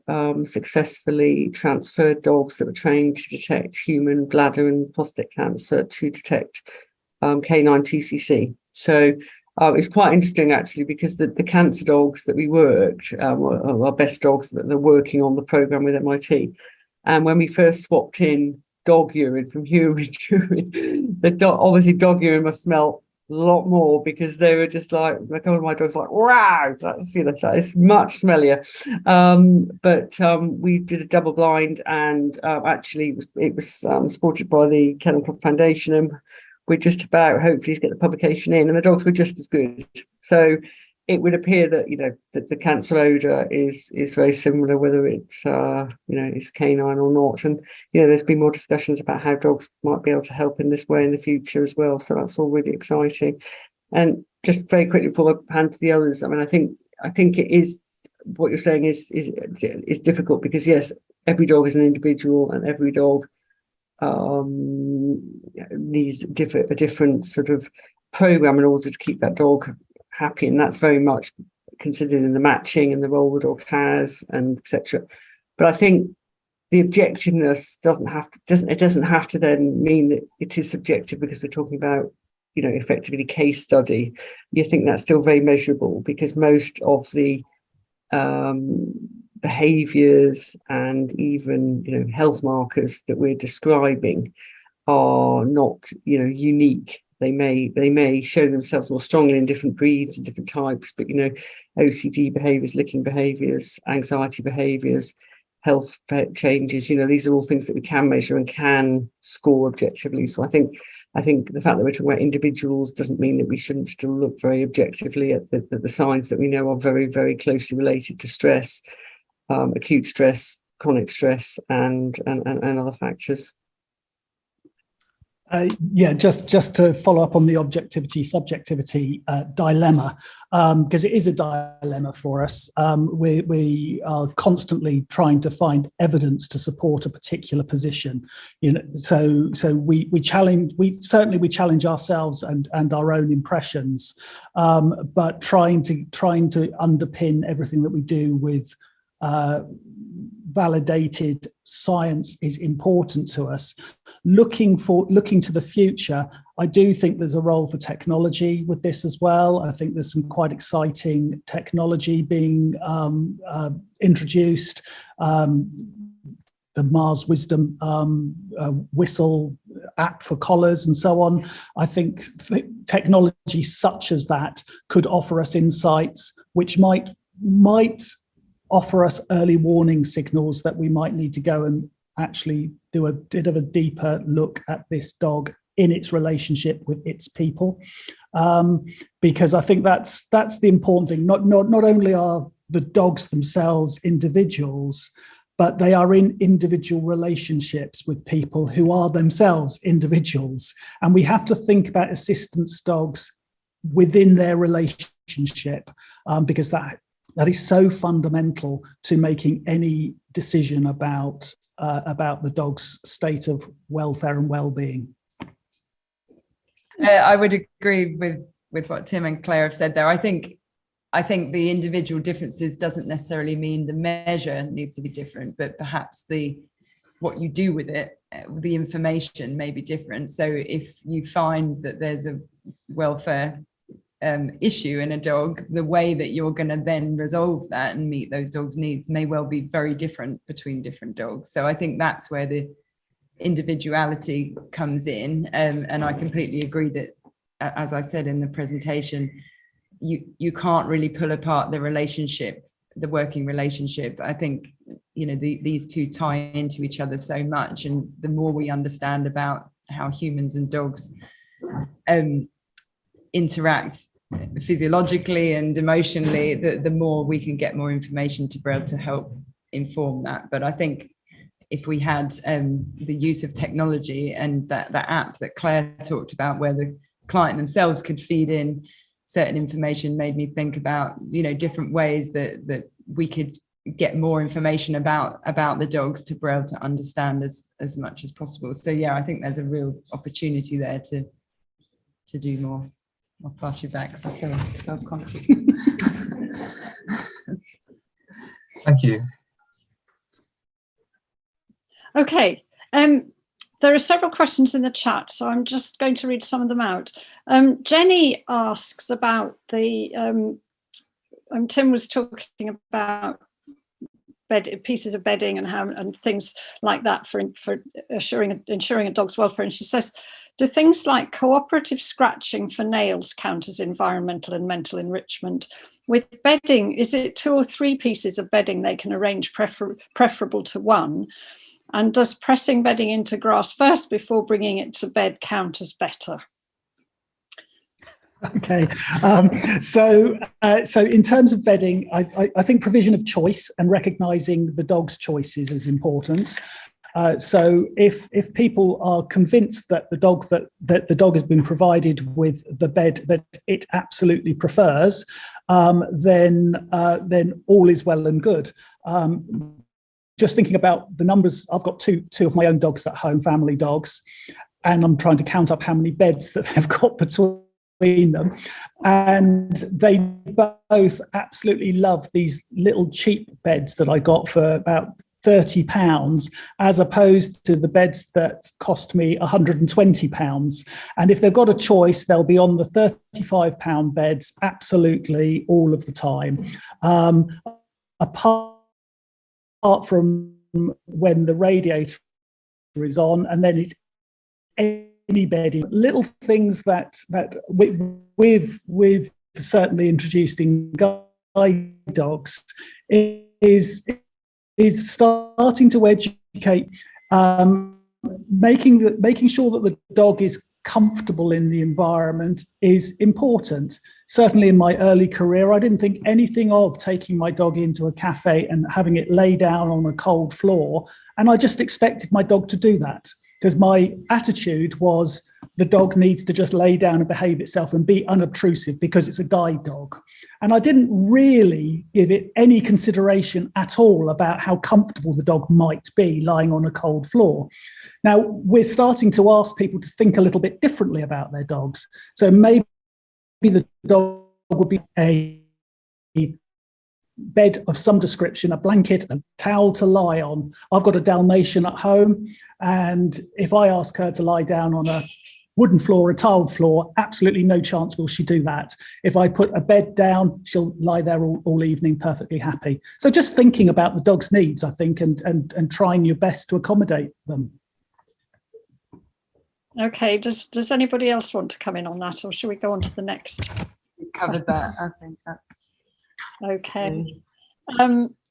successfully transferred dogs that were trained to detect human bladder and prostate cancer to detect canine TCC. So it's quite interesting actually, because the cancer dogs that we worked are our best dogs that are working on the programme with MIT. And when we first swapped in dog urine from human urine, obviously dog urine must smell a lot more, because they were just like one of my dogs like, wow, that's, you know, that is much smellier. But we did a double blind, and actually it was supported by the Kennel Club Foundation, and we're just about hopefully to get the publication in, and the dogs were just as good. So it would appear that, you know, that the cancer odour is very similar, whether it's you know, it's canine or not. And you know, there's been more discussions about how dogs might be able to help in this way in the future as well. So that's all really exciting. And just very quickly before I hand to the others, I mean, I think it is, what you're saying is difficult, because yes, every dog is an individual, and every dog needs a different sort of program in order to keep that dog happy, and that's very much considered in the matching and the role the dog has, and etc. But I think the objectiveness doesn't have to then mean that it is subjective, because we're talking about, you know, effectively case study. You think that's still very measurable, because most of the behaviours and even, you know, health markers that we're describing are not, you know, unique. They may show themselves more strongly in different breeds and different types, but, you know, OCD behaviours, licking behaviours, anxiety behaviours, health changes, you know, these are all things that we can measure and can score objectively. So I think the fact that we're talking about individuals doesn't mean that we shouldn't still look very objectively at the signs that we know are very, very closely related to stress, acute stress, chronic stress, and other factors. Yeah, just to follow up on the objectivity subjectivity dilemma, because it is a dilemma for us. We are constantly trying to find evidence to support a particular position. You know, so we challenge ourselves and our own impressions, but trying to underpin everything that we do with validated science is important to us. Looking to the future, I do think there's a role for technology with this as well. I think there's some quite exciting technology being introduced. The Mars Wisdom whistle app for collars and so on. I think technology such as that could offer us insights which might offer us early warning signals that we might need to go and actually do a bit of a deeper look at this dog in its relationship with its people, because I think that's the important thing. Not only are the dogs themselves individuals, but they are in individual relationships with people who are themselves individuals, and we have to think about assistance dogs within their relationship, because that is so fundamental to making any decision about the dog's state of welfare and well-being. I would agree with what Tim and Claire have said there. I think the individual differences doesn't necessarily mean the measure needs to be different, but perhaps what you do with it, the information may be different. So if you find that there's a welfare issue in a dog, the way that you're going to then resolve that and meet those dogs' needs may well be very different between different dogs. So I think that's where the individuality comes in, and I completely agree that, as I said in the presentation, you can't really pull apart the relationship, the working relationship. I think, you know, these two tie into each other so much, and the more we understand about how humans and dogs interact physiologically and emotionally, the more we can get more information to be able to help inform that. But I think if we had the use of technology and that app that Claire talked about, where the client themselves could feed in certain information, made me think about, you know, different ways that we could get more information about the dogs to be able to understand as much as possible. So yeah, I think there's a real opportunity there to do more. I'll pass you back because I feel self-conscious. Thank you. Okay, there are several questions in the chat, so I'm just going to read some of them out. Jenny asks about the, Tim was talking about pieces of bedding and things like that for ensuring a dog's welfare. And she says, do things like cooperative scratching for nails count as environmental and mental enrichment? With bedding, is it 2 or 3 pieces of bedding they can arrange preferable to one? And does pressing bedding into grass first before bringing it to bed count as better? Okay, so in terms of bedding, I think provision of choice and recognising the dog's choices is important. So if people are convinced that the dog has been provided with the bed that it absolutely prefers, then all is well and good. Just thinking about the numbers, I've got two of my own dogs at home, family dogs, and I'm trying to count up how many beds that they've got between them, and they both absolutely love these little cheap beds that I got for about £30, as opposed to the beds that cost me £120. And if they've got a choice, they'll be on the £35 beds absolutely all of the time. Apart from when the radiator is on, and then it's any bedding. Little things that we've certainly introduced in guide dogs is starting to educate, making sure that the dog is comfortable in the environment is important. Certainly in my early career, I didn't think anything of taking my dog into a cafe and having it lay down on a cold floor. And I just expected my dog to do that, because my attitude was the dog needs to just lay down and behave itself and be unobtrusive because it's a guide dog. And I didn't really give it any consideration at all about how comfortable the dog might be lying on a cold floor. Now, we're starting to ask people to think a little bit differently about their dogs. So maybe the dog would be a bed of some description, a blanket, a towel to lie on. I've got a Dalmatian at home, and if I ask her to lie down on a wooden floor, a tiled floor, absolutely no chance will she do that. If I put a bed down, she'll lie there all evening perfectly happy. So just thinking about the dog's needs, I think, and trying your best to accommodate them. Okay, does anybody else want to come in on that, or should we go on to the next? We covered that, I think that's okay.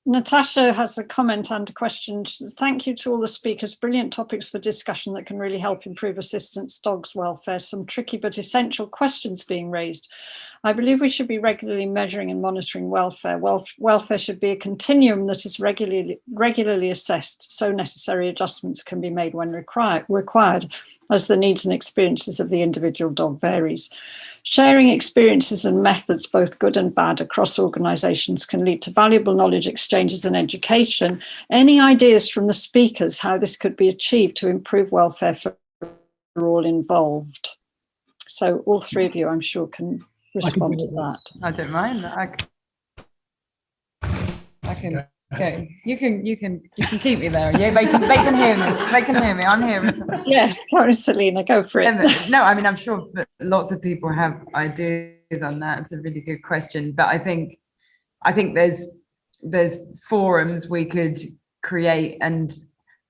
Natasha has a comment and a question. She says, thank you to all the speakers. Brilliant topics for discussion that can really help improve assistance dogs' welfare. Some tricky but essential questions being raised. I believe we should be regularly measuring and monitoring welfare. Welfare should be a continuum that is regularly assessed, so necessary adjustments can be made when required, as the needs and experiences of the individual dog varies. Sharing experiences and methods, both good and bad, across organisations can lead to valuable knowledge exchanges and education. Any ideas from the speakers how this could be achieved to improve welfare for all involved? So all three of you, I'm sure, can respond to that. I don't mind. I can. Okay, you can keep me there. Yeah, they can hear me. They can hear me. I'm here. Yes, Selina, go for it. No, I mean, I'm sure that lots of people have ideas on that. It's a really good question, but I think there's forums we could create, and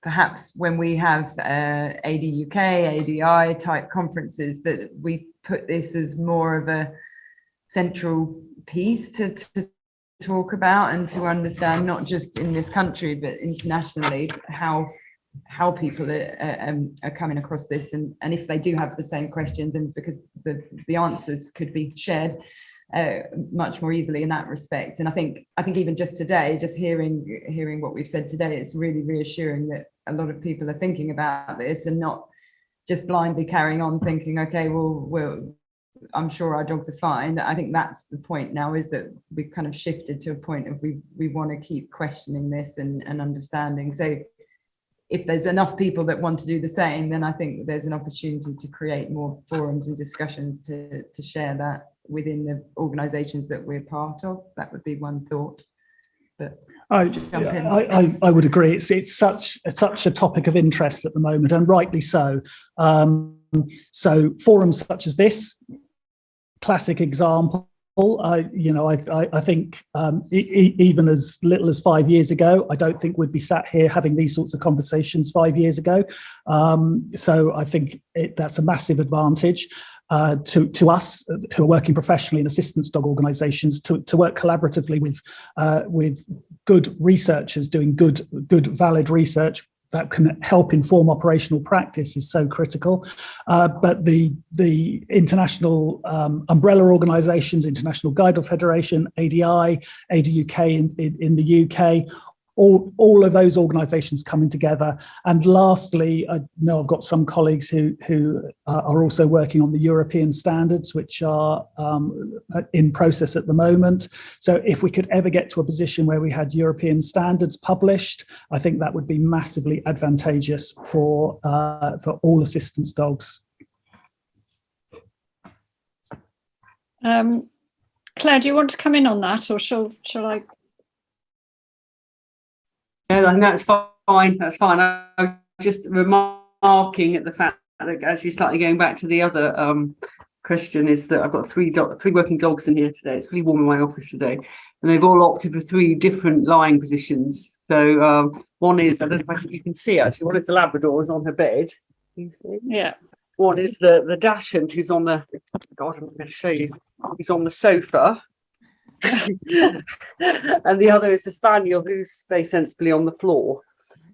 perhaps when we have ADUK, ADI type conferences, that we put this as more of a central piece to talk about and to understand, not just in this country but internationally, how people are coming across this, and if they do have the same questions, and because the answers could be shared much more easily in that respect. And I think even just today, just hearing what we've said today, it's really reassuring that a lot of people are thinking about this and not just blindly carrying on thinking, okay, well I'm sure our dogs are fine. I think that's the point now, is that we've kind of shifted to a point of we want to keep questioning this and understanding. So if there's enough people that want to do the same, then I think there's an opportunity to create more forums and discussions to share that within the organisations that we're part of. That would be one thought. But I would agree. It's such a topic of interest at the moment, and rightly so. So forums such as this, classic example. I think even as little as 5 years ago, I don't think we'd be sat here having these sorts of conversations 5 years ago. So I think that's a massive advantage to us who are working professionally in assistance dog organisations to work collaboratively with good researchers doing good valid research that can help inform operational practice is so critical. But the international umbrella organisations, International Guide Dog Federation, ADI, ADUK in the UK, all of those organisations coming together. And lastly, I know I've got some colleagues who are also working on the European standards, which are in process at the moment. So if we could ever get to a position where we had European standards published, I think that would be massively advantageous for all assistance dogs. Claire, do you want to come in on that, or shall I? No, I think that's fine. That's fine. I was just remarking at the fact that, actually slightly going back to the other question, is that I've got three working dogs in here today. It's really warm in my office today, and they've all opted for 3 different lying positions. So one is, I don't know if you can see actually, one is the Labrador, is on her bed. Can you see? Yeah. One is the Dachshund, who's on the, God, I'm going to show you, he's on the sofa. And the other is the Spaniel, who's very sensibly on the floor.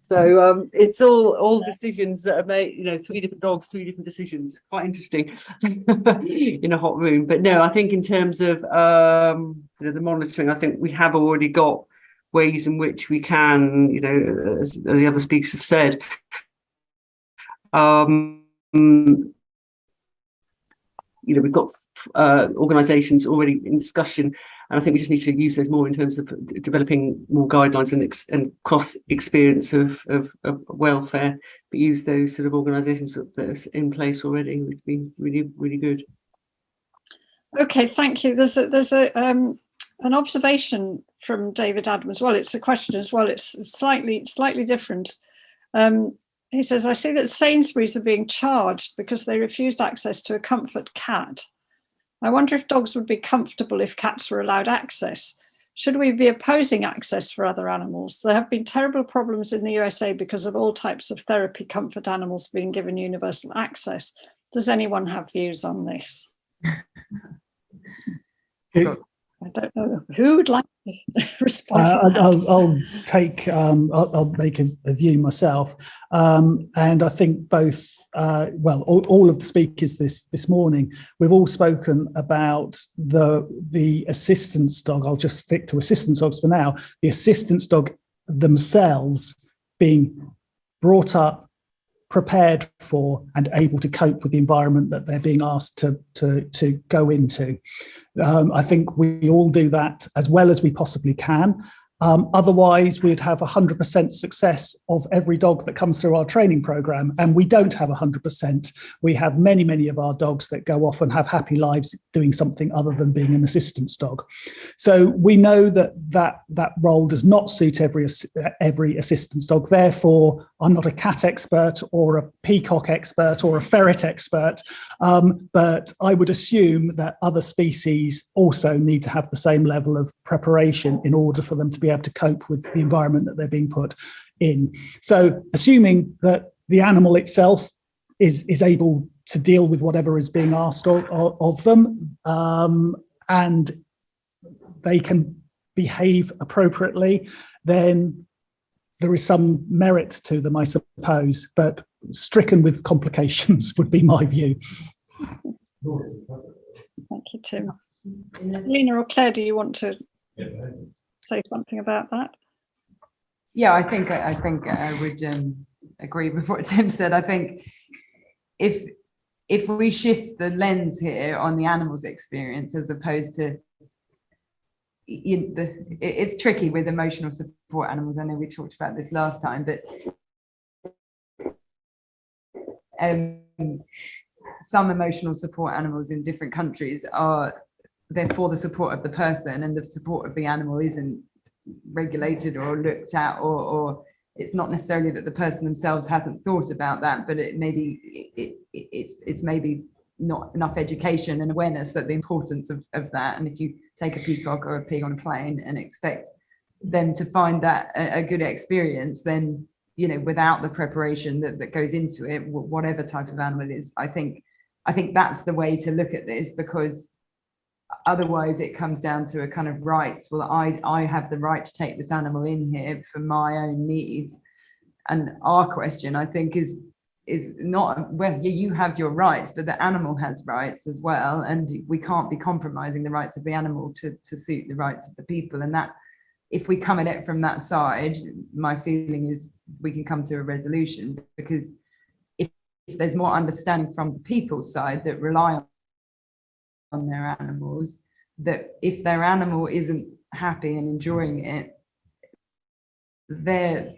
So it's all decisions that are made, 3 different dogs, 3 different decisions. Quite interesting in a hot room. But no, I think in terms of the monitoring, I think we have already got ways in which we can, as the other speakers have said, we've got organisations already in discussion, and I think we just need to use those more in terms of developing more guidelines and cross experience of welfare, but use those sort of organisations that are in place already would be really, really good. Okay, thank you. There's an observation from David Adam as well. It's a question as well. It's slightly different. He says, I see that Sainsbury's are being charged because they refused access to a comfort cat. I wonder if dogs would be comfortable if cats were allowed access. Should we be opposing access for other animals? There have been terrible problems in the USA because of all types of therapy comfort animals being given universal access. Does anyone have views on this? I don't know who would like to respond to that. I'll make a view myself, and I think both. All of the speakers this morning, we've all spoken about the assistance dog. I'll just stick to assistance dogs for now. The assistance dog themselves being brought up, prepared for, and able to cope with the environment that they're being asked to go into. I think we all do that as well as we possibly can. Otherwise, we'd have 100% success of every dog that comes through our training program, and we don't have 100%. We have many of our dogs that go off and have happy lives doing something other than being an assistance dog. So we know that role does not suit every assistance dog. Therefore, I'm not a cat expert or a peacock expert or a ferret expert, but I would assume that other species also need to have the same level of preparation in order for them to be able to cope with the environment that they're being put in. So assuming that the animal itself is able to deal with whatever is being asked of them, and they can behave appropriately, then there is some merit to them, I suppose, but stricken with complications would be my view. Thank you, Tim. Selina or Claire, do you want to say something about that? Yeah, I think I would agree with what Tim said. I think if if we shift the lens here on the animal's experience as opposed to, it's tricky with emotional support animals. I know we talked about this last time, but some emotional support animals in different countries are there for the support of the person, and the support of the animal isn't regulated or looked at, or it's not necessarily that the person themselves hasn't thought about that, but it maybe it's maybe not enough education and awareness that the importance of that. And if you take a peacock or a pig on a plane and expect them to find that a good experience, then, you know, without the preparation that goes into it, whatever type of animal it is, I think that's the way to look at this, because otherwise it comes down to a kind of rights. Well, I have the right to take this animal in here for my own needs. And our question, I think, is not, well, you have your rights, but the animal has rights as well. And we can't be compromising the rights of the animal to suit the rights of the people. And that, if we come at it from that side, my feeling is we can come to a resolution, because if there's more understanding from the people's side that rely on their animals, that if their animal isn't happy and enjoying it, their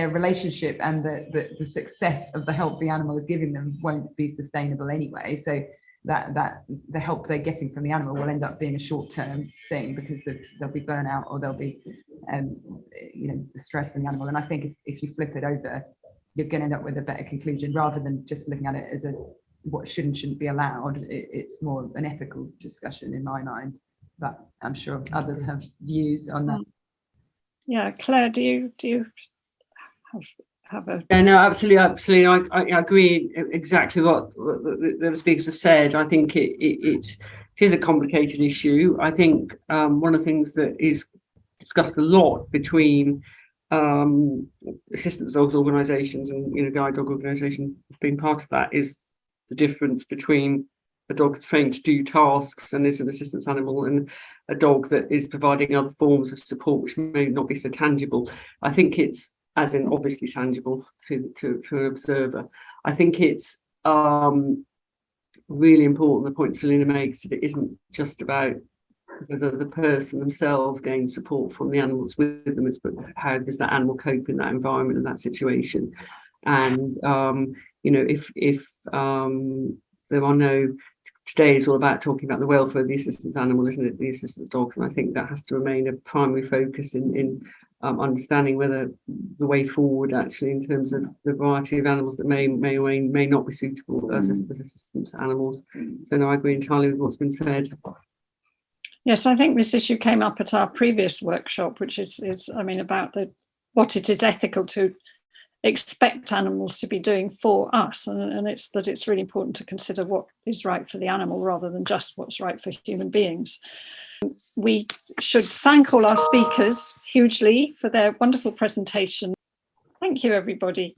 relationship and the success of the help the animal is giving them won't be sustainable anyway. So that the help they're getting from the animal will end up being a short-term thing, because they'll be burnout, or they'll be you know, the stress in the animal. And I think if you flip it over, you're going to end up with a better conclusion, rather than just looking at it as a what should and shouldn't be allowed. It's more an ethical discussion in my mind, but I'm sure others have views on that. Yeah, Claire, do you have a? Yeah, no, absolutely. I agree exactly what the speakers have said. I think it is a complicated issue. I think one of the things that is discussed a lot between assistance dogs organisations and, you know, guide dog organisations being part of that is the difference between a dog that's trained to do tasks and is an assistance animal, and a dog that is providing other forms of support which may not be so tangible. I think it's, as in obviously tangible to an observer. I think it's really important, the point Selina makes, that it isn't just about whether the person themselves gains support from the animals with them, it's but how does that animal cope in that environment and that situation. And you know, if there are no, today is all about talking about the welfare of the assistance animal, isn't it, the assistance dogs, and I think that has to remain a primary focus in understanding whether the way forward, actually, in terms of the variety of animals that may or may not be suitable as assistance animals. So no, I agree entirely with what's been said. Yes, I think this issue came up at our previous workshop, which is I mean, about what it is ethical to expect animals to be doing for us, and it's really important to consider what is right for the animal rather than just what's right for human beings. We should thank all our speakers hugely for their wonderful presentation. Thank you, everybody.